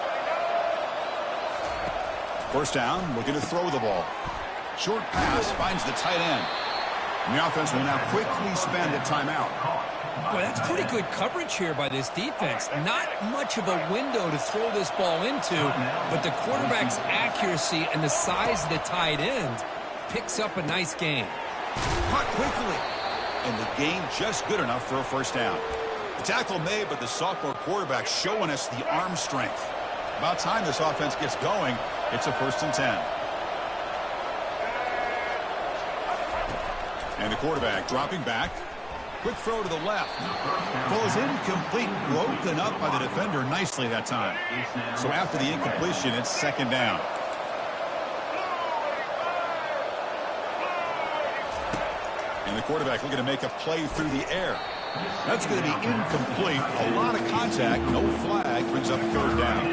First down, looking to throw the ball. Short pass finds the tight end. And the offense will now quickly spend a timeout. Boy, that's pretty good coverage here by this defense. Not much of a window to throw this ball into, but the quarterback's accuracy and the size of the tight end picks up a nice gain. Caught quickly. And the gain just good enough for a first down. The tackle made, but the sophomore quarterback showing us the arm strength. About time this offense gets going. It's a 1st and 10. And the quarterback dropping back. Quick throw to the left. Falls incomplete. Broken up by the defender nicely that time. So after the incompletion, it's 2nd down. And the quarterback looking to make a play through the air. That's going to be incomplete. A lot of contact. No flag. Brings up 3rd down.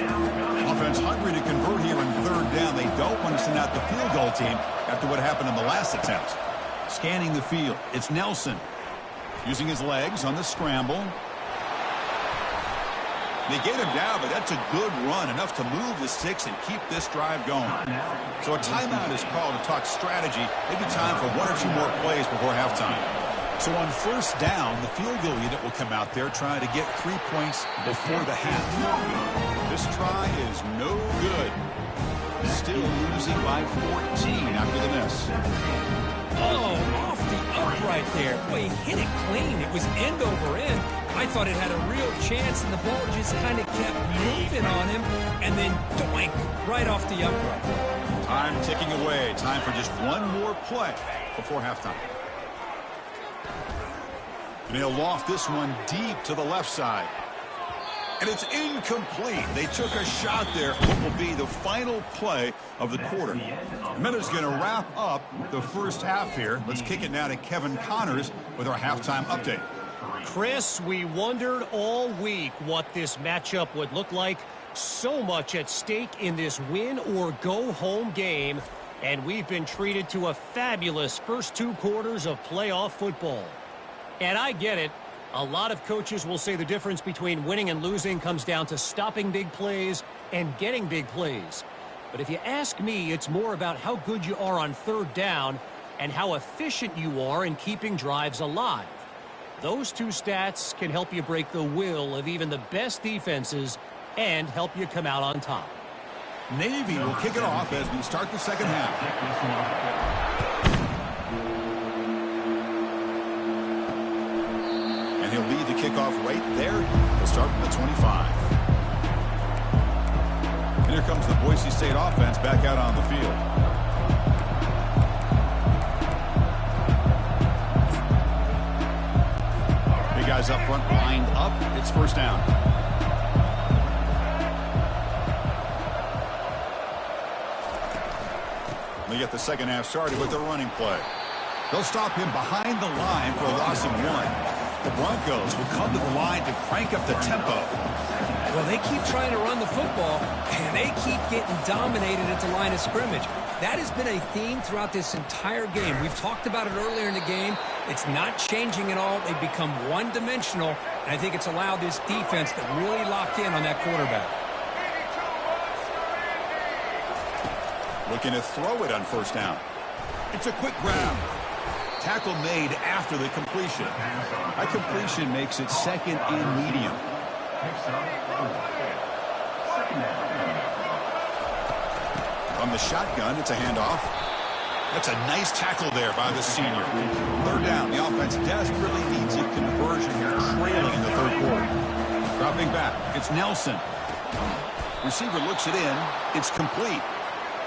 Offense hungry to convert here in 3rd down. They don't want to send out the field goal team after what happened in the last attempt. Scanning the field. It's Nelson. Using his legs on the scramble. They get him down, but that's a good run. Enough to move the sticks and keep this drive going. So a timeout is called to talk strategy. Maybe time for 1 or 2 more plays before halftime. So on first down, the field goal unit will come out there trying to get 3 points before the half. This try is no good. Still losing by 14 after the miss. Oh, off the upright there. Boy, he hit it clean. It was end over end. I thought it had a real chance, and the ball just kind of kept moving on him, and then doink, right off the upright. Time ticking away. Time for just one more play before halftime. And he'll loft this one deep to the left side. And it's incomplete. They took a shot there for what will be the final play of the quarter. And that is going to wrap up the first half here. Let's kick it now to Kevin Connors with our halftime update. Chris, we wondered all week what this matchup would look like. So much at stake in this win-or-go-home game. And we've been treated to a fabulous first 2 quarters of playoff football. And I get it. A lot of coaches will say the difference between winning and losing comes down to stopping big plays and getting big plays. But if you ask me, it's more about how good you are on third down and how efficient you are in keeping drives alive. Those 2 stats can help you break the will of even the best defenses and help you come out on top. Navy will kick it off as we start the second half. He'll lead the kickoff right there. He'll start from the 25. And here comes the Boise State offense back out on the field. Big guys up front, lined up. It's first down. They get the second half started with their running play. They'll stop him behind the line for a loss of 1. The Broncos will come to the line to crank up the tempo. Well, they keep trying to run the football, and they keep getting dominated at the line of scrimmage. That has been a theme throughout this entire game. We've talked about it earlier in the game. It's not changing at all. They've become one-dimensional, and I think it's allowed this defense to really lock in on that quarterback. Looking to throw it on first down. It's a quick grab. Tackle made after the completion. That completion makes it second and medium. From the shotgun, it's a handoff. That's a nice tackle there by the senior. Third down, the offense desperately needs a conversion here, trailing in the third quarter. Dropping back, it's Nelson. Receiver looks it in. It's complete.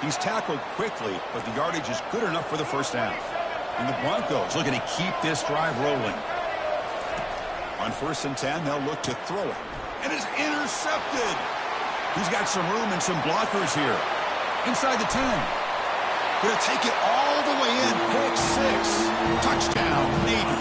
He's tackled quickly, but the yardage is good enough for the first down. And the Broncos looking to keep this drive rolling. On 1st and 10, they'll look to throw it. And it's intercepted. He's got some room and some blockers here. Inside the 10. Going to take it all the way in. Pick 6. Touchdown, Navy.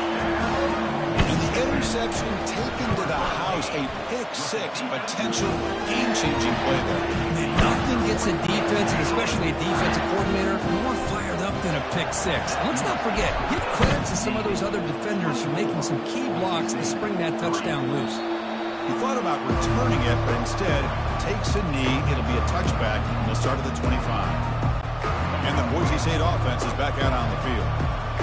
And the interception taken to the house. A pick 6 potential game-changing play there. And nothing gets a defense, and especially a defensive coordinator, more fired up than a pick 6. And let's not forget, give credit to some of those other defenders for making some key blocks to spring that touchdown loose. He thought about returning it, but instead takes a knee. It'll be a touchback. They'll start at the 25. And the Boise State offense is back out on the field.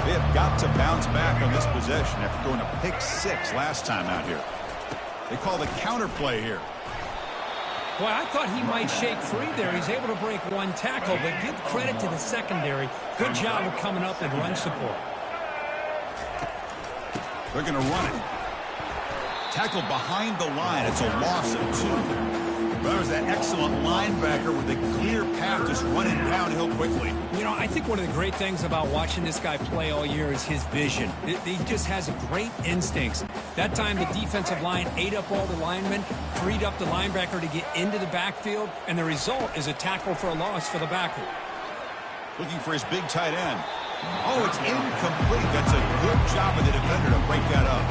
They have got to bounce back on this possession after going to pick 6 last time out here. They call the counter play here. Boy, I thought he might shake free there. He's able to break 1 tackle, but give credit to the secondary. Good job of coming up and run support. They're going to run it. Tackled behind the line. It's a loss of 2. There's that excellent linebacker with a clear path just running downhill quickly. You know, I think one of the great things about watching this guy play all year is his vision. He just has great instincts. That time the defensive line ate up all the linemen, freed up the linebacker to get into the backfield, and the result is a tackle for a loss for the backer. Looking for his big tight end. Oh, it's incomplete. That's a good job of the defender to break that up.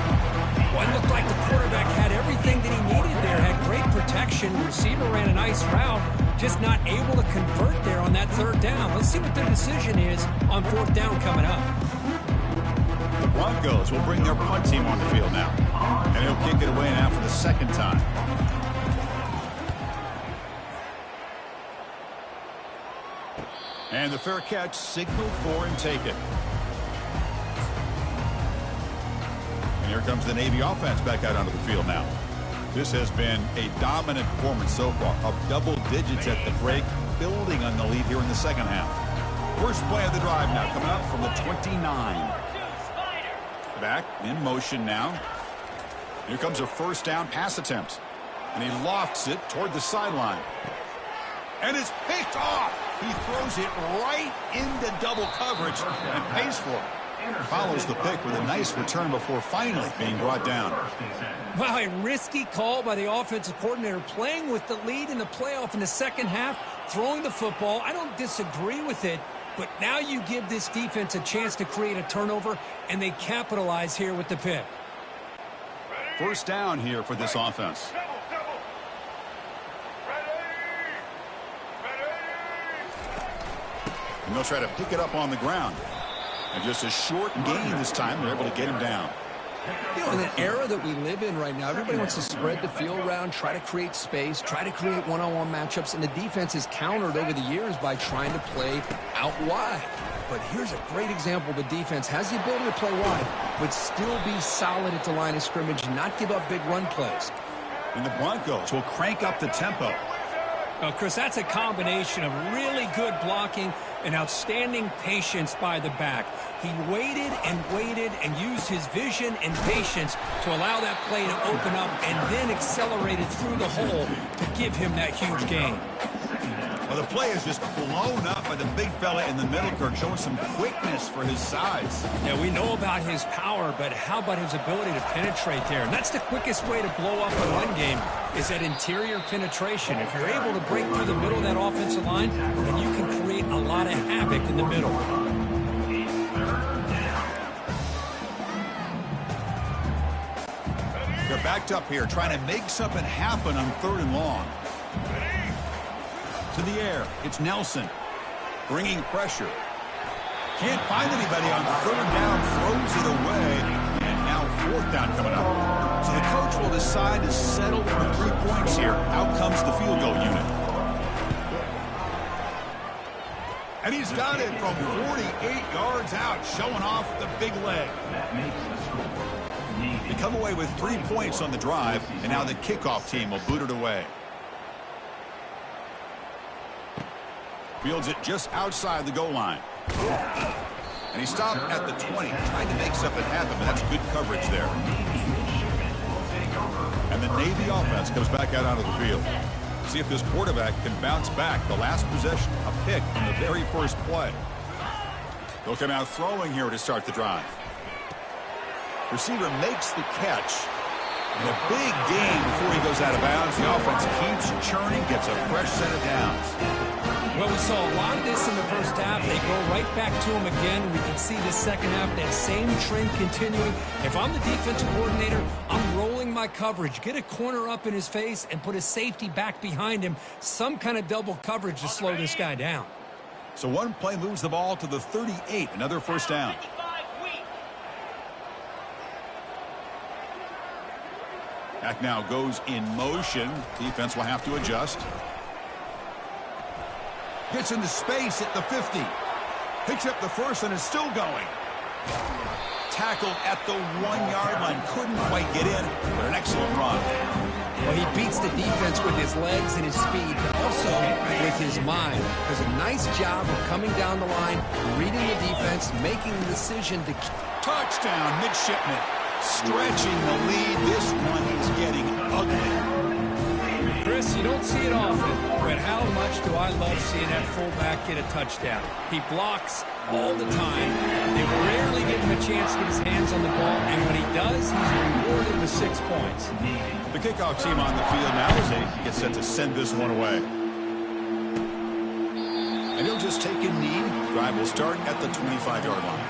Well, it looked like the quarterback had everything that he needed there, had great protection. The receiver ran a nice route, just not able to convert there on that third down. Let's see what their decision is on 4th down coming up. The Broncos will bring their punt team on the field now. And he'll kick it away now for the second time. And the fair catch, signal for and take it. Here comes the Navy offense back out onto the field now. This has been a dominant performance so far, up double digits at the break, building on the lead here in the second half. First play of the drive now coming up from the 29. Back in motion now. Here comes a first down pass attempt. And he lofts it toward the sideline. And it's picked off. He throws it right into double coverage and pays for it. Follows the pick with a nice return before finally being brought down. Wow, a risky call by the offensive coordinator, playing with the lead in the playoff in the second half, throwing the football. I don't disagree with it, but now you give this defense a chance to create a turnover, and they capitalize here with the pick. First down here for this offense. And they'll try to pick it up on the ground. And just a short gain this time. They're able to get him down. You know, in an era that we live in right now, everybody wants to spread the field around, try to create space, try to create one-on-one matchups, and the defense has countered over the years by trying to play out wide. But here's a great example. The defense has the ability to play wide, but still be solid at the line of scrimmage, not give up big run plays. And the Broncos will crank up the tempo. Well, Chris, that's a combination of really good blocking and outstanding patience by the back. He waited and used his vision and patience to allow that play to open up and then accelerated through the hole to give him that huge gain. Well, the play is just blown up by the big fella in the middle, Kirk, showing some quickness for his size. Yeah, we know about his power, but how about his ability to penetrate there? And that's the quickest way to blow up a run game, is that interior penetration. If you're able to break through the middle of that offensive line, then you can create a lot of havoc in the middle. They're backed up here, trying to make something happen on 3rd and long. To the air, it's Nelson, bringing pressure. Can't find anybody on 3rd down, throws it away, and now 4th down coming up. So the coach will decide to settle for 3 points here. Out comes the field goal unit. And he's got it from 48 yards out, showing off the big leg. They come away with 3 points on the drive, and now the kickoff team will boot it away. Fields it just outside the goal line. And he stopped at the 20, trying to make something happen, but that's good coverage there. And the Navy offense comes back out onto the field. See if this quarterback can bounce back. The last possession, a pick on the very first play. They'll come out throwing here to start the drive. Receiver makes the catch. And a big gain before he goes out of bounds. The offense keeps churning, gets a fresh set of downs. Well, we saw a lot of this in the first half. They go right back to him again. We can see the second half, that same trend continuing. If I'm the defensive coordinator, I'm rolling my coverage. Get a corner up in his face and put a safety back behind him. Some kind of double coverage to slow this guy down. So one play moves the ball to the 38. Another first down. Back now goes in motion. Defense will have to adjust. Gets into space at the 50. Picks up the first and is still going. Tackled at the 1-yard line. Couldn't quite get in, but an excellent run. Well, he beats the defense with his legs and his speed, but also with his mind. Does a nice job of coming down the line, reading the defense, making the decision to... Touchdown, midshipman. Stretching the lead. This one is getting ugly. Chris, you don't see it often, but how much do I love seeing that fullback get a touchdown? He blocks all the time. They rarely give him a chance to get his hands on the ball, and when he does, he's rewarded with 6 points. The kickoff team on the field now as they get set to send this one away. And he'll just take a knee. Drive will start at the 25-yard line.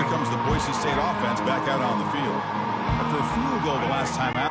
Comes the Boise State offense back out on the field. After a field goal the last time out.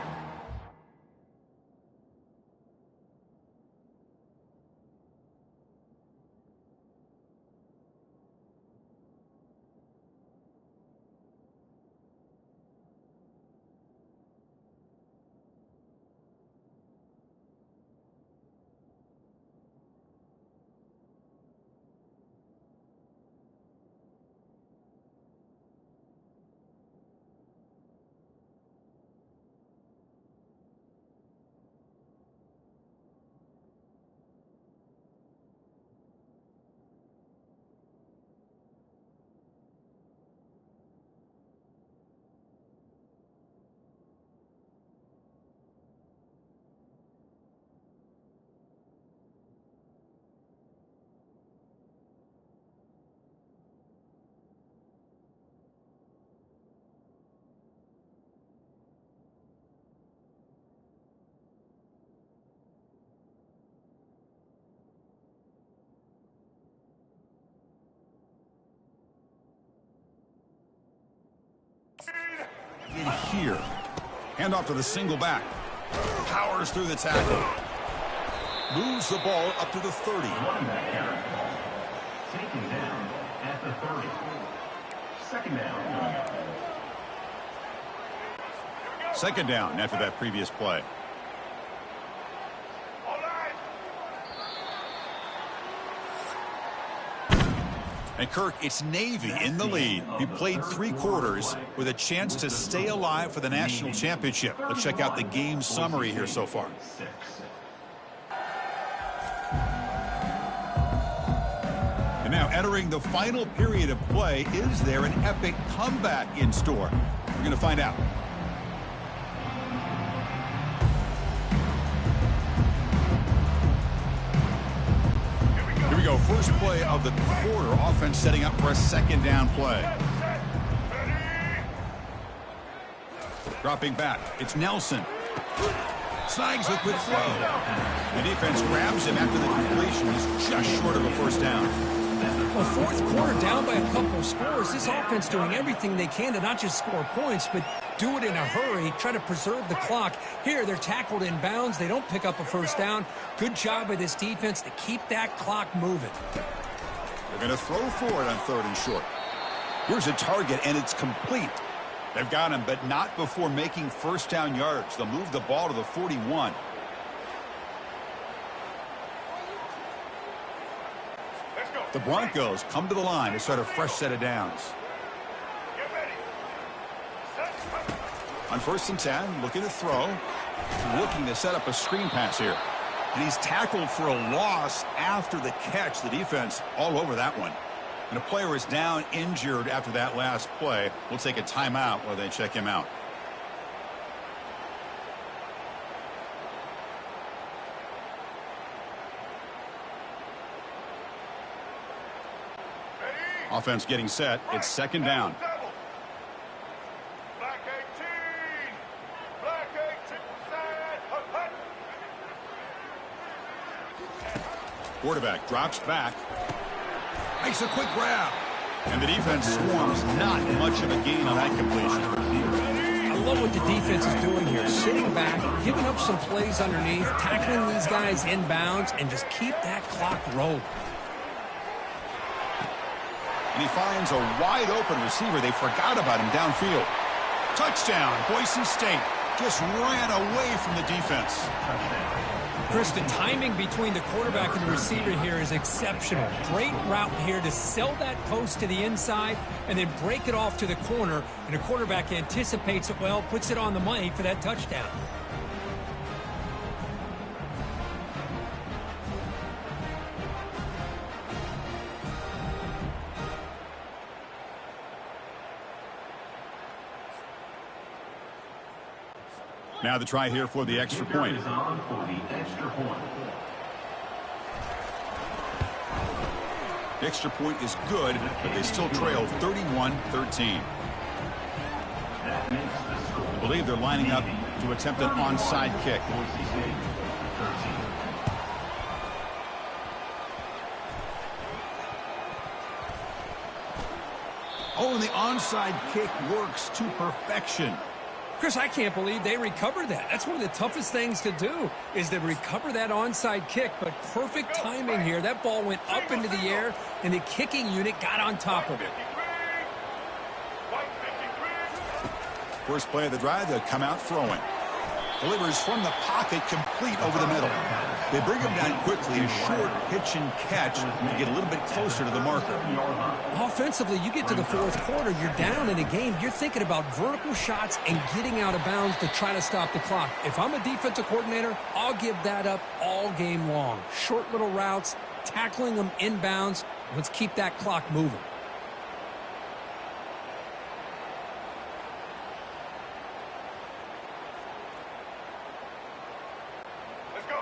here. Hand off to the single back. Powers through the tackle. Moves the ball up to the 30. Taken down at the 30. Second down. Second down after that previous play. And Kirk, it's Navy in the lead. He played 3 quarters with a chance to stay alive for the national championship. Let's check out the game summary here so far. And now entering the final period of play, is there an epic comeback in store? We're going to find out. Here we go. First play of the quarter. Offense setting up for a second down play. Dropping back. It's Nelson. Snags a quick throw. The defense grabs him after the completion. He's just short of a first down. Well, fourth quarter down by a couple of scores. This offense doing everything they can to not just score points, but do it in a hurry, try to preserve the clock. Here, they're tackled in bounds. They don't pick up a first down. Good job by this defense to keep that clock moving. They're going to throw for it on 3rd and short. Here's a target, and it's complete. They've got him, but not before making first down yards. They'll move the ball to the 41. The Broncos come to the line to start a fresh set of downs. On 1st and 10, looking to throw. Looking to set up a screen pass here. And he's tackled for a loss after the catch. The defense all over that one. And a player is down injured after that last play. We'll take a timeout while they check him out. Offense getting set. It's second down. Quarterback drops back. Makes a quick grab. And the defense swarms. Not much of a gain on that completion. I love what the defense is doing here. Sitting back, giving up some plays underneath, tackling these guys in bounds, and just keep that clock rolling. And he finds a wide-open receiver. They forgot about him downfield. Touchdown, Boise State. Just ran away from the defense. Chris, the timing between the quarterback and the receiver here is exceptional. Great route here to sell that post to the inside and then break it off to the corner. And the quarterback anticipates it well, puts it on the money for that touchdown. Now the try here for the extra point. The extra point is good, but they still trail 31-13. I believe they're lining up to attempt an onside kick. Oh, and the onside kick works to perfection. Chris, I can't believe they recovered that. That's one of the toughest things to do, is to recover that onside kick. But perfect timing here. That ball went up into the air, and the kicking unit got on top of it. First play of the drive, they'll come out throwing. Delivers from the pocket, complete over the middle. They bring him down quickly, a short pitch and catch to get a little bit closer to the marker. Offensively, you get to the fourth quarter, you're down in a game. You're thinking about vertical shots and getting out of bounds to try to stop the clock. If I'm a defensive coordinator, I'll give that up all game long. Short little routes, tackling them inbounds. Let's keep that clock moving.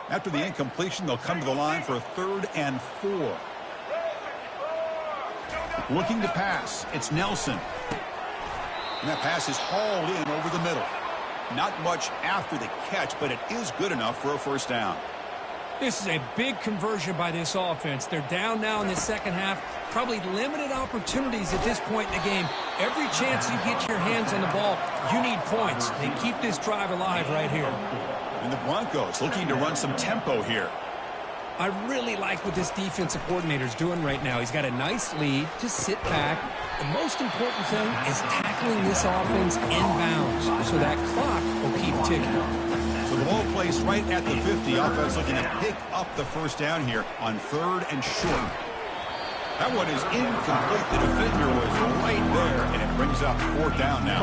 After the incompletion, they'll come to the line for a 3rd and 4. Looking to pass. It's Nelson. And that pass is hauled in over the middle. Not much after the catch, but it is good enough for a first down. This is a big conversion by this offense. They're down now in the second half. Probably limited opportunities at this point in the game. Every chance you get your hands on the ball, you need points. They keep this drive alive right here. And the Broncos looking to run some tempo here. I really like what this defensive coordinator is doing right now. He's got a nice lead. Just sit back. The most important thing is tackling this offense inbounds so that clock will keep ticking. So the ball placed right at the 50. Offense looking to pick up the first down here on 3rd and short. That one is incomplete. The defender was right there, and it brings up 4th down now.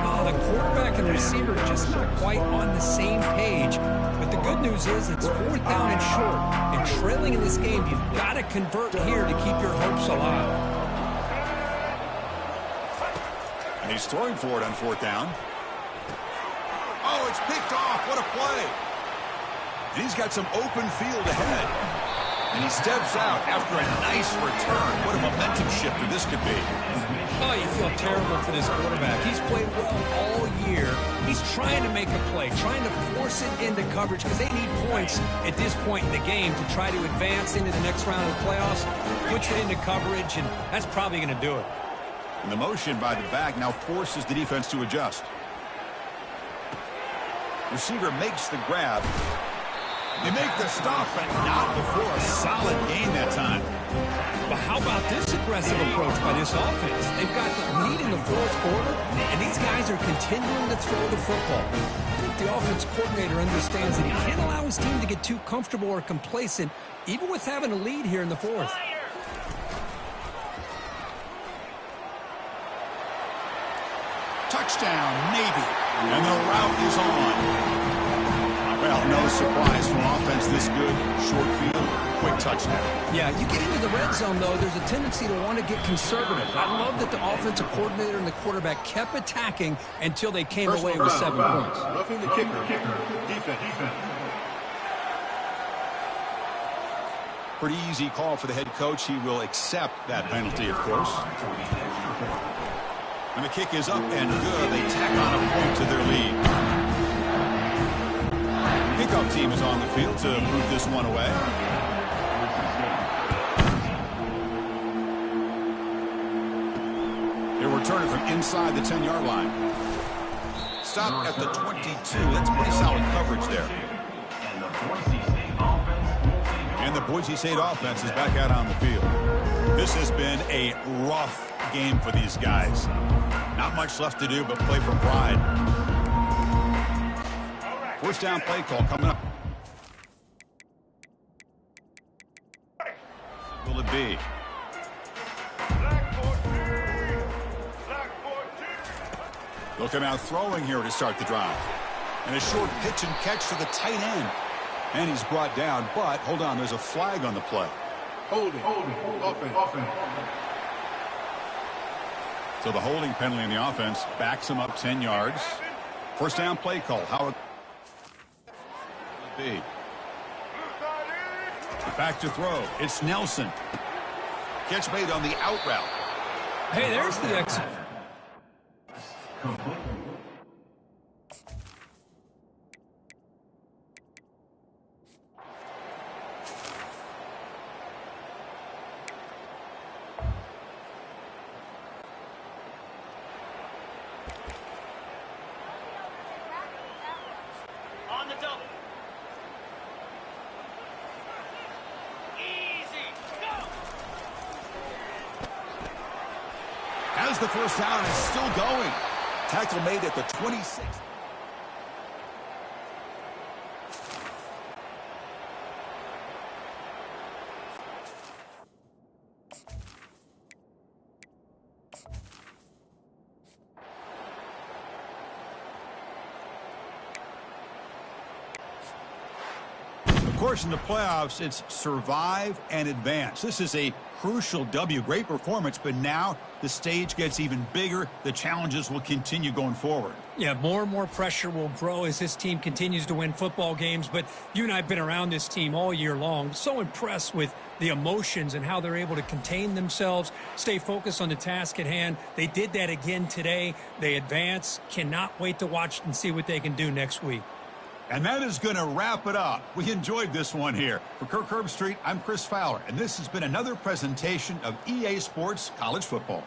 Oh, the quarterback and receiver just not quite on the same page. But the good news is it's 4th down and short. And trailing in this game, you've got to convert here to keep your hopes alive. And he's throwing for it on 4th down. Oh, it's picked off. What a play. And he's got some open field ahead. And he steps out after a nice return. What a momentum shifter this could be. Oh, you feel terrible for this quarterback. He's played well all year. He's trying to make a play, trying to force it into coverage because they need points at this point in the game to try to advance into the next round of the playoffs. Puts it into coverage, and that's probably going to do it. And the motion by the back now forces the defense to adjust. Receiver makes the grab. They make the stop, but not before a solid gain that time. But how about this aggressive approach by this offense? They've got the lead in the 4th quarter, and these guys are continuing to throw the football. I think the offense coordinator understands that he can't allow his team to get too comfortable or complacent, even with having a lead here in the 4th. Touchdown, Navy. And the route is on. Well, no surprise from offense this good. Short field, quick touchdown. Yeah, you get into the red zone, though, there's a tendency to want to get conservative. I love that the offensive coordinator and the quarterback kept attacking until they came away with 7 points. Roughing the kicker. Defense. Pretty easy call for the head coach. He will accept that penalty, of course. And the kick is up and good. They tack on a point to their lead. Kickoff team is on the field to move this one away. They're returning from inside the 10-yard line. Stop at the 22. That's pretty solid coverage there. And the Boise State offense is back out on the field. This has been a rough game for these guys. Not much left to do but play for pride. First down play call coming up. Will it be? They'll come out throwing here to start the drive. And a short pitch and catch to the tight end. And he's brought down, but hold on, there's a flag on the play. Holding. Offense. So the holding penalty in the offense backs him up 10 yards. First down play call. How be. Back to throw. It's Nelson. Catch made on the out route. Hey, there's the exit. On the double. Has the first down and is still going. Tackle made at the 26. Of course, in the playoffs, it's survive and advance. This is a crucial W. Great performance, but now the stage gets even bigger. The challenges will continue going forward. Yeah, more and more pressure will grow as this team continues to win football games. But you and I have been around this team all year long. So impressed with the emotions and how they're able to contain themselves, stay focused on the task at hand. They did that again today. They advance. Cannot wait to watch and see what they can do next week. And that is going to wrap it up. We enjoyed this one here. For Kirk Herbstreit, I'm Chris Fowler, and this has been another presentation of EA Sports College Football.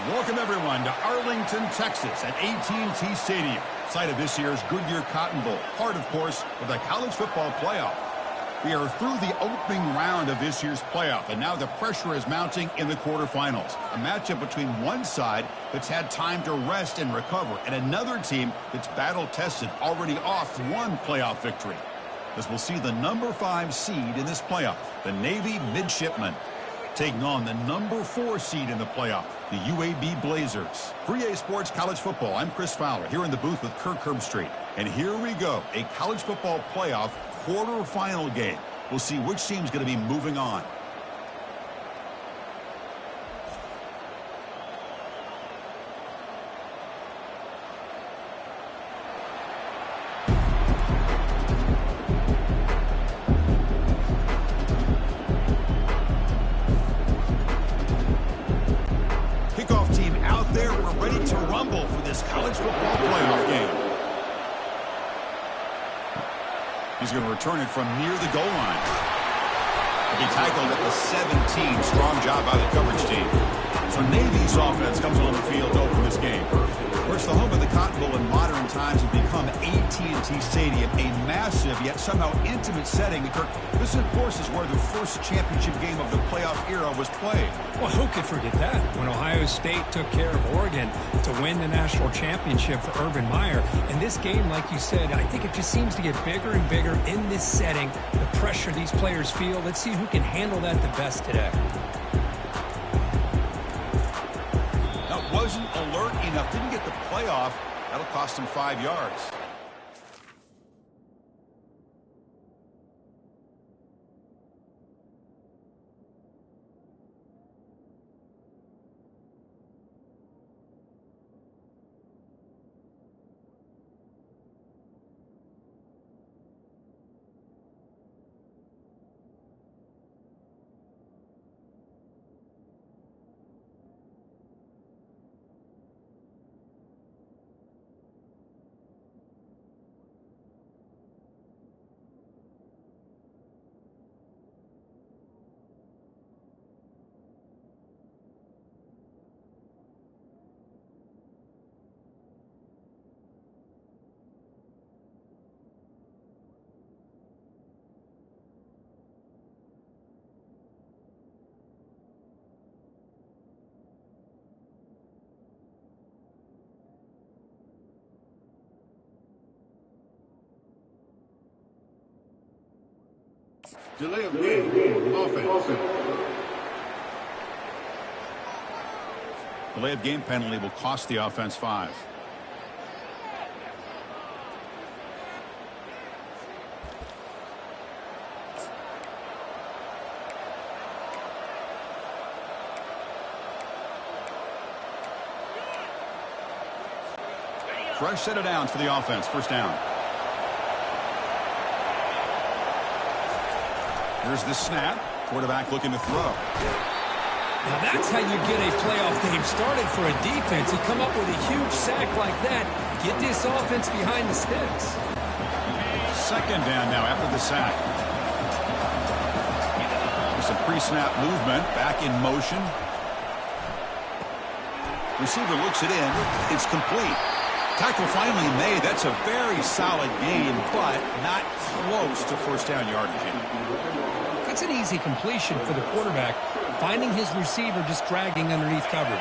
Welcome, everyone, to Arlington, Texas at AT&T Stadium, site of this year's Goodyear Cotton Bowl, part, of course, of the college football playoff. We are through the opening round of this year's playoff, and now the pressure is mounting in the quarterfinals. A matchup between one side that's had time to rest and recover, and another team that's battle-tested, already off one playoff victory. As we'll see the number 5 seed in this playoff, the Navy Midshipmen, taking on the number 4 seed in the playoff, the UAB Blazers. For EA Sports College Football, I'm Chris Fowler, here in the booth with Kirk Herbstreit. And here we go, a college football playoff quarterfinal game. We'll see which team's going to be moving on. He's going to return it from near the goal line. He'll be tackled at the 17. Strong job by the coverage team. So Navy's offense comes on the field to open this game. Of course, the home of the Cotton Bowl in modern times has become AT&T Stadium, a massive yet somehow intimate setting. This, of course, is where the first championship game of the playoff era was played. Well, who could forget that? When Ohio State took care of Oregon to win the national championship for Urban Meyer. And this game, like you said, I think it just seems to get bigger and bigger in this setting. The pressure these players feel. Let's see who can handle that the best today. That wasn't alert enough. Didn't get the playoff. That'll cost him 5 yards. Delay of game. Offense. Delay of game penalty will cost the offense 5. Fresh set of downs for the offense. First down. Here's the snap. Quarterback looking to throw. Now that's how you get a playoff game started for a defense. You come up with a huge sack like that, get this offense behind the sticks. Second down now after the sack. Some pre-snap movement. Back in motion. Receiver looks it in. It's complete. Tackle finally made. That's a very solid game, but not close to first down yardage. That's an easy completion for the quarterback, finding his receiver just dragging underneath coverage.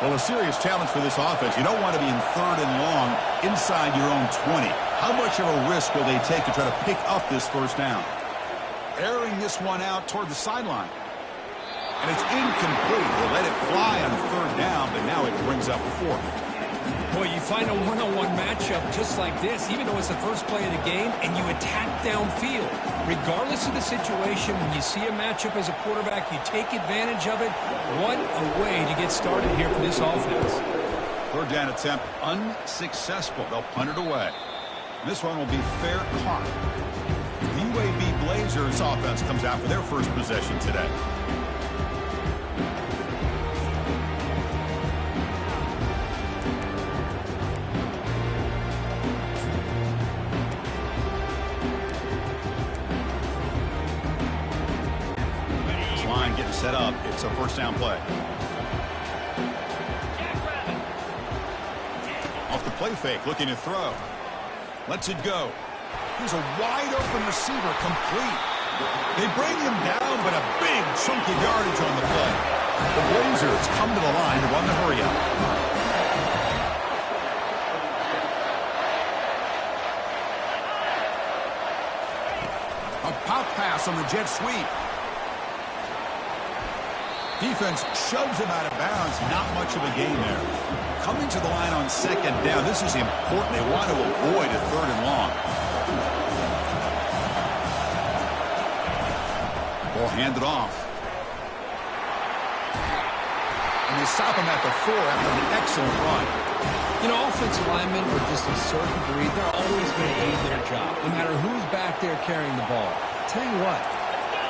Well, a serious challenge for this offense. You don't want to be in third and long inside your own 20. How much of a risk will they take to try to pick up this first down? Airing this one out toward the sideline. And it's incomplete. They let it fly on third down, but now it brings up a fourth. Boy, you find a one-on-one matchup just like this, even though it's the first play of the game, and you attack downfield. Regardless of the situation, when you see a matchup as a quarterback, you take advantage of it. What a way to get started here for this offense. Third down attempt unsuccessful. They'll punt it away. This one will be fair caught. The UAB Blazers offense comes out for their first possession today. Set up. It's a first down play. Off the play fake, looking to throw. Lets it go. Here's a wide open receiver, complete. They bring him down, but a big chunk of yardage on the play. The Blazers come to the line to run the hurry up. A pop pass on the jet sweep. Defense shoves him out of bounds. Not much of a gain there. Coming to the line on second down. This is important. They want to avoid a third and long. Ball handed off. And they stop him at the 4 after an excellent run. You know, offensive linemen are just a certain breed. They're always going to do their job, no matter who's back there carrying the ball. I'll tell you what.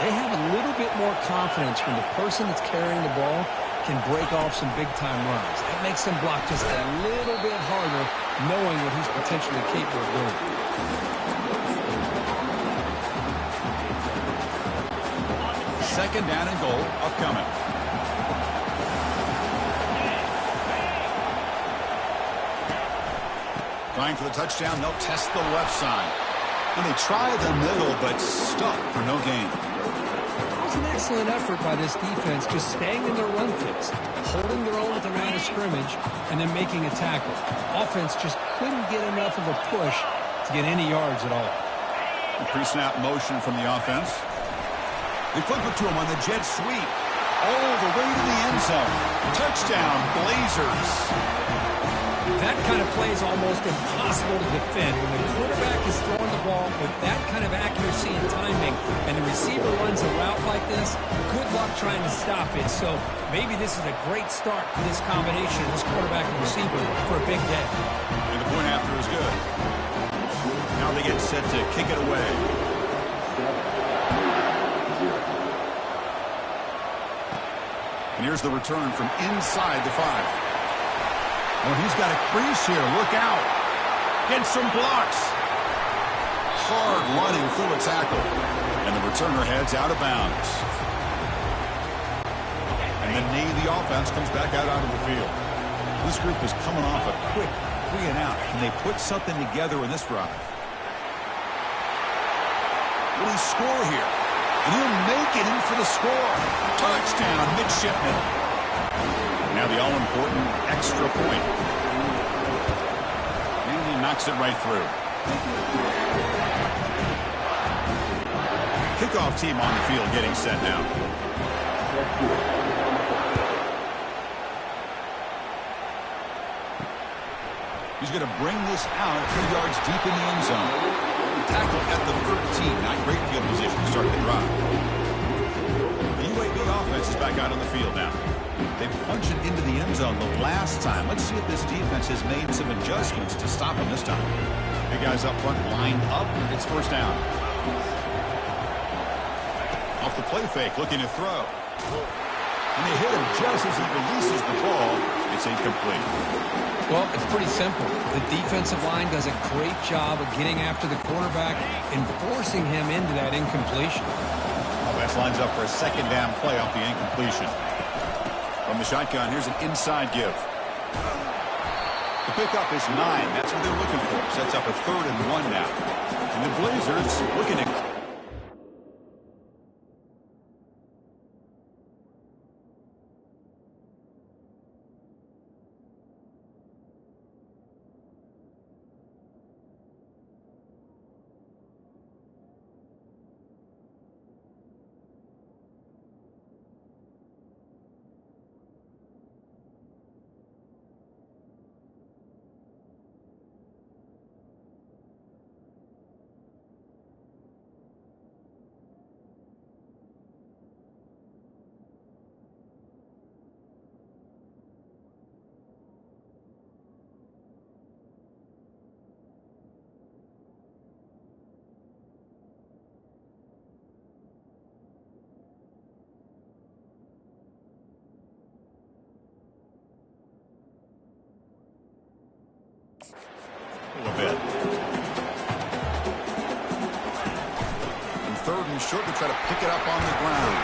They have a little bit more confidence when the person that's carrying the ball can break off some big-time runs. That makes them block just a little bit harder, knowing what he's potentially capable of doing. Second down and goal upcoming. Trying for the touchdown, they'll test the left side. And they try the middle, but stuck for no gain. It was an excellent effort by this defense, just staying in their run fix, holding their own at the line of scrimmage, and then making a tackle. Offense just couldn't get enough of a push to get any yards at all. The pre-snap motion from the offense. They flip it to him on the jet sweep. All the way to the end zone. Touchdown, Blazers. That kind of play is almost impossible to defend. When the quarterback is throwing the ball with that kind of accuracy and timing, and the receiver runs a route like this, good luck trying to stop it. So maybe this is a great start for this combination, this quarterback and receiver, for a big day. And the point after is good. Now they get set to kick it away. And here's the return from inside the 5. Oh, he's got a crease here. Look out. Get some blocks. Hard running through a tackle. And the returner heads out of bounds. And the Navy offense comes back out onto the field. This group is coming off a quick 3 and out. Can they put something together in this drive? Will he score here? And he'll make it in for the score. Touchdown, midshipman. Now the all-important extra point. And he knocks it right through. Kick kickoff team on the field getting set now. He's going to bring this out 3 yards deep in the end zone. Tackle at the 13. Not great field position to start the drive. The UAB offense is back out on the field now. They punched it into the end zone the last time. Let's see if this defense has made some adjustments to stop him this time. Big guys up front lined up. It's first down. Off the play fake, looking to throw. And they hit him just as he releases the ball. It's incomplete. Well, it's pretty simple. The defensive line does a great job of getting after the quarterback and forcing him into that incompletion. Offense lines up for a second down play off the incompletion. From the shotgun, here's an inside give. The pickup is 9. That's what they're looking for. Sets up a 3rd and 1 now. And the Blazers looking at... a bit. And 3rd and short to try to pick it up on the ground.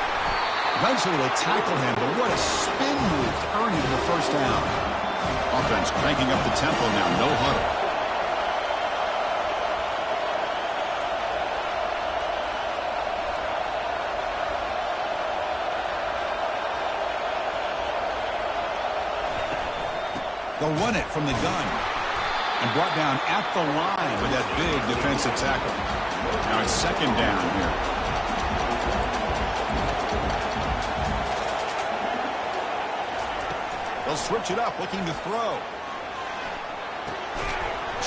Eventually they tackle him, but what a spin move to earn him the first down. Offense cranking up the tempo now, no huddle. They'll run it from the gun. And brought down at the line with that big defensive tackle. Now it's second down here. They'll switch it up, looking to throw.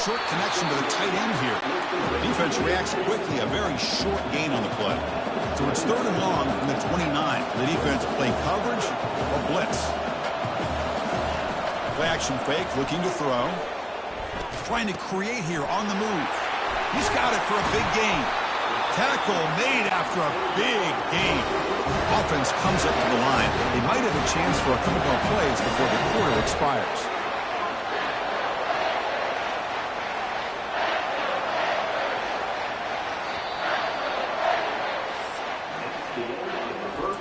Short connection to the tight end here. The defense reacts quickly, a very short gain on the play. So it's 3rd and long from the 29. The defense play coverage or blitz. Play action fake, looking to throw. Trying to create here on the move. He's got it for a big gain. Tackle made after a big gain. Offense comes up to the line. They might have a chance for a couple more plays before the quarter expires.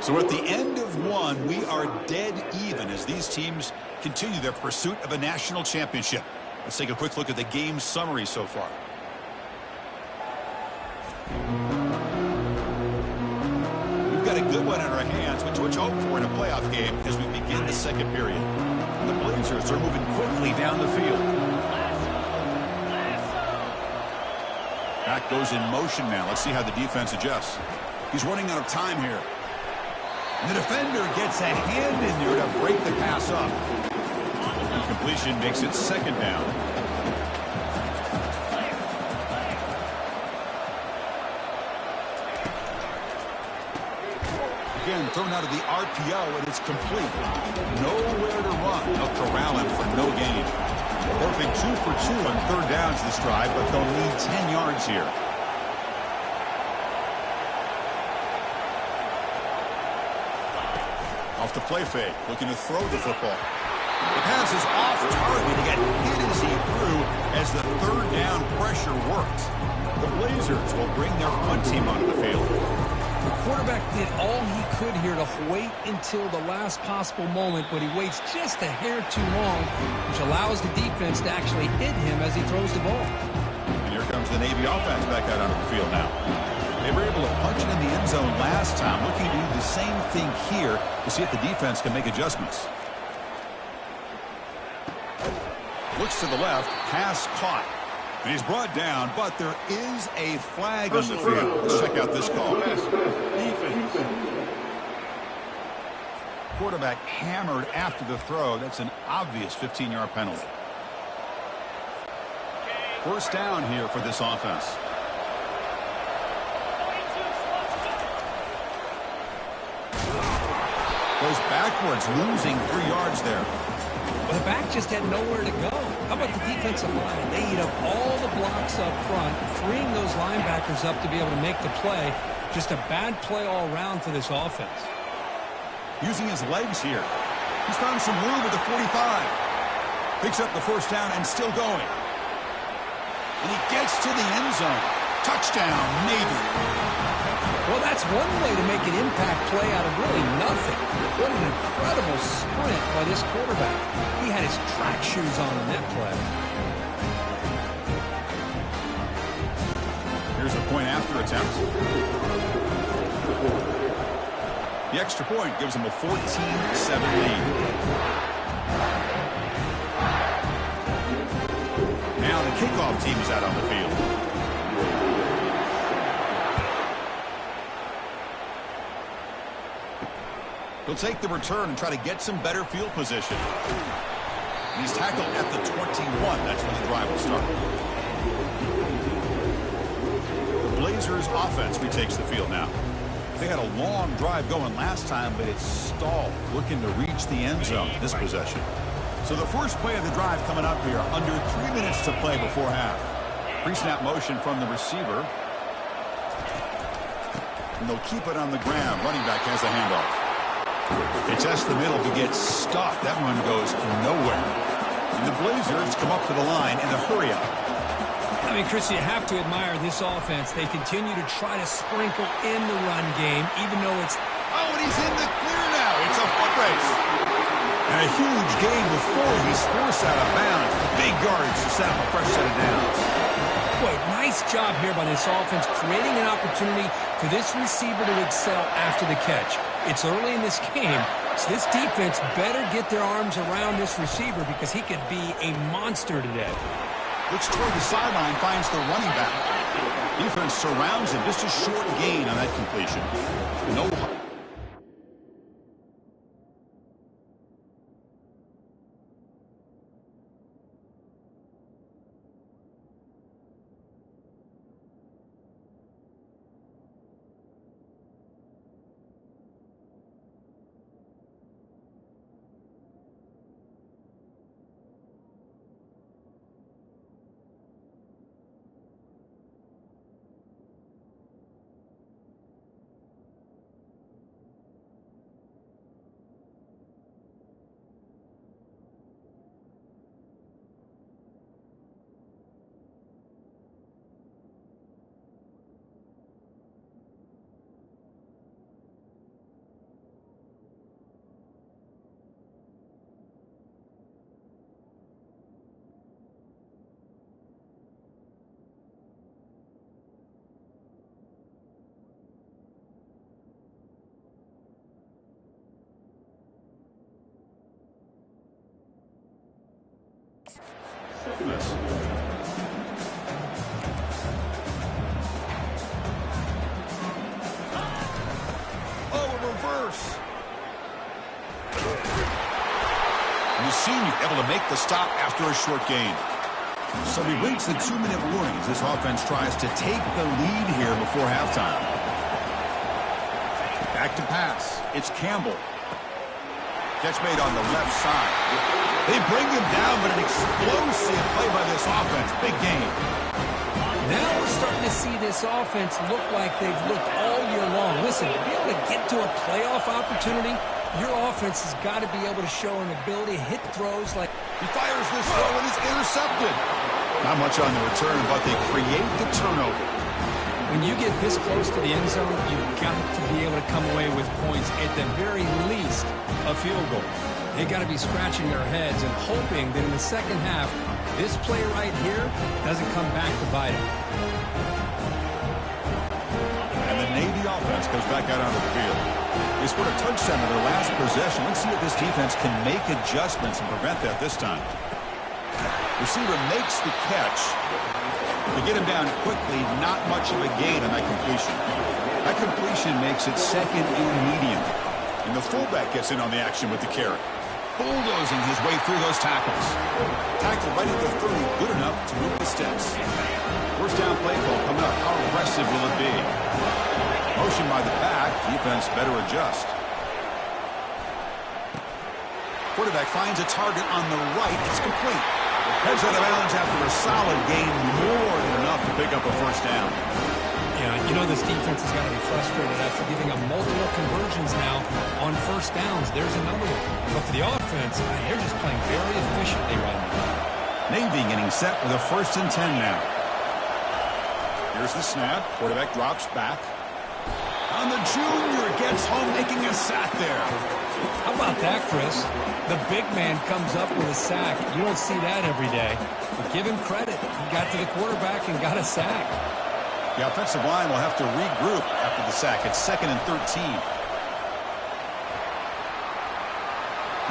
So at the end of 1, we are dead even as these teams continue their pursuit of a national championship. Let's take a quick look at the game summary so far. We've got a good one in our hands, which hope for in a playoff game as we begin the second period. The Blazers are moving quickly down the field. Back goes in motion now. Let's see how the defense adjusts. He's running out of time here. And the defender gets a hand in there to break the pass up. Incompletion makes it second down. Again, thrown out of the RPO, and it's complete. Nowhere to run. They'll corral him for no gain. Perfect 2 for 2 on 3rd downs this drive, but they'll need 10 yards here. Off the play fake, looking to throw the football. The pass is off target. He got hit as he threw as the 3rd down pressure worked. The Blazers will bring their punt team onto the field. The quarterback did all he could here to wait until the last possible moment, but he waits just a hair too long, which allows the defense to actually hit him as he throws the ball. And here comes the Navy offense back out onto the field now. They were able to punch it in the end zone last time, looking to do the same thing here to see if the defense can make adjustments. Looks to the left, pass caught. And he's brought down, but there is a flag on the field. Let's check out this call. Quarterback hammered after the throw. That's an obvious 15-yard penalty. First down here for this offense. Goes backwards, losing 3 yards there. The back just had nowhere to go. How about the defensive line? They eat up all the blocks up front, freeing those linebackers up to be able to make the play. Just a bad play all around for this offense. Using his legs here. He's found some room at the 45. Picks up the first down and still going. And he gets to the end zone. Touchdown, Navy. Well, that's one way to make an impact play out of really nothing. What an incredible sprint by this quarterback. He had his track shoes on that play. Here's a point after attempt. The extra point gives him a 14-7 lead. Now the kickoff team is out on the field. He'll take the return and try to get some better field position. He's tackled at the 21. That's when the drive will start. The Blazers offense retakes the field now. They had a long drive going last time, but it's stalled, looking to reach the end zone this possession. So the first play of the drive coming up here, under 3 minutes to play before half. Pre-snap motion from the receiver. And they'll keep it on the ground. Running back has the handoff. It tests the middle, but gets stuffed. That run goes nowhere. And the Blazers come up to the line in a hurry-up. I mean, Chris, you have to admire this offense. They continue to try to sprinkle in the run game, even though it's... Oh, and he's in the clear now. It's a foot race. And a huge gain before he's forced out of bounds. Big yards to set up a fresh set of downs. Boy, nice job here by this offense, creating an opportunity for this receiver to excel after the catch. It's early in this game, so this defense better get their arms around this receiver because he could be a monster today. Looks toward the sideline, finds the running back. Defense surrounds him. Just a short gain on that completion. No. This. Oh, a reverse. And the senior able to make the stop after a short gain. So we reach the 2-minute warning as this offense tries to take the lead here before halftime. Back to pass. It's Campbell. Catch made on the left side. They bring him down, but an explosive play by this offense. Big game. Now we're starting to see this offense look like they've looked all year long. Listen, to be able to get to a playoff opportunity, your offense has got to be able to show an ability to hit throws like... He fires this throw and it's intercepted. Not much on the return, but they create the turnover. When you get this close to the end zone, you've got to be able to come away with points, at the very least, a field goal. They got to be scratching their heads and hoping that in the second half, this play right here doesn't come back to bite them. And the Navy offense goes back out onto the field. They scored a touchdown in their last possession. Let's see if this defense can make adjustments and prevent that this time. Receiver makes the catch. To get him down quickly, not much of a gain on that completion. That completion makes it second and medium. And the fullback gets in on the action with the carry. Bulldozing his way through those tackles. Tackle right at the 30, good enough to move the steps. First down play call coming up. How aggressive will it be? Motion by the back. Defense better adjust. Quarterback finds a target on the right. It's complete. Heads out of bounds after a solid gain, more than enough to pick up a first down. Yeah, you know this defense has got to be frustrated after giving up multiple conversions now on first downs. There's another one. But for the offense, they're just playing very efficiently right now. Navy getting set with a 1st and 10 now. Here's the snap. Quarterback drops back. On the junior, gets home, making a sack there. How about that, Chris? The big man comes up with a sack. You don't see that every day. But give him credit. He got to the quarterback and got a sack. The offensive line will have to regroup after the sack. It's 2nd and 13.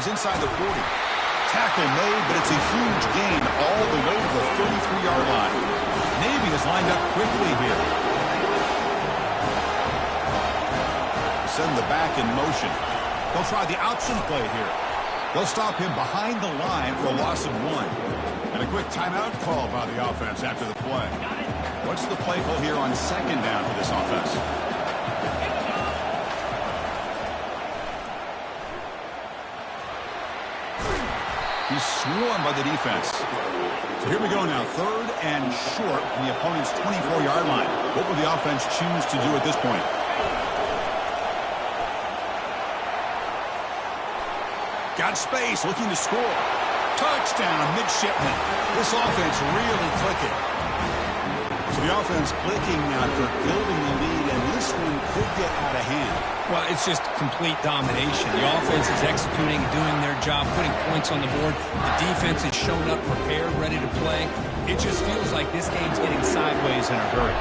He's inside the 40. Tackle made, but it's a huge gain all the way to the 33-yard line. Navy is lined up quickly here. Send the back in motion. They'll try the option play here. They'll stop him behind the line for a loss of 1. And a quick timeout call by the offense after the play. What's the play call here on 2nd down for this offense? He's swarmed by the defense. So here we go now. 3rd and short from the opponent's 24-yard line. What will the offense choose to do at this point? Got space, looking to score. Touchdown, midshipman. This offense really clicking. So the offense clicking now for building the lead, and this one could get out of hand. Well, it's just complete domination. The offense is executing, doing their job, putting points on the board. The defense is shown up, prepared, ready to play. It just feels like this game's getting sideways in a hurry.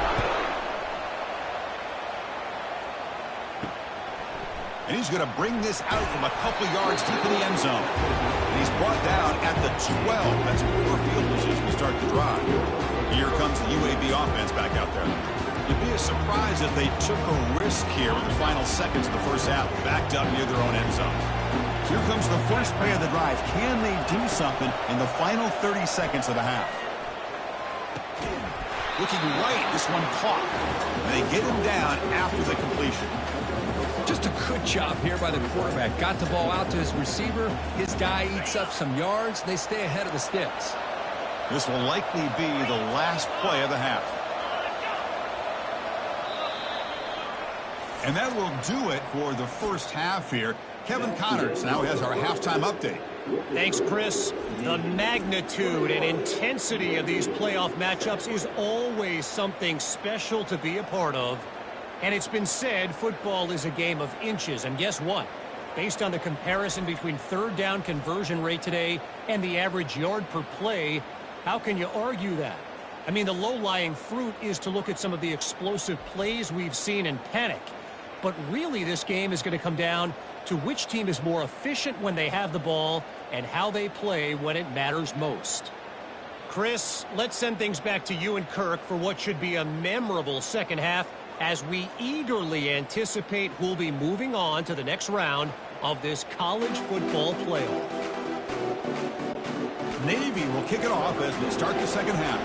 And he's going to bring this out from a couple yards deep in the end zone. And he's brought down at the 12. That's poor field position to start the drive. Here comes the UAB offense back out there. It'd be a surprise if they took a risk here in the final seconds of the first half, backed up near their own end zone. Here comes the first play of the drive. Can they do something in the final 30 seconds of the half? Looking right, this one caught. And they get him down after the completion. Just a good job here by the quarterback. Got the ball out to his receiver. His guy eats up some yards. They stay ahead of the sticks. This will likely be the last play of the half. And that will do it for the first half here. Kevin Connors now has our halftime update. Thanks, Chris. The magnitude and intensity of these playoff matchups is always something special to be a part of. And it's been said football is a game of inches. And guess what? Based on the comparison between 3rd down conversion rate today and the average yard per play, how can you argue that? I mean, the low-lying fruit is to look at some of the explosive plays we've seen and panic. But really, this game is going to come down to which team is more efficient when they have the ball and how they play when it matters most. Chris, let's send things back to you and Kirk for what should be a memorable second half as we eagerly anticipate who'll be moving on to the next round of this college football playoff. Navy will kick it off as we start the second half.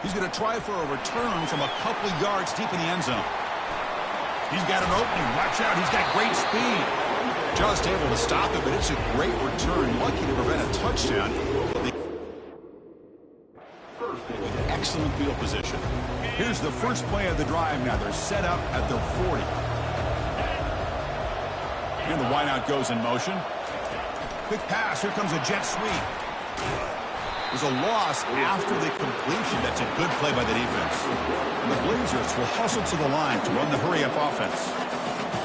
He's going to try for a return from a couple yards deep in the end zone. He's got an opening. Watch out. He's got great speed. Just able to stop it, but it's a great return. Lucky to prevent a touchdown. With excellent field position. Here's the first play of the drive now. They're set up at their 40. And the wideout goes in motion. Quick pass. Here comes a jet sweep. There's a loss after the completion. That's a good play by the defense. And the Blazers will hustle to the line to run the hurry-up offense.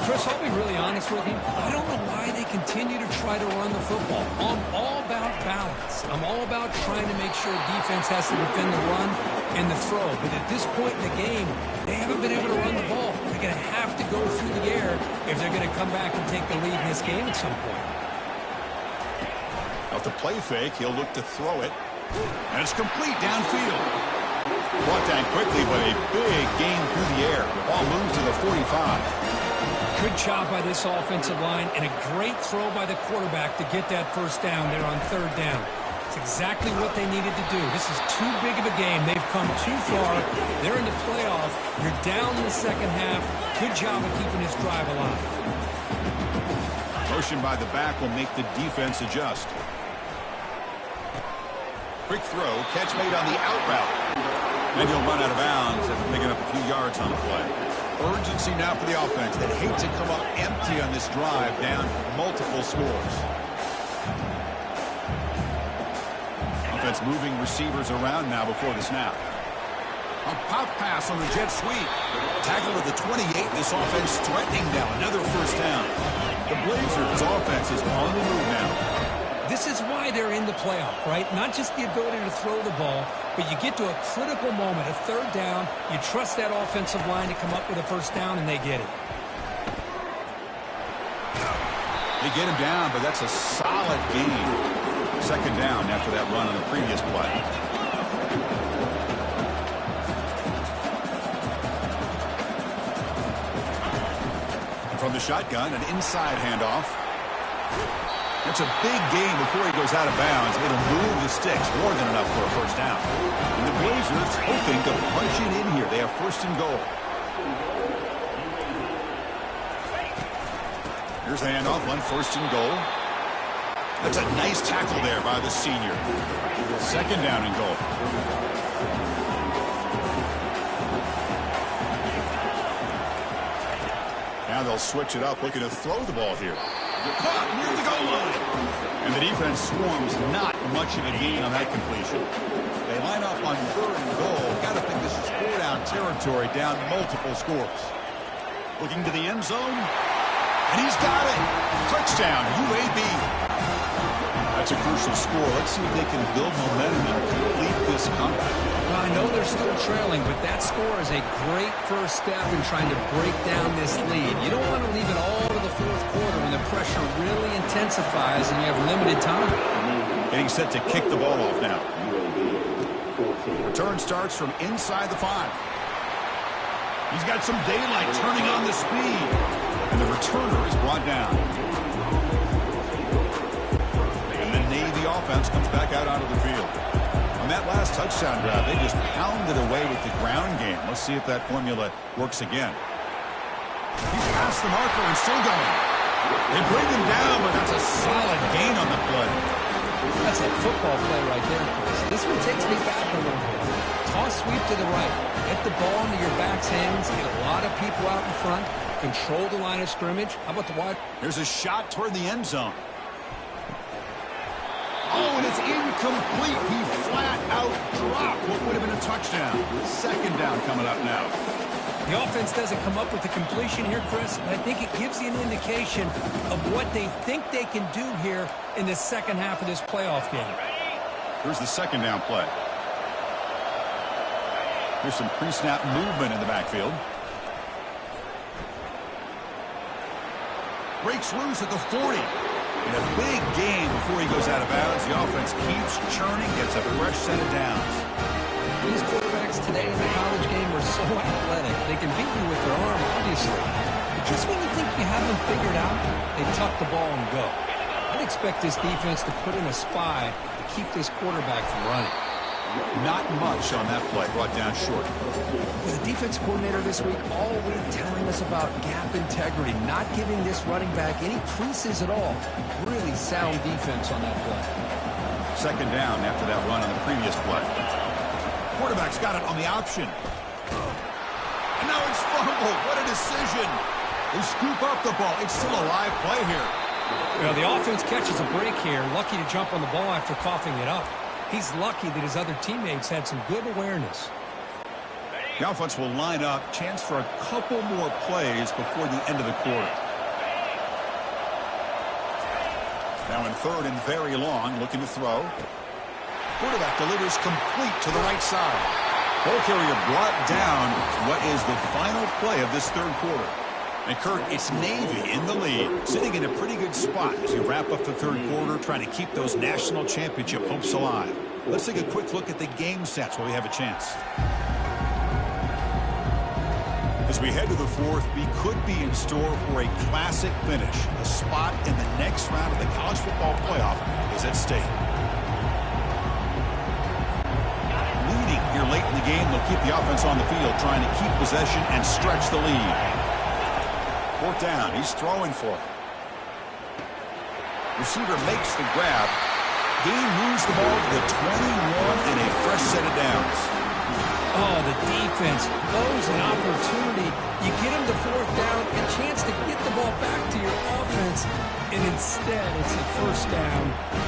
Chris, I'll be really honest with you. I don't know why they continue to try to run the football. I'm all about balance. I'm all about trying to make sure defense has to defend the run and the throw. But at this point in the game, they haven't been able to run the ball. They going to have to go through the air if they're going to come back and take the lead in this game at some point. Off the play fake, he'll look to throw it. And it's complete downfield. Brought down quickly, but a big gain through the air. The ball moves to the 45. Good job by this offensive line and a great throw by the quarterback to get that first down there on third down. It's exactly what they needed to do. This is too big of a game. They've come too far. They're in the playoff. You're down in the second half. Good job of keeping this drive alive. Motion by the back will make the defense adjust. Quick throw, catch made on the out route. And he'll run out of bounds after picking up a few yards on the play. Urgency now for the offense. They'd hate to come up empty on this drive, down multiple scores. Offense moving receivers around now before the snap. A pop pass on the jet sweep. Tackle at the 28. This offense threatening now. Another first down. The Blazers offense is on the move now. This is why they're in the playoff, right? Not just the ability to throw the ball, but you get to a critical moment, a third down. You trust that offensive line to come up with a first down, and they get it. They get him down, but that's a solid gain. Second down after that run on the previous play. From the shotgun, an inside handoff. It's a big gain before he goes out of bounds. It'll move the sticks more than enough for a first down. And the Blazers hoping to punch it in here. They have first and goal. Here's the handoff on first and goal. That's a nice tackle there by the senior. Second down and goal. Now they'll switch it up, looking to throw the ball here. Caught near the goal line. And the defense swarms not much of a gain on that completion. They line up on third and goal. Got to think this is score-down territory, down multiple scores. Looking to the end zone. And he's got it. Touchdown, UAB. That's a crucial score. Let's see if they can build momentum and complete this comeback. Well, I know they're still trailing, but that score is a great first step in trying to break down this lead. You don't want to leave it all to the fourth quarter when the pressure really intensifies and you have limited time. Getting set to kick the ball off now. Return starts from inside the 5. He's got some daylight turning on the speed. And the returner is brought down. And the Navy offense comes back out onto the field. On that last touchdown drive, they just pounded away with the ground game. Let's see if that formula works again. He's past the marker and still going. They bring him down, but that's a solid gain on the play. That's a football play right there, Chris. This one takes me back a little bit. Toss sweep to the right. Get the ball into your back's hands. Get a lot of people out in front. Control the line of scrimmage. How about the wide? Here's a shot toward the end zone. Oh, and it's incomplete. He flat out dropped what would have been a touchdown. Second down coming up now. The offense doesn't come up with the completion here, Chris, but I think it gives you an indication of what they think they can do here in the second half of this playoff game. Here's the second down play. Here's some pre-snap movement in the backfield. Breaks loose at the 40. And a big gain before he goes out of bounds. The offense keeps churning, gets a fresh set of downs. These quarterbacks today in the college game are so athletic. They can beat you with their arm, obviously. But just when you think you have them figured out, they tuck the ball and go. I'd expect this defense to put in a spy to keep this quarterback from running. Not much on that play, brought down short. The defense coordinator this week all week telling us about gap integrity, not giving this running back any creases at all. Really sound defense on that play. Second down after that run on the previous play. Quarterback's got it on the option. And now it's fumbled. What a decision. They scoop up the ball. It's still a live play here. Well, the offense catches a break here. Lucky to jump on the ball after coughing it up. He's lucky that his other teammates had some good awareness. The offense will line up. Chance for a couple more plays before the end of the quarter. Now in third and very long, looking to throw. Quarterback delivers complete to the right side. Ball carrier brought down. What is the final play of this third quarter? And Kirk, it's Navy in the lead, sitting in a pretty good spot as we wrap up the third quarter, trying to keep those national championship hopes alive. Let's take a quick look at the game sets while we have a chance. As we head to the fourth, we could be in store for a classic finish. A spot in the next round of the college football playoff is at stake. Leading here late in the game, they'll keep the offense on the field, trying to keep possession and stretch the lead. Fourth down, he's throwing for it. Receiver makes the grab. Gain moves the ball to the 21 and a fresh set of downs. Oh, the defense blows an opportunity. You get him to fourth down, a chance to get the ball back to your offense, and instead it's a first down,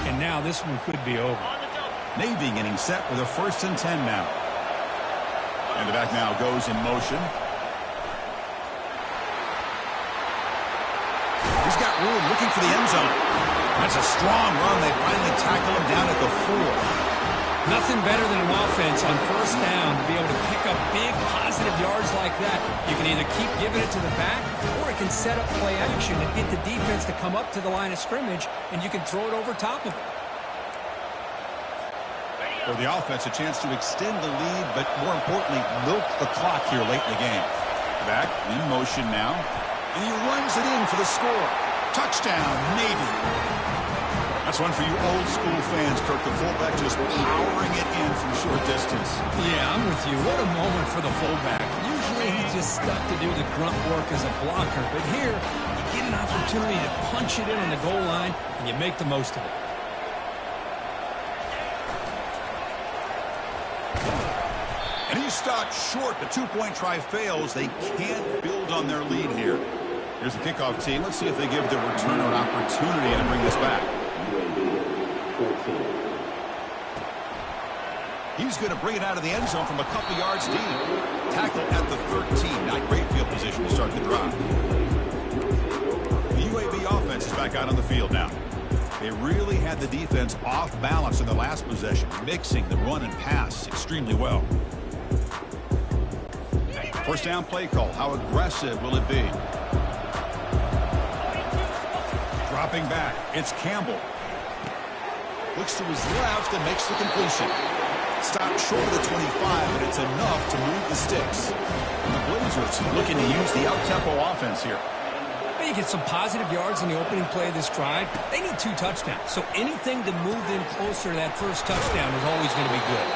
and now this one could be over. Navy getting set with a 1st and 10 now. And the back now goes in motion. He's got room looking for the end zone. That's a strong run. They finally tackle him down at the 4. Nothing better than an offense on first down to be able to pick up big positive yards like that. You can either keep giving it to the back, or it can set up play action and get the defense to come up to the line of scrimmage, and you can throw it over top of it. For the offense, a chance to extend the lead, but more importantly, milk the clock here late in the game. Back in motion now, and he runs it in for the score. Touchdown, Navy. That's one for you old school fans, Kirk. The fullback just powering it in from short distance. Yeah, I'm with you. What a moment for the fullback. Usually he's just stuck to do the grunt work as a blocker, but here you get an opportunity to punch it in on the goal line, and you make the most of it. And he's stopped short. The two-point try fails. They can't build on their lead here. Here's the kickoff team. Let's see if they give the returner an opportunity to bring this back. He's going to bring it out of the end zone from a couple yards deep. Tackle at the 13. Not great field position to start the drive. The UAB offense is back out on the field now. They really had the defense off balance in the last possession, mixing the run and pass extremely well. First down play call. How aggressive will it be? Dropping back. It's Campbell. Looks to his left and makes the completion. Stopped short of the 25, but it's enough to move the sticks. And the Blazers looking to use the up-tempo offense here. You get some positive yards in the opening play of this drive. They need 2 touchdowns, so anything to move them closer to that first touchdown is always going to be good.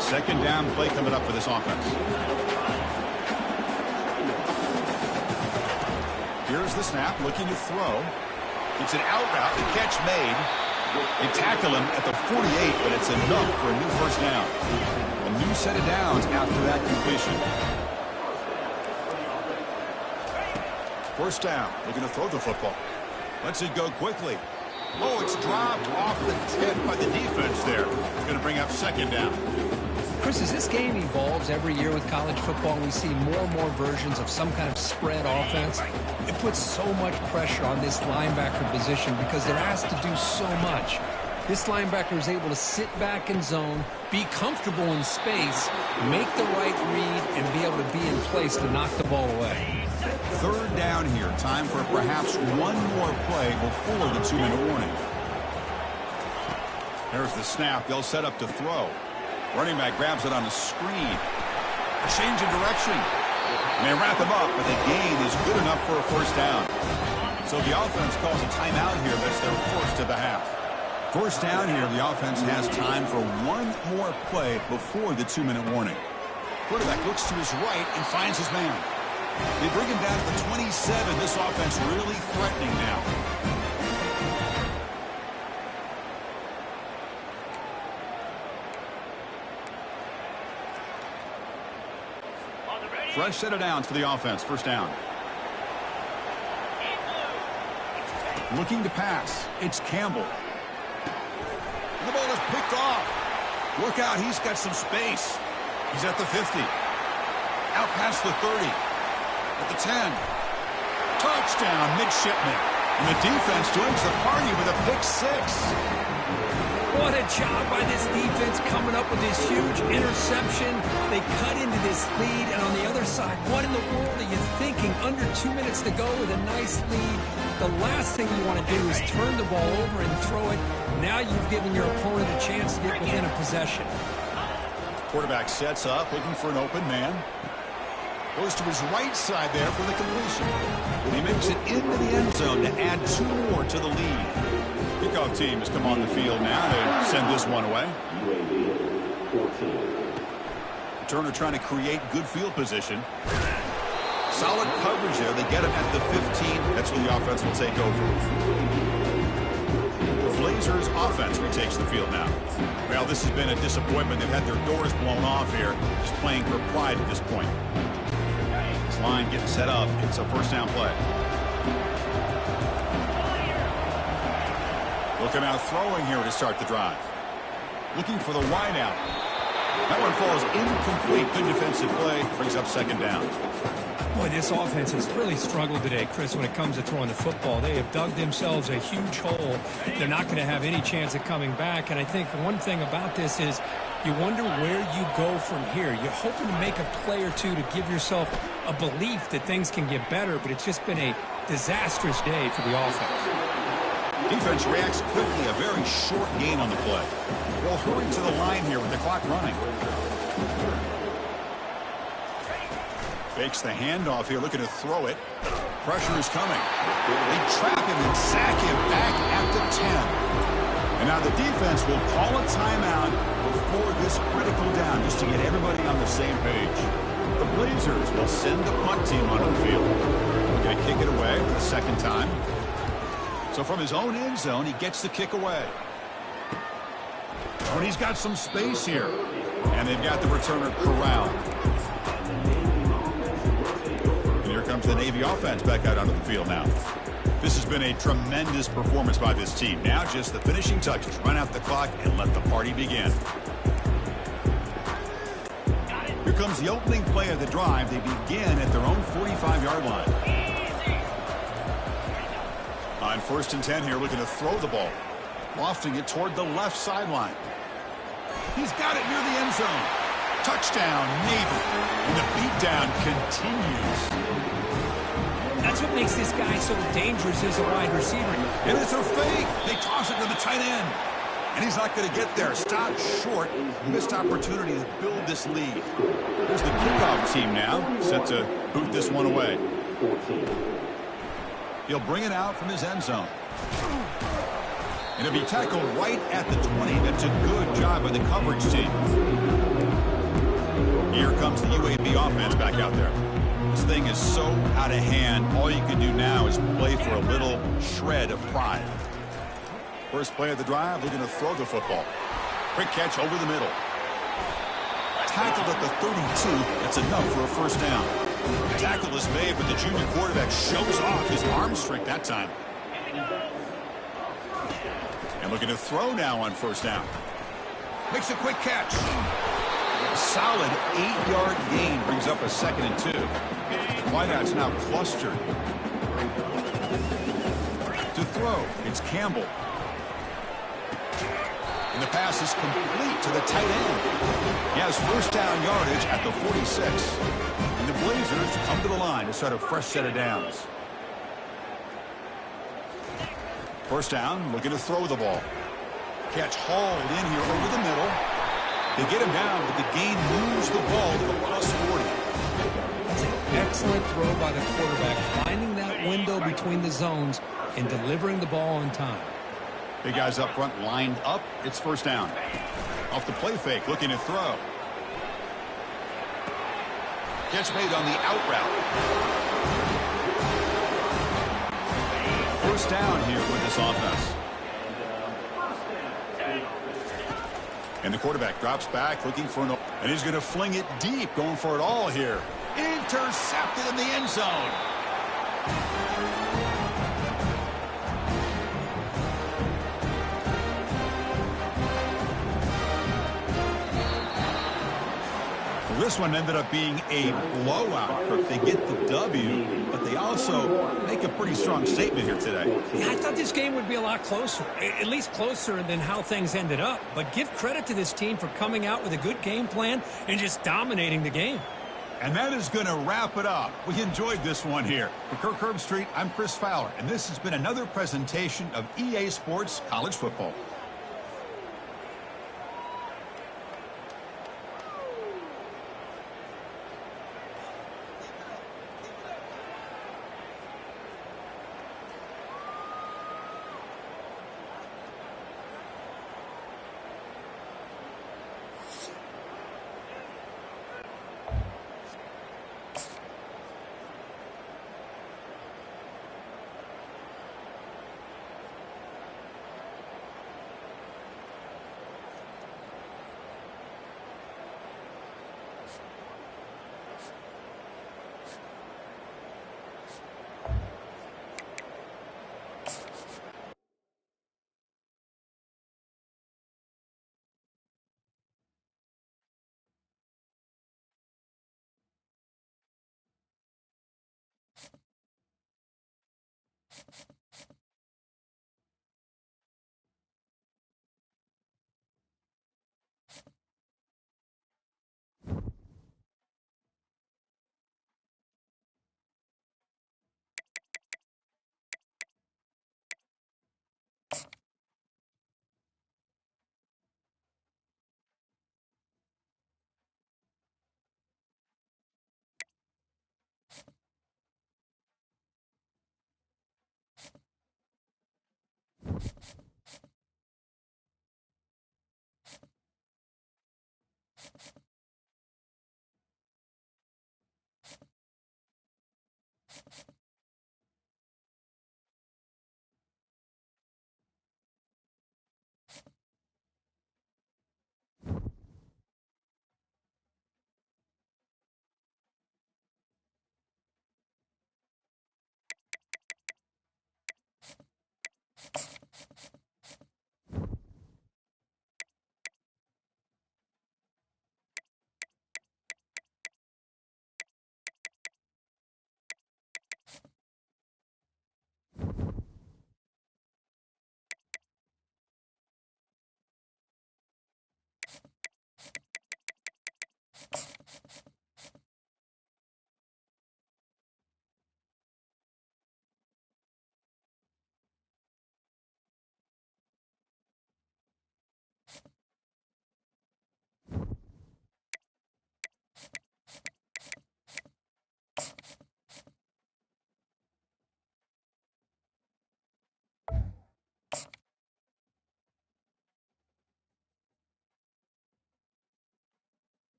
Second down play coming up for this offense. Here's the snap, looking to throw. It's an out route, the catch made. They tackle him at the 48, but it's enough for a new first down. A new set of downs after that completion. First down, looking to throw the football. Lets it go quickly. Oh, it's dropped off the tip by the defense there. It's going to bring up second down. Chris, as this game evolves every year with college football, we see more and more versions of some kind of spread offense. It puts so much pressure on this linebacker position because they're asked to do so much. This linebacker is able to sit back in zone, be comfortable in space, make the right read, and be able to be in place to knock the ball away. Third down here. Time for perhaps one more play before the 2-minute warning. There's the snap. They'll set up to throw. Running back grabs it on the screen. A change in direction. And they wrap him up, but the gain is good enough for a first down. So the offense calls a timeout here. That's their first of the half. First down here, the offense has time for one more play before the 2-minute warning. Quarterback looks to his right and finds his man. They bring him down to the 27. This offense really threatening now. Fresh set of downs for the offense. First down. Looking to pass. It's Campbell. And the ball is picked off. Look out. He's got some space. He's at the 50. Out past the 30. At the 10. Touchdown, midshipman. And the defense joins the party with a pick 6. What a job by this defense coming up with this huge interception. They cut into this lead, and on the other side, what in the world are you thinking? Under 2 minutes to go with a nice lead. The last thing you want to do is turn the ball over and throw it. Now you've given your opponent a chance to get within a possession. Quarterback sets up, looking for an open man. Goes to his right side there for the completion. And he makes it into the end zone to add 2 more to the lead. Kickoff team has come on the field now to send this one away. Turner trying to create good field position. Solid coverage there. They get him at the 15. That's where the offense will take over. The Blazers offense retakes the field now. Well, this has been a disappointment. They've had their doors blown off here. Just playing for pride at this point. This line getting set up. It's a first down play. Looking out throwing here to start the drive. Looking for the wide out. That one falls incomplete. Good defensive play. Brings up second down. Boy, this offense has really struggled today, Chris, when it comes to throwing the football. They have dug themselves a huge hole. They're not going to have any chance of coming back. And I think one thing about this is you wonder where you go from here. You're hoping to make a play or two to give yourself a belief that things can get better, but it's just been a disastrous day for the offense. Defense reacts quickly. A very short gain on the play. Well, hurrying to the line here with the clock running. Fakes the handoff here, looking to throw it. Pressure is coming. They trap him and sack him back at the 10. And now the defense will call a timeout before this critical down, just to get everybody on the same page. The Blazers will send the punt team onto the field. They're going to kick it away for the second time. So from his own end zone, he gets the kick away. Oh, and he's got some space here. And they've got the returner corralled. Comes the Navy offense back out onto the field now. This has been a tremendous performance by this team. Now just the finishing touches. Run out the clock and let the party begin. Here comes the opening play of the drive. They begin at their own 45-yard line. On 1st and 10 here, looking to throw the ball. Lofting it toward the left sideline. He's got it near the end zone. Touchdown, Navy. And the beatdown continues. That's what makes this guy so dangerous as a wide receiver. And it's a fake. They toss it to the tight end. And he's not going to get there. Stopped short. Missed opportunity to build this lead. Here's the kickoff team now, set to boot this one away. He'll bring it out from his end zone. And he'll be tackled right at the 20. That's a good job by the coverage team. Here comes the UAB offense back out there. This thing is so out of hand. All you can do now is play for a little shred of pride. First play of the drive, looking to throw the football. Quick catch over the middle. Tackled at the 32. That's enough for a first down. The tackle is made, but the junior quarterback shows off his arm strength that time. And looking to throw now on first down. Makes a quick catch. Solid 8-yard gain, brings up a 2nd and 2. Wideout's now clustered. To throw, it's Campbell. And the pass is complete to the tight end. He has first down yardage at the 46. And the Blazers come to the line to start a fresh set of downs. First down, looking to throw the ball. Catch hauled in here over the middle. They get him down, but the gain moves the ball to the plus 40. That's an excellent throw by the quarterback, finding that window between the zones and delivering the ball on time. Big guys up front lined up. It's first down. Off the play fake, looking to throw. Catch made on the out route. First down here with this offense. And the quarterback drops back, looking for an... And he's going to fling it deep, going for it all here. Intercepted in the end zone. Well, this one ended up being a blowout, Kirk. They get the W, but they also make a pretty strong statement here today. Yeah, I thought this game would be a lot closer, at least closer than how things ended up. But give credit to this team for coming out with a good game plan and just dominating the game. And that is going to wrap it up. We enjoyed this one here. For Kirk Herbstreit, I'm Chris Fowler, and this has been another presentation of EA Sports College Football.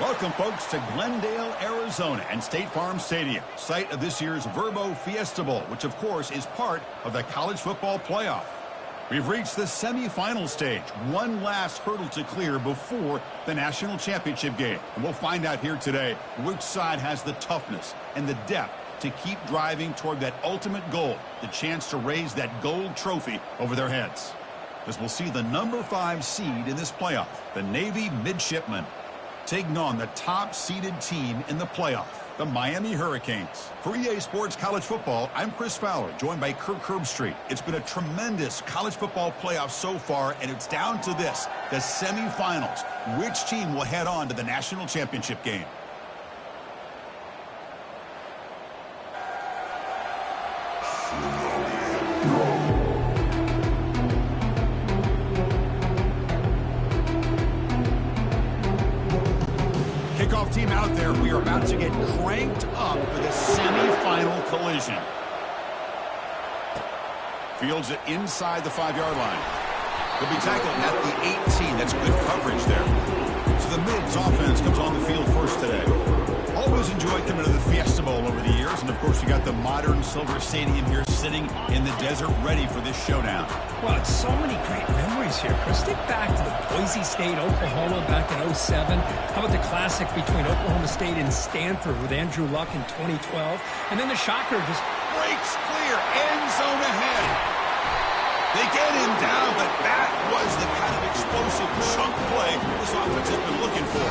Welcome, folks, to Glendale, Arizona, and State Farm Stadium, site of this year's Verbo Fiesta Bowl, which, of course, is part of the college football playoff. We've reached the semifinal stage, one last hurdle to clear before the national championship game. And we'll find out here today which side has the toughness and the depth to keep driving toward that ultimate goal, the chance to raise that gold trophy over their heads. As we'll see the number 5 seed in this playoff, the Navy Midshipmen, taking on the top-seeded team in the playoff, the Miami Hurricanes. For EA Sports College Football, I'm Chris Fowler, joined by Kirk Herbstreit. It's been a tremendous college football playoff so far, and it's down to this, the semifinals. Which team will head on to the national championship game? Kickoff team out there. We are about to get cranked up for the semifinal collision. Fields it inside the 5-yard line. He'll be tackled at the 18. That's good coverage there. So the Mids offense comes on the field first today. Always enjoyed coming to the Fiesta Bowl over the years. And, of course, you got the modern Silver Stadium here sitting in the desert ready for this showdown. Well, it's so many great memories here, Chris. Think back to the Boise State, Oklahoma back in 07. How about the classic between Oklahoma State and Stanford with Andrew Luck in 2012? And then the shocker just breaks clear. End zone ahead. They get him down, but that was the kind of explosive chunk play this offense has been looking for.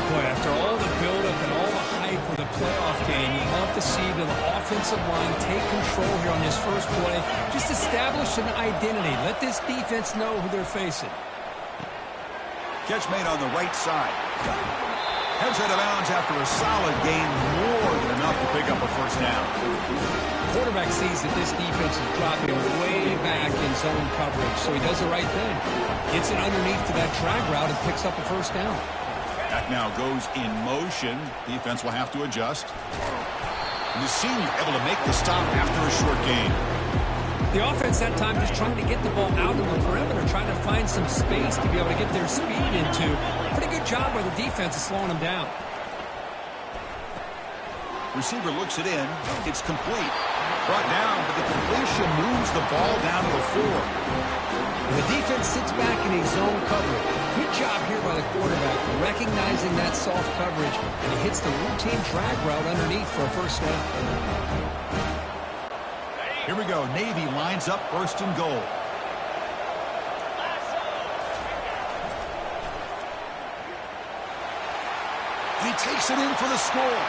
Boy, after all the buildup and all the hype for the playoff game, you love to see the offensive line take control here on this first play. Just establish an identity. Let this defense know who they're facing. Catch made on the right side. Heads out of bounds after a solid gain, more than enough to pick up a first down. Quarterback sees that this defense is dropping way back in zone coverage, so he does the right thing. Gets it underneath to that drag route and picks up a first down. Back now goes in motion. Defense will have to adjust. And the senior able to make the stop after a short gain. The offense that time just trying to get the ball out on the perimeter, trying to find some space to be able to get their speed into. Pretty good job by the defense of slowing them down. Receiver looks it in. It's complete. Brought down, but the completion moves the ball down to the 4. The defense sits back in a zone coverage. Good job here by the quarterback, recognizing that soft coverage, and he hits the routine drag route underneath for a first down. Here we go. Navy lines up first and goal. He takes it in for the score.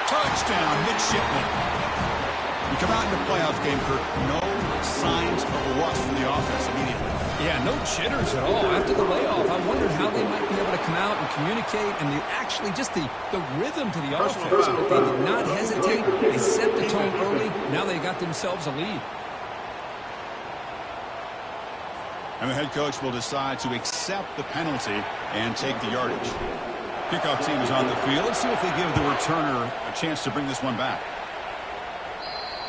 Touchdown, Midshipman. We come out in the playoff game, Kirk. No signs of a rust from the offense immediately. Yeah, no jitters at all. After the layoff, I wondered how they might be able to come out and communicate and actually just the rhythm to the offense. But they did not hesitate. They set the tone early. Now they got themselves a lead. And the head coach will decide to accept the penalty and take the yardage. Kickoff team is on the field. Let's see if they give the returner a chance to bring this one back.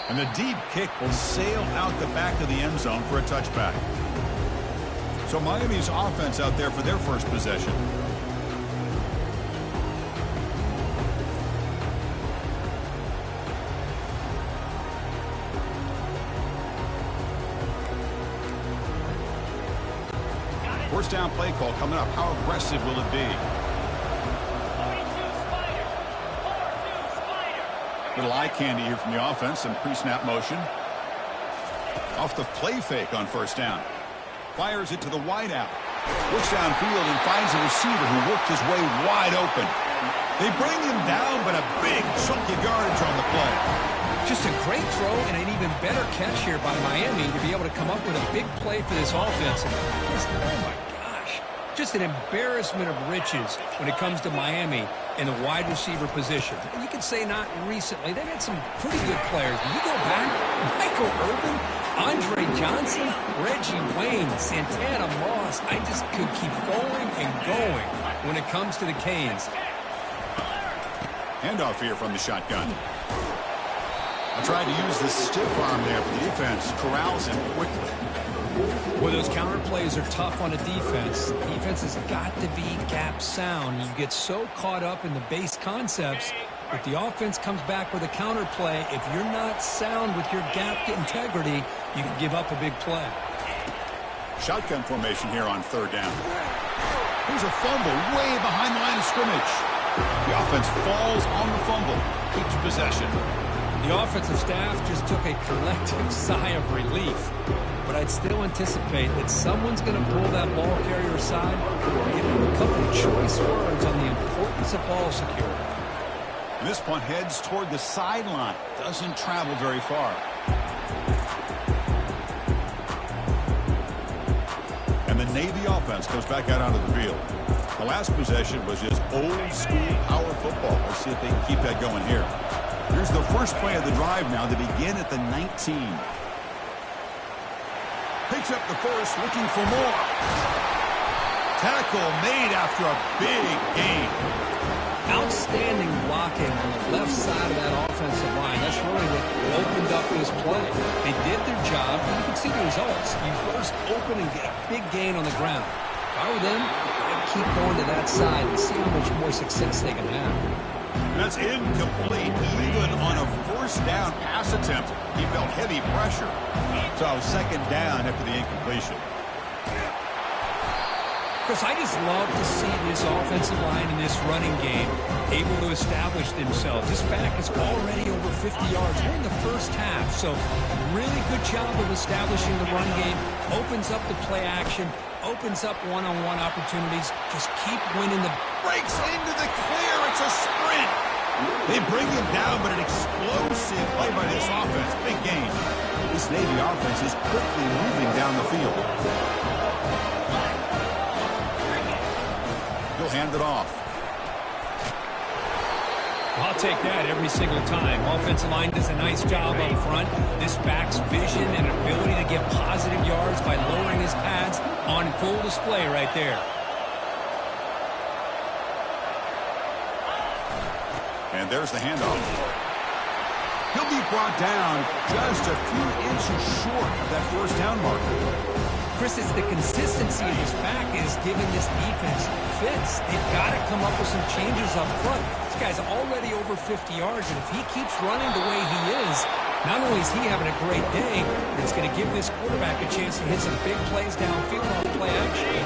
And the deep kick will sail out the back of the end zone for a touchback. So Miami's offense out there for their first possession. First down play call coming up. How aggressive will it be? Little eye candy here from the offense and pre-snap motion. Off the play fake on first down. Fires it to the wide out. Looks downfield and finds a receiver who worked his way wide open. They bring him down, but a big chunk of yardage on the play. Just a great throw and an even better catch here by Miami to be able to come up with a big play for this offense. Oh, my gosh. Just an embarrassment of riches when it comes to Miami in the wide receiver position. And you can say not recently. They've had some pretty good players. When you go back, Michael Irvin, Andre Johnson, Reggie Wayne, Santana Moss. I just could keep going and going when it comes to the Canes. Handoff here from the shotgun. I tried to use the stiff arm there, but the defense corrals him quickly. Well, those counter plays are tough on a defense. The defense has got to be gap sound. You get so caught up in the base concepts. If the offense comes back with a counter play, if you're not sound with your gap integrity, you can give up a big play. Shotgun formation here on third down. Here's a fumble way behind the line of scrimmage. The offense falls on the fumble, keeps possession. The offensive staff just took a collective sigh of relief. But I'd still anticipate that someone's going to pull that ball carrier aside and give him a couple of choice words on the importance of ball security. And this punt heads toward the sideline. Doesn't travel very far. And the Navy offense goes back out onto the field. The last possession was just old school power football. Let's see if they can keep that going here. Here's the first play of the drive now to begin at the 19. Picks up the first, looking for more. Tackle made after a big gain. Outstanding blocking on the left side of that offensive line. That's really what opened up this play. They did their job, and you can see the results. You burst open and get a big gain on the ground. If I were them, I'd keep going to that side and see how much more success they can have. That's incomplete, even on a first down pass attempt. He felt heavy pressure. So second down after the incompletion. Chris, I just love to see this offensive line and this running game able to establish themselves. This back is already over 50 yards. We're in the first half, so really good job of establishing the run game. Opens up the play action, opens up one-on-one opportunities. Just keep winning the... Breaks into the clear. It's a sprint. They bring him down, but an explosive play by this offense. Big gain. This Navy offense is quickly moving down the field. He'll hand it off. I'll take that every single time. Offensive line does a nice job up front. This back's vision and ability to get positive yards by lowering his pads on full display right there. And there's the handoff. He'll be brought down just a few inches short of that first down marker. Chris, it's the consistency of his back is giving this defense fits. They've got to come up with some changes up front. This guy's already over 50 yards, and if he keeps running the way he is, not only is he having a great day, but it's going to give this quarterback a chance to hit some big plays downfield on play action.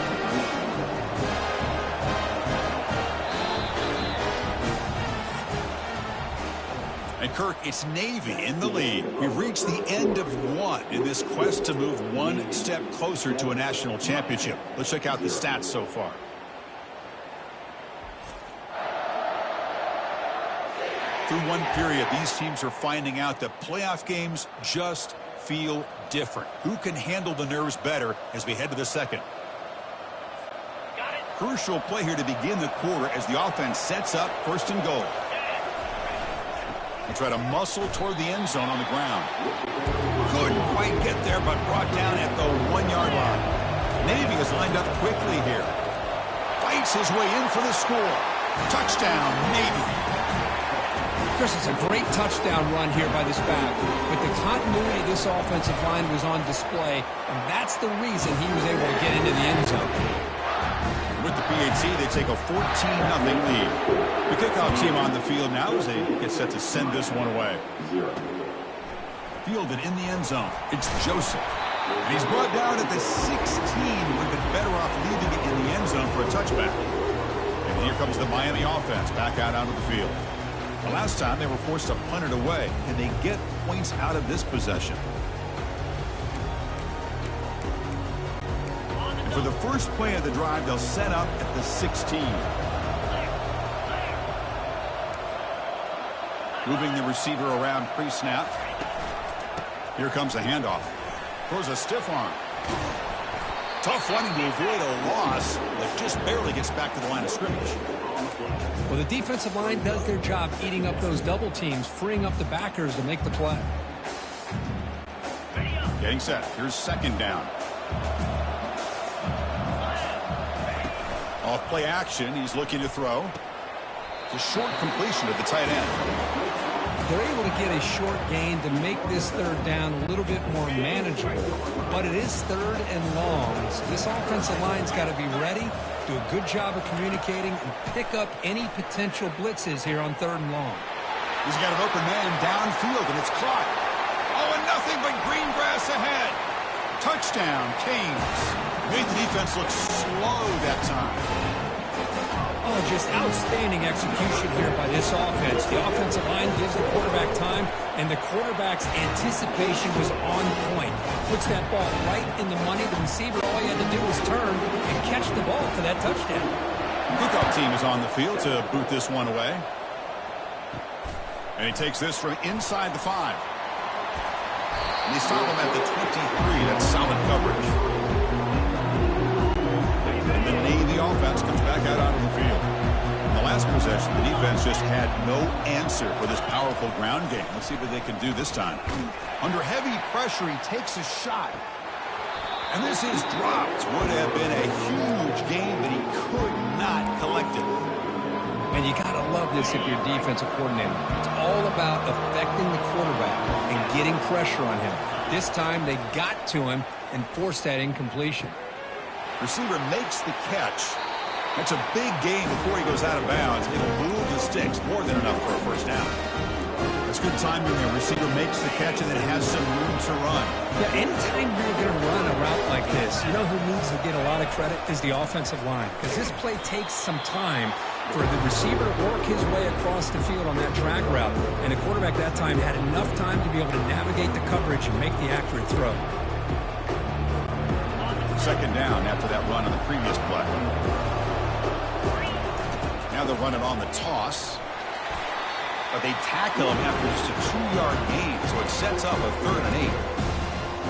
And Kirk, it's Navy in the lead. We've reached the end of one in this quest to move one step closer to a national championship. Let's check out the stats so far. Through one period, these teams are finding out that playoff games just feel different. Who can handle the nerves better as we head to the second? Crucial play here to begin the quarter as the offense sets up first and goal. They try to muscle toward the end zone on the ground. Couldn't quite get there, but brought down at the 1-yard line. Navy is lined up quickly here. Fights his way in for the score. Touchdown, Navy. Chris, it's a great touchdown run here by this back. But the continuity of this offensive line was on display, and that's the reason he was able to get into the end zone. With the PAT, they take a 14-0 lead. The kickoff team on the field now as they get set to send this one away. Fielded in the end zone. It's Joseph. And he's brought down at the 16. Would have been better off leaving it in the end zone for a touchback. And here comes the Miami offense back out onto the field. The last time they were forced to punt it away. Can they get points out of this possession? For the first play of the drive, they'll set up at the 16. Moving the receiver around pre-snap. Here comes a handoff. Throws a stiff arm. Tough running to avoid a loss, but just barely gets back to the line of scrimmage. Well, the defensive line does their job eating up those double teams, freeing up the backers to make the play. Getting set. Here's second down. Off play action, he's looking to throw. It's a short completion to the tight end. They're able to get a short gain to make this third down a little bit more manageable. But it is third and long. So this offensive line's got to be ready, do a good job of communicating, and pick up any potential blitzes here on third and long. He's got an open man downfield, and it's caught. Oh, and nothing but green grass ahead. Touchdown, Canes. Made the defense look slow that time. Oh, just outstanding execution here by this offense. The offensive line gives the quarterback time, and the quarterback's anticipation was on point. Puts that ball right in the money. The receiver, all he had to do was turn and catch the ball for that touchdown. The kickoff team is on the field to boot this one away. And he takes this from inside the 5. And they stop him at the 23. That's solid coverage. And the Navy offense comes back out onto the field. In the last possession, the defense just had no answer for this powerful ground game. Let's see what they can do this time. Under heavy pressure, he takes a shot. And this is dropped. Would have been a huge game, but he could not collect it. And you got to love this if you're a defensive coordinator. It's all about affecting the quarterback and getting pressure on him. This time, they got to him and forced that incompletion. Receiver makes the catch. That's a big gain before he goes out of bounds. It'll move the sticks more than enough for a first down. That's good timing there. Receiver makes the catch and then has some room to run. Yeah, anytime you're going to run a route like this, you know who needs to get a lot of credit is the offensive line, because this play takes some time for the receiver to work his way across the field on that track route, and the quarterback that time had enough time to be able to navigate the coverage and make the accurate throw. Second down after that run on the previous play. Now they're running on the toss. But they tackle him after just a 2-yard gain, so it sets up a 3rd and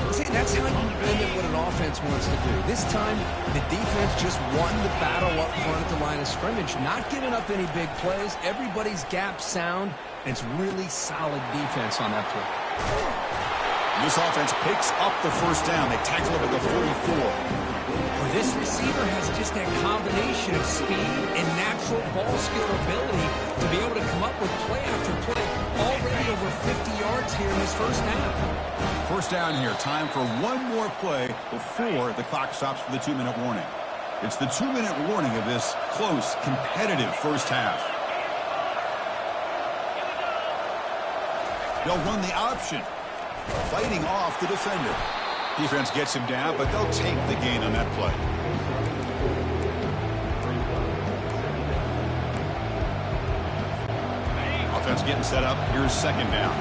8. See, that's how you limit what an offense wants to do. This time, the defense just won the battle up front at the line of scrimmage, not giving up any big plays. Everybody's gap sound, and it's really solid defense on that play. This offense picks up the first down. They tackle him at the 44. This receiver has just that combination of speed and natural ball skill ability to be able to come up with play after play. Already over 50 yards here in this first half. First down here. Time for one more play before the clock stops for the 2-minute warning. It's the 2-minute warning of this close, competitive first half. They'll run the option, fighting off the defender. Defense gets him down, but they'll take the gain on that play. Offense getting set up. Here's second down.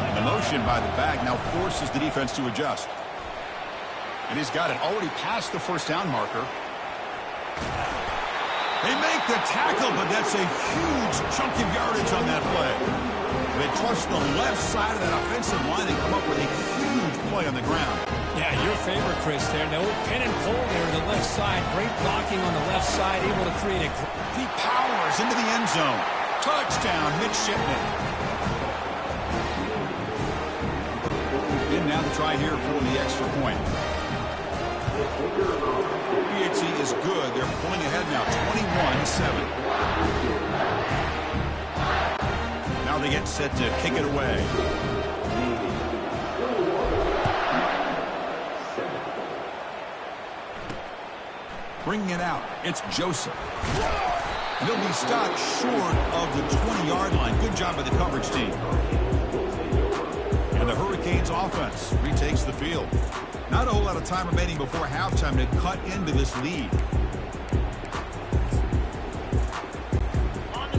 And the motion by the back now forces the defense to adjust. And he's got it already past the first down marker. They make the tackle, but that's a huge chunk of yardage on that play. They trust the left side of that offensive line and come up with a huge play on the ground. Yeah, your favorite, Chris, there. No pin and pull there to the left side. Great blocking on the left side, able to create a... He powers into the end zone. Touchdown, Midshipman. And now the try here for the extra point. PHC is good. They're pulling ahead now, 21-7. Now they get set to kick it away. Bringing it out, it's Joseph. And he'll be stopped short of the 20-yard line. Good job by the coverage team. And the Hurricanes offense retakes the field. Not a whole lot of time remaining before halftime to cut into this lead.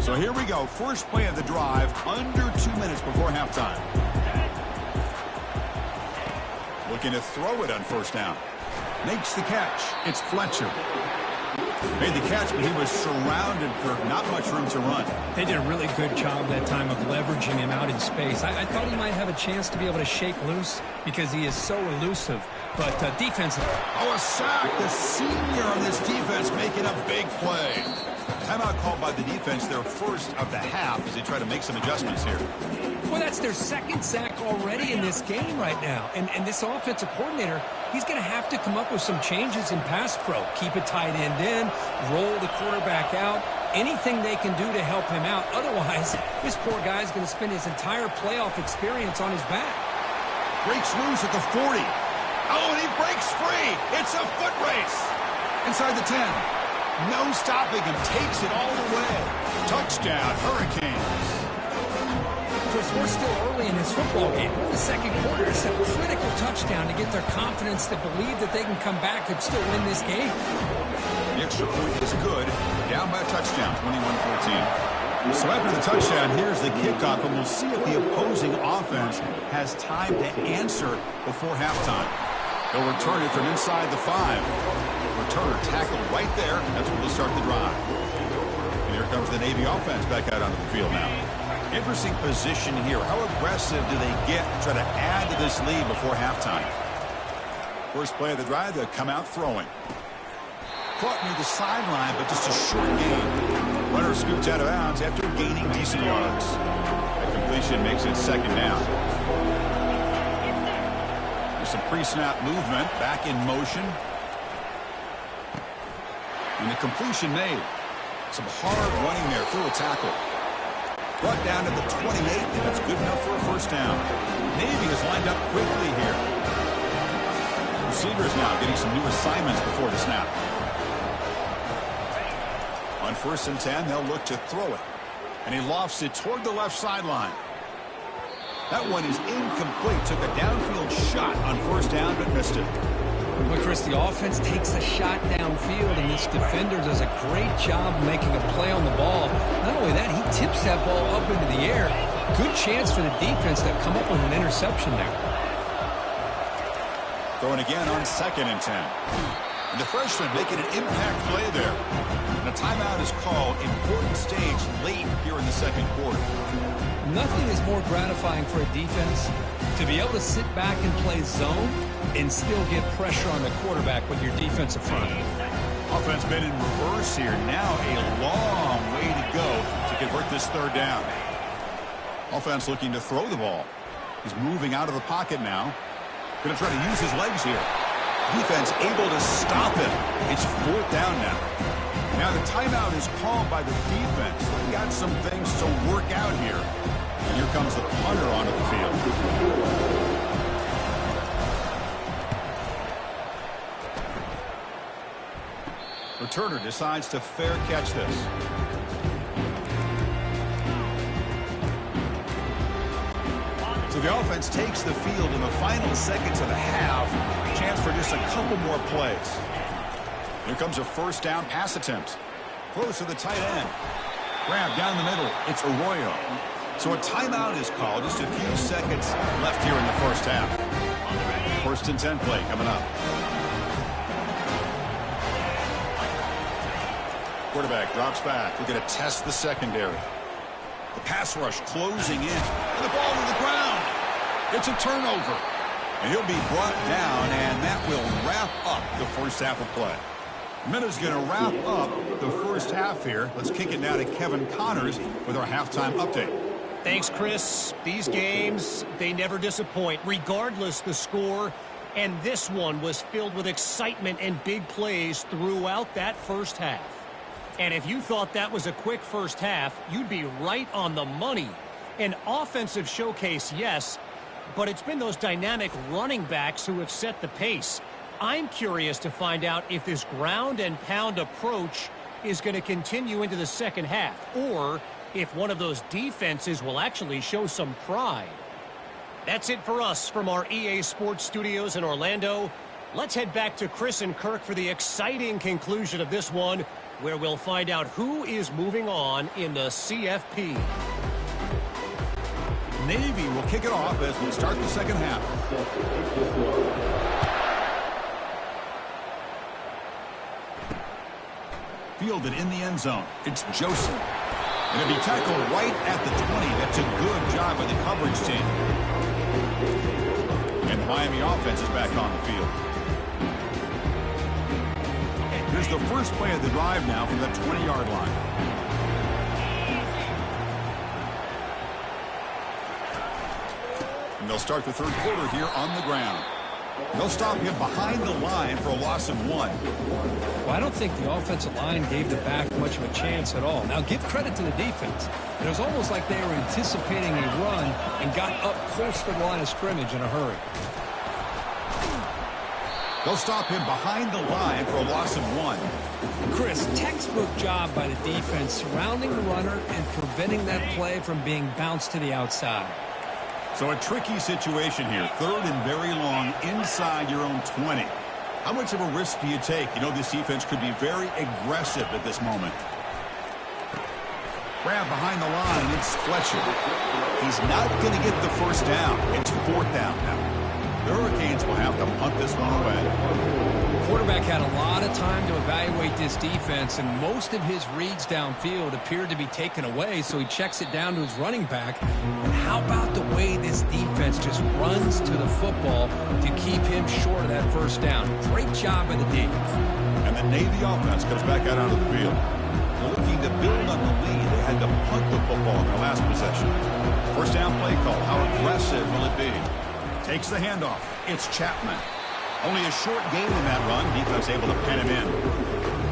So here we go. First play of the drive, under 2 minutes before halftime. Looking to throw it on first down. Makes the catch. It's Fletcher. Made the catch, but he was surrounded for not much room to run. They did a really good job that time of leveraging him out in space. I thought he might have a chance to be able to shake loose because he is so elusive. But defensive. Oh, a sack. The senior on this defense making a big play. Timeout called by the defense, their first of the half, as they try to make some adjustments here. Well, that's their second sack already in this game right now. And this offensive coordinator, he's going to have to come up with some changes in pass pro. Keep a tight end in, roll the quarterback out, anything they can do to help him out. Otherwise, this poor guy's going to spend his entire playoff experience on his back. Breaks loose at the 40. Oh, and he breaks free. It's a foot race. Inside the 10. No stopping him. Takes it all the way. Touchdown, Hurricanes. Chris, we're still early in this football game. We're in the second quarter. It's a critical touchdown to get their confidence to believe that they can come back and still win this game. The extra point is good. Down by a touchdown, 21-14. So after the touchdown, here's the kickoff, and we'll see if the opposing offense has time to answer before halftime. They'll return it from inside the 5. Returner tackled right there. That's where they'll start the drive. And here comes the Navy offense back out onto the field now. Interesting position here. How aggressive do they get to try to add to this lead before halftime? First play of the drive, they'll come out throwing. Caught near the sideline, but just a short gain. Runner scoots out of bounds after gaining decent yards. The completion makes it second down. There's some pre-snap movement, back in motion. And the completion made. Some hard running there through a tackle. Brought down to the 28, and that's good enough for a first down. Navy is lined up quickly here. Receivers now getting some new assignments before the snap. On 1st and 10, they'll look to throw it. And he lofts it toward the left sideline. That one is incomplete. Took a downfield shot on first down, but missed it. Well, Chris, the offense takes the shot downfield, and this defender does a great job making a play on the ball. Not only that, he tips that ball up into the air. Good chance for the defense to come up with an interception there. Throwing again on 2nd and 10. And the freshman making an impact play there. And a timeout is called. Important stage late here in the second quarter. Nothing is more gratifying for a defense to be able to sit back and play zone and still get pressure on the quarterback with your defensive front. Offense been in reverse here. Now a long way to go to convert this third down. Offense looking to throw the ball. He's moving out of the pocket now. Going to try to use his legs here. Defense able to stop him. It's 4th down now. Now the timeout is called by the defense. They got some things to work out here. And here comes the punter onto the field. Returner decides to fair catch this. So the offense takes the field in the final seconds of the half. Chance for just a couple more plays. Here comes a first down pass attempt. Close to the tight end. Grab down the middle. It's Arroyo. So a timeout is called. Just a few seconds left here in the first half. 1st and 10 play coming up. Quarterback drops back. We're going to test the secondary. The pass rush closing in. And the ball to the ground. It's a turnover. And he'll be brought down, and that will wrap up the first half of play. Minna's going to wrap up the first half here. Let's kick it now to Kevin Connors with our halftime update. Thanks, Chris. These games, they never disappoint, regardless the score. And this one was filled with excitement and big plays throughout that first half. And if you thought that was a quick first half, you'd be right on the money. An offensive showcase, yes, but it's been those dynamic running backs who have set the pace. I'm curious to find out if this ground and pound approach is going to continue into the second half, or if one of those defenses will actually show some pride. That's it for us from our EA Sports Studios in Orlando. Let's head back to Chris and Kirk for the exciting conclusion of this one, where we'll find out who is moving on in the CFP. Navy will kick it off as we start the second half. Fielded in the end zone. It's Joseph. Going to be tackled right at the 20. That's a good job by the coverage team. And the Miami offense is back on the field. Here's the first play of the drive now from the 20-yard line. And they'll start the third quarter here on the ground. They'll stop him behind the line for a loss of 1. Well, I don't think the offensive line gave the back much of a chance at all. Now, give credit to the defense. It was almost like they were anticipating a run and got up close to the line of scrimmage in a hurry. They'll stop him behind the line for a loss of 1. Chris, textbook job by the defense surrounding the runner and preventing that play from being bounced to the outside. So a tricky situation here. 3rd and very long inside your own 20. How much of a risk do you take? You know this defense could be very aggressive at this moment. Grab behind the line. It's Fletcher. He's not going to get the first down. It's 4th down now. The Hurricanes will have to punt this one away. The quarterback had a lot of time to evaluate this defense, and most of his reads downfield appeared to be taken away, so he checks it down to his running back. And how about the way this defense just runs to the football to keep him short of that first down? Great job by the D. And the Navy offense comes back out onto the field. They're looking to build on the lead. They had to punt the football in their last possession. First down play call. How aggressive will it be? Takes the handoff. It's Chapman. Only a short gain in that run. Defense able to pen him in.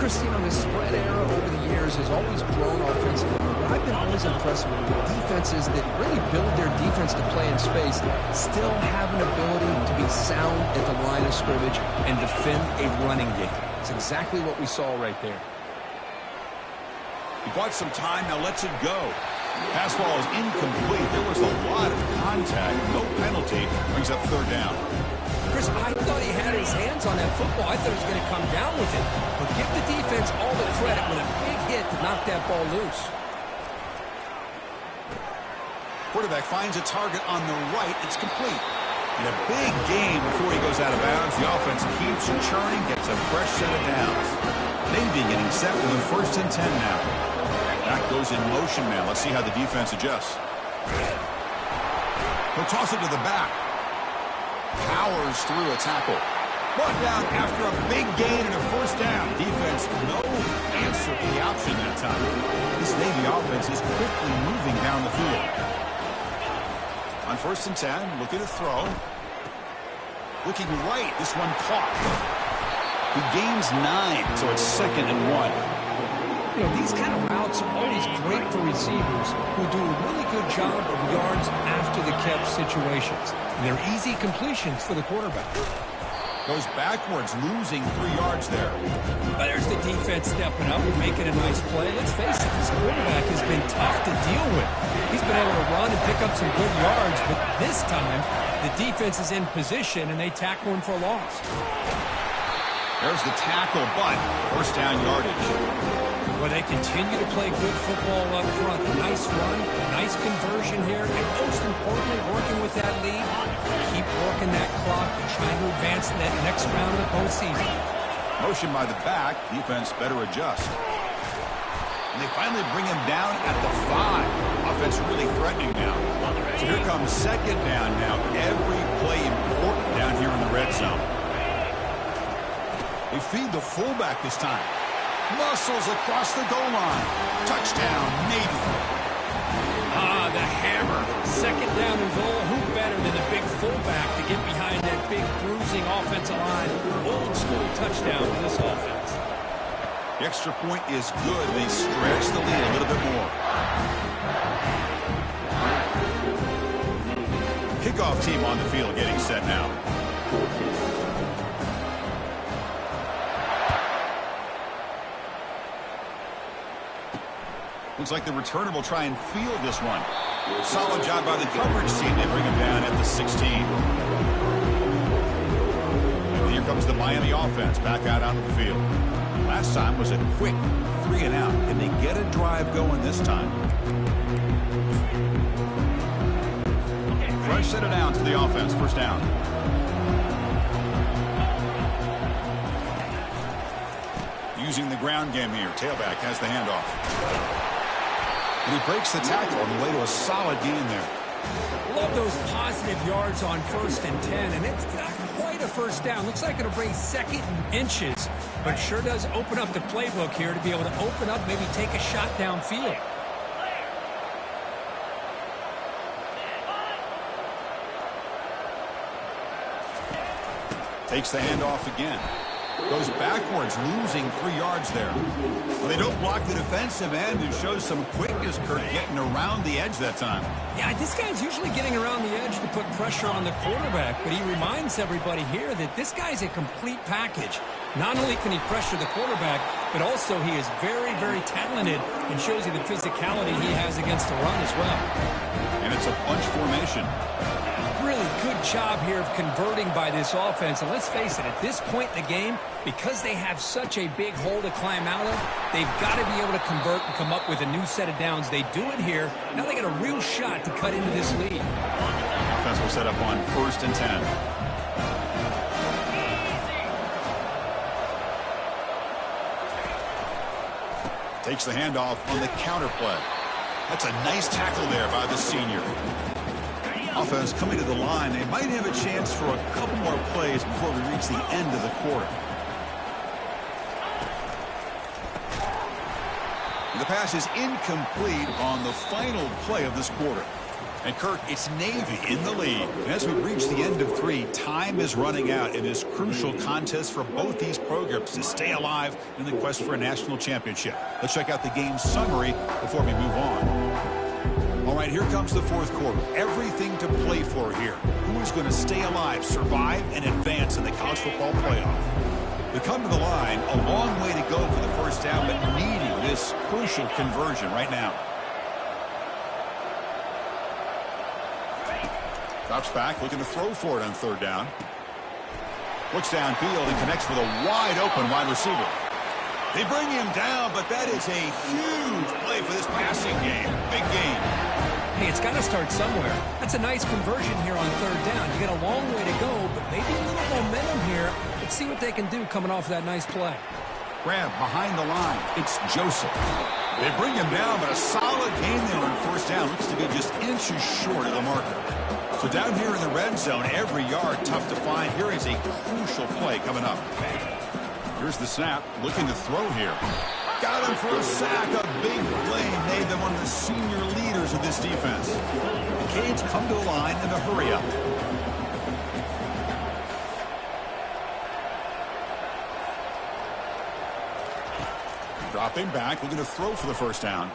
Christine, the spread era over the years has always grown offensively. But I've been always impressed with defenses that really build their defense to play in space, still have an ability to be sound at the line of scrimmage and defend a running game. It's exactly what we saw right there. He bought some time. Now lets it go. Pass ball is incomplete. There was a lot of contact. No penalty. Brings up third down. Chris, I thought he had his hands on that football. I thought he was going to come down with it. But give the defense all the credit with a big hit to knock that ball loose. Quarterback finds a target on the right. It's complete. And a big gain before he goes out of bounds. The offense keeps churning, gets a fresh set of downs. Navy getting set with a 1st and 10 now. Back goes in motion now. Let's see how the defense adjusts. He'll toss it to the back. Powers through a tackle. Brought down after a big gain and a 1st down. Defense, no answer to the option that time. This Navy offense is quickly moving down the field. On 1st and 10, looking to throw. Looking right, this one caught. He gains 9, so it's 2nd and 1. You know, these kind of routes are always great for receivers who do a really good job of yards after the catch situations. And they're easy completions for the quarterback. Goes backwards, losing 3 yards there. But there's the defense stepping up and making a nice play. Let's face it, this quarterback has been tough to deal with. He's been able to run and pick up some good yards, but this time the defense is in position and they tackle him for a loss. There's the tackle, but 1st down yardage. Well, they continue to play good football up front. A nice run, nice conversion here, and most importantly, working with that lead, keep working that clock and trying to advance to that next round of the postseason. Motion by the back. Defense better adjust. And they finally bring him down at the 5. Offense really threatening now. So here comes 2nd down now. Every play important down here in the red zone. They feed the fullback this time. Muscles across the goal line. Touchdown, Navy. Ah, the hammer. 2nd down and goal. Who better than the big fullback to get behind that big bruising offensive line? Old school touchdown for this offense. The extra point is good. They stretch the lead a little bit more. Kickoff team on the field getting set now. Looks like the returner will try and field this one. Solid job by the coverage team. They bring him down at the 16. And here comes the Miami offense back out onto the field. Last time was a quick 3 and out. Can they get a drive going this time? Fresh set of downs for the offense. 1st down. Using the ground game here. Tailback has the handoff. And he breaks the tackle on the way to a solid gain there. Love those positive yards on 1st and 10, and it's not quite a 1st down. Looks like it'll bring 2nd and inches, but sure does open up the playbook here to be able to open up, maybe take a shot downfield. Takes the handoff again. Goes backwards, losing 3 yards there. Well, they don't block the defensive end and shows some quickness, Kurt, getting around the edge that time. Yeah, this guy's usually getting around the edge to put pressure on the quarterback, but he reminds everybody here that this guy's a complete package. Not only can he pressure the quarterback, but also he is very, very talented and shows you the physicality he has against the run as well. And it's a bunch formation. Really good job here of converting by this offense. And let's face it, at this point in the game, because they have such a big hole to climb out of, they've got to be able to convert and come up with a new set of downs. They do it here. Now they got a real shot to cut into this lead. Offense will set up on 1st and 10. Takes the handoff on the counter play. That's a nice tackle there by the senior. Offense coming to the line. They might have a chance for a couple more plays before we reach the end of the quarter. And the pass is incomplete on the final play of this quarter. And Kirk, it's Navy in the lead. And as we reach the end of 3, time is running out in this crucial contest for both these programs to stay alive in the quest for a national championship. Let's check out the game summary before we move on. All right, here comes the 4th quarter. Everything to play for here. Who is going to stay alive, survive, and advance in the college football playoff? We come to the line, a long way to go for the 1st down, but needing this crucial conversion right now. Drops back, looking to throw for it on third down. Looks downfield and connects with a wide-open wide receiver. They bring him down, but that is a huge play for this passing game. Big game. Hey, it's got to start somewhere. That's a nice conversion here on third down. You got a long way to go, but maybe a little momentum here. Let's see what they can do coming off that nice play. Grab behind the line. It's Joseph. They bring him down, but a solid gain there on first down. Looks to be just inches short of the marker. So down here in the red zone, every yard tough to find. Here is a crucial play coming up. Here's the snap, looking to throw here. Got him for a sack, a big play. Made them one of the senior leaders of this defense. The Canes come to the line in a hurry up. Dropping back, looking to throw for the first down.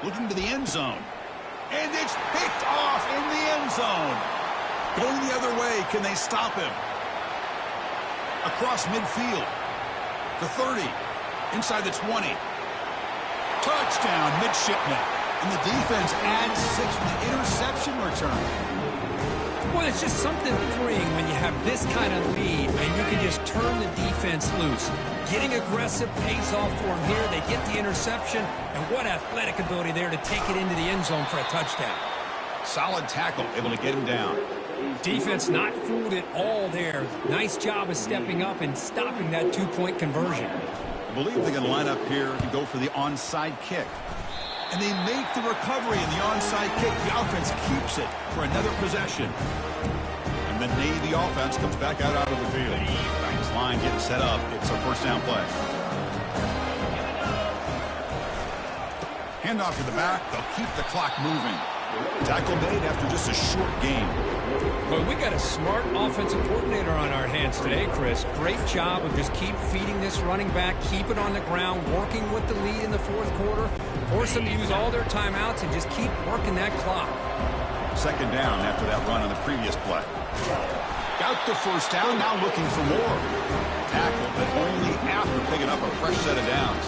Looking to the end zone. And it's picked off in the end zone. Going the other way, can they stop him? Across midfield. The 30. Inside the 20. Touchdown, midshipman. And the defense adds 6 with the interception return. Well, it's just something freeing when you have this kind of lead and you can just turn the defense loose. Getting aggressive pays off for them here. They get the interception, and what athletic ability there to take it into the end zone for a touchdown. Solid tackle, able to get him down. Defense not fooled at all there. Nice job of stepping up and stopping that two-point conversion. I believe they can line up here and go for the onside kick. And they make the recovery in the onside kick. The offense keeps it for another possession. And the Navy offense comes back out of the field. This line getting set up. It's a first down play. Handoff to the back. They'll keep the clock moving. Tackle made after just a short game. Well, we got a smart offensive coordinator on our hands today, Chris. Great job of just keep feeding this running back, keep it on the ground, working with the lead in the fourth quarter, force them to use all their timeouts, and just keep working that clock. Second down after that run on the previous play. Got the first down, now looking for more. Tackle, but only after picking up a fresh set of downs.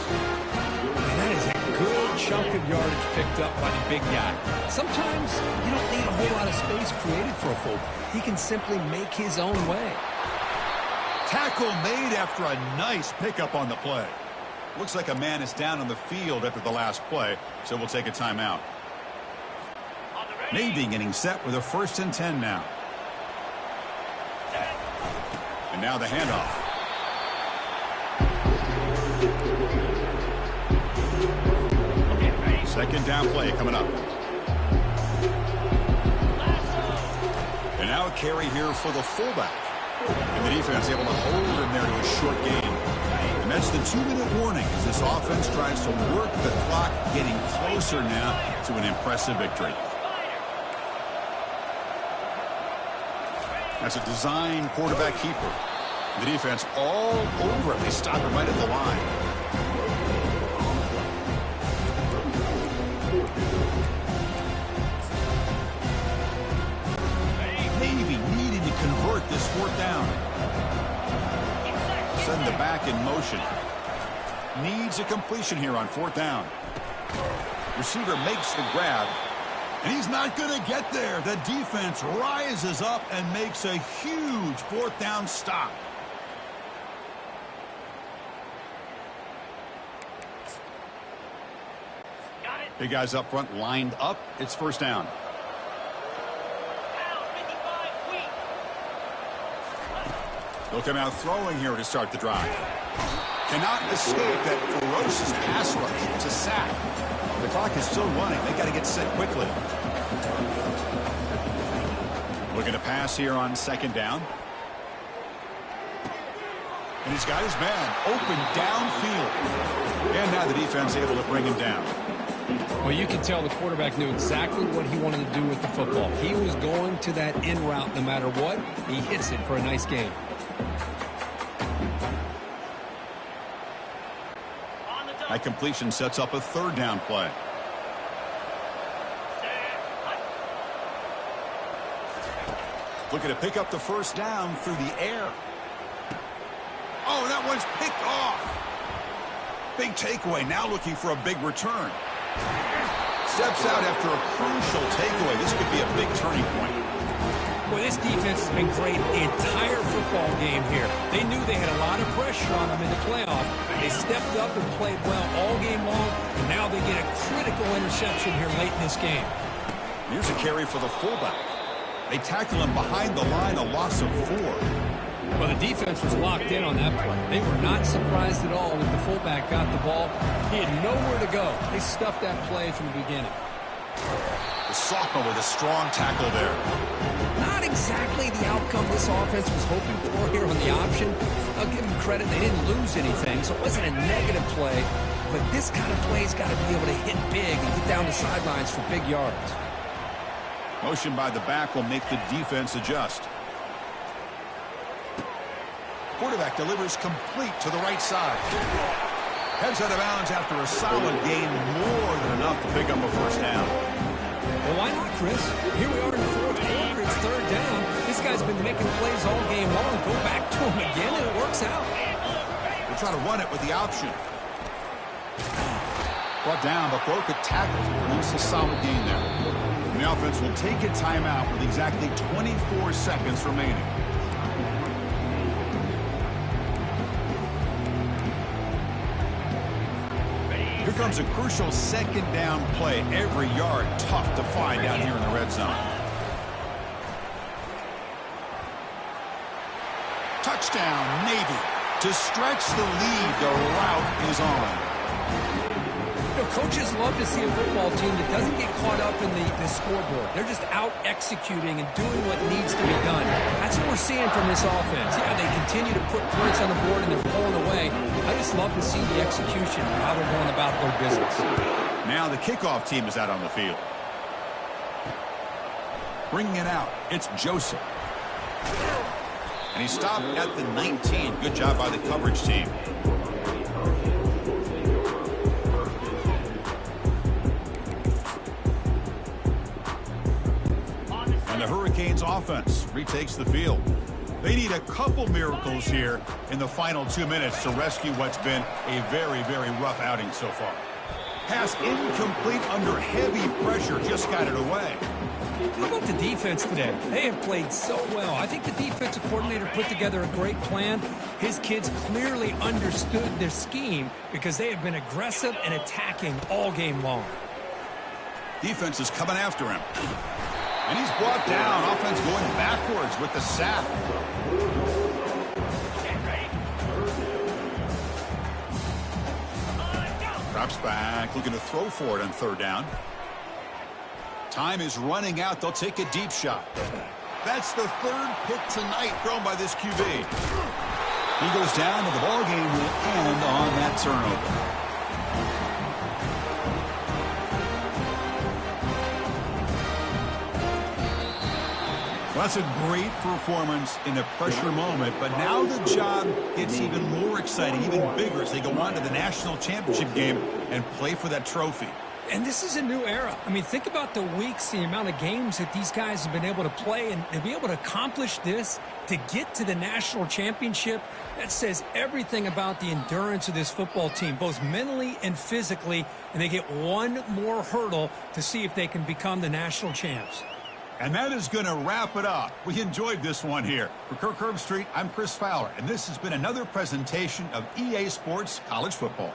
And that is a good chunk of yardage picked up by the big guy. Sometimes you don't need a whole lot of space created for a fullback. He can simply make his own way. Tackle made after a nice pickup on the play. Looks like a man is down on the field after the last play, so we'll take a timeout. Navy getting set with a 1st and 10 now. And now the handoff. Second down play coming up. And now a carry here for the fullback. And the defense able to hold him there to a short game. And that's the 2-minute warning as this offense tries to work the clock, getting closer now to an impressive victory. That's a design quarterback keeper. The defense all over it. They stop him right at the line. Navy needing to convert this fourth down. Send the back in motion. Needs a completion here on fourth down. Receiver makes the grab. And he's not going to get there. The defense rises up and makes a huge fourth down stop. Big guys up front lined up. It's first down. They'll come out throwing here to start the drive. Cannot escape that ferocious pass rush. It's a sack. The clock is still running. They got to get set quickly. Looking to pass here on second down. And he's got his man open downfield. And now the defense able to bring him down. Well, you can tell the quarterback knew exactly what he wanted to do with the football. He was going to that in route no matter what. He hits it for a nice gain. That completion sets up a third down play. Looking to pick up the first down through the air. Oh, that one's picked off. Big takeaway, now looking for a big return. Steps out after a crucial takeaway. This could be a big turning point. Well, this defense has been great the entire football game here. They knew they had a lot of pressure on them in the playoff. They stepped up and played well all game long, and now they get a critical interception here late in this game. Here's a carry for the fullback. They tackle him behind the line, a loss of 4. Well, the defense was locked in on that play. They were not surprised at all when the fullback got the ball. He had nowhere to go. They stuffed that play from the beginning. The sophomore with a strong tackle there. Not exactly the outcome this offense was hoping for here on the option. I'll give them credit. They didn't lose anything, so it wasn't a negative play. But this kind of play's got to be able to hit big and get down the sidelines for big yards. Motion by the back will make the defense adjust. Quarterback delivers complete to the right side. Heads out of bounds after a solid gain, more than enough to pick up a first down. Well, why not, Chris? Here we are in the fourth quarter. It's third down. This guy's been making plays all game long. Go back to him again, and it works out. We'll try to run it with the option. Brought down, but broke a tackle. Produce a solid gain there. And the offense will take a timeout with exactly 24 seconds remaining. Here comes a crucial second down play. Every yard tough to find down here in the red zone. Touchdown, Navy. To stretch the lead, the route is on. You know, coaches love to see a football team that doesn't get caught up in the scoreboard. They're just out executing and doing what needs to be done. That's what we're seeing from this offense. Yeah, they continue to put points on the board and they're pulling away. I just love to see the execution and how they're going about their business. Now the kickoff team is out on the field. Bringing it out, it's Joseph. And he stopped at the 19. Good job by the coverage team. And the Hurricanes offense retakes the field. They need a couple miracles here in the final 2 minutes to rescue what's been a very, very rough outing so far. Pass incomplete under heavy pressure, just got it away. How about the defense today? They have played so well. I think the defensive coordinator put together a great plan. His kids clearly understood their scheme because they have been aggressive and attacking all game long. Defense is coming after him. And he's brought down. Offense going backwards with the sack. Drops back, looking to throw for it on third down. Time is running out. They'll take a deep shot. That's the third pick tonight thrown by this QB. He goes down, and the ball game will end on that turnover. Well, that's a great performance in a pressure moment, but now the job gets even more exciting, even bigger as they go on to the national championship game and play for that trophy. And this is a new era. I mean, think about the weeks, the amount of games that these guys have been able to play, and to be able to accomplish this, to get to the national championship, that says everything about the endurance of this football team, both mentally and physically, and they get one more hurdle to see if they can become the national champs. And that is going to wrap it up. We enjoyed this one here. For Kirk Herbstreit, I'm Chris Fowler, and this has been another presentation of EA Sports College Football.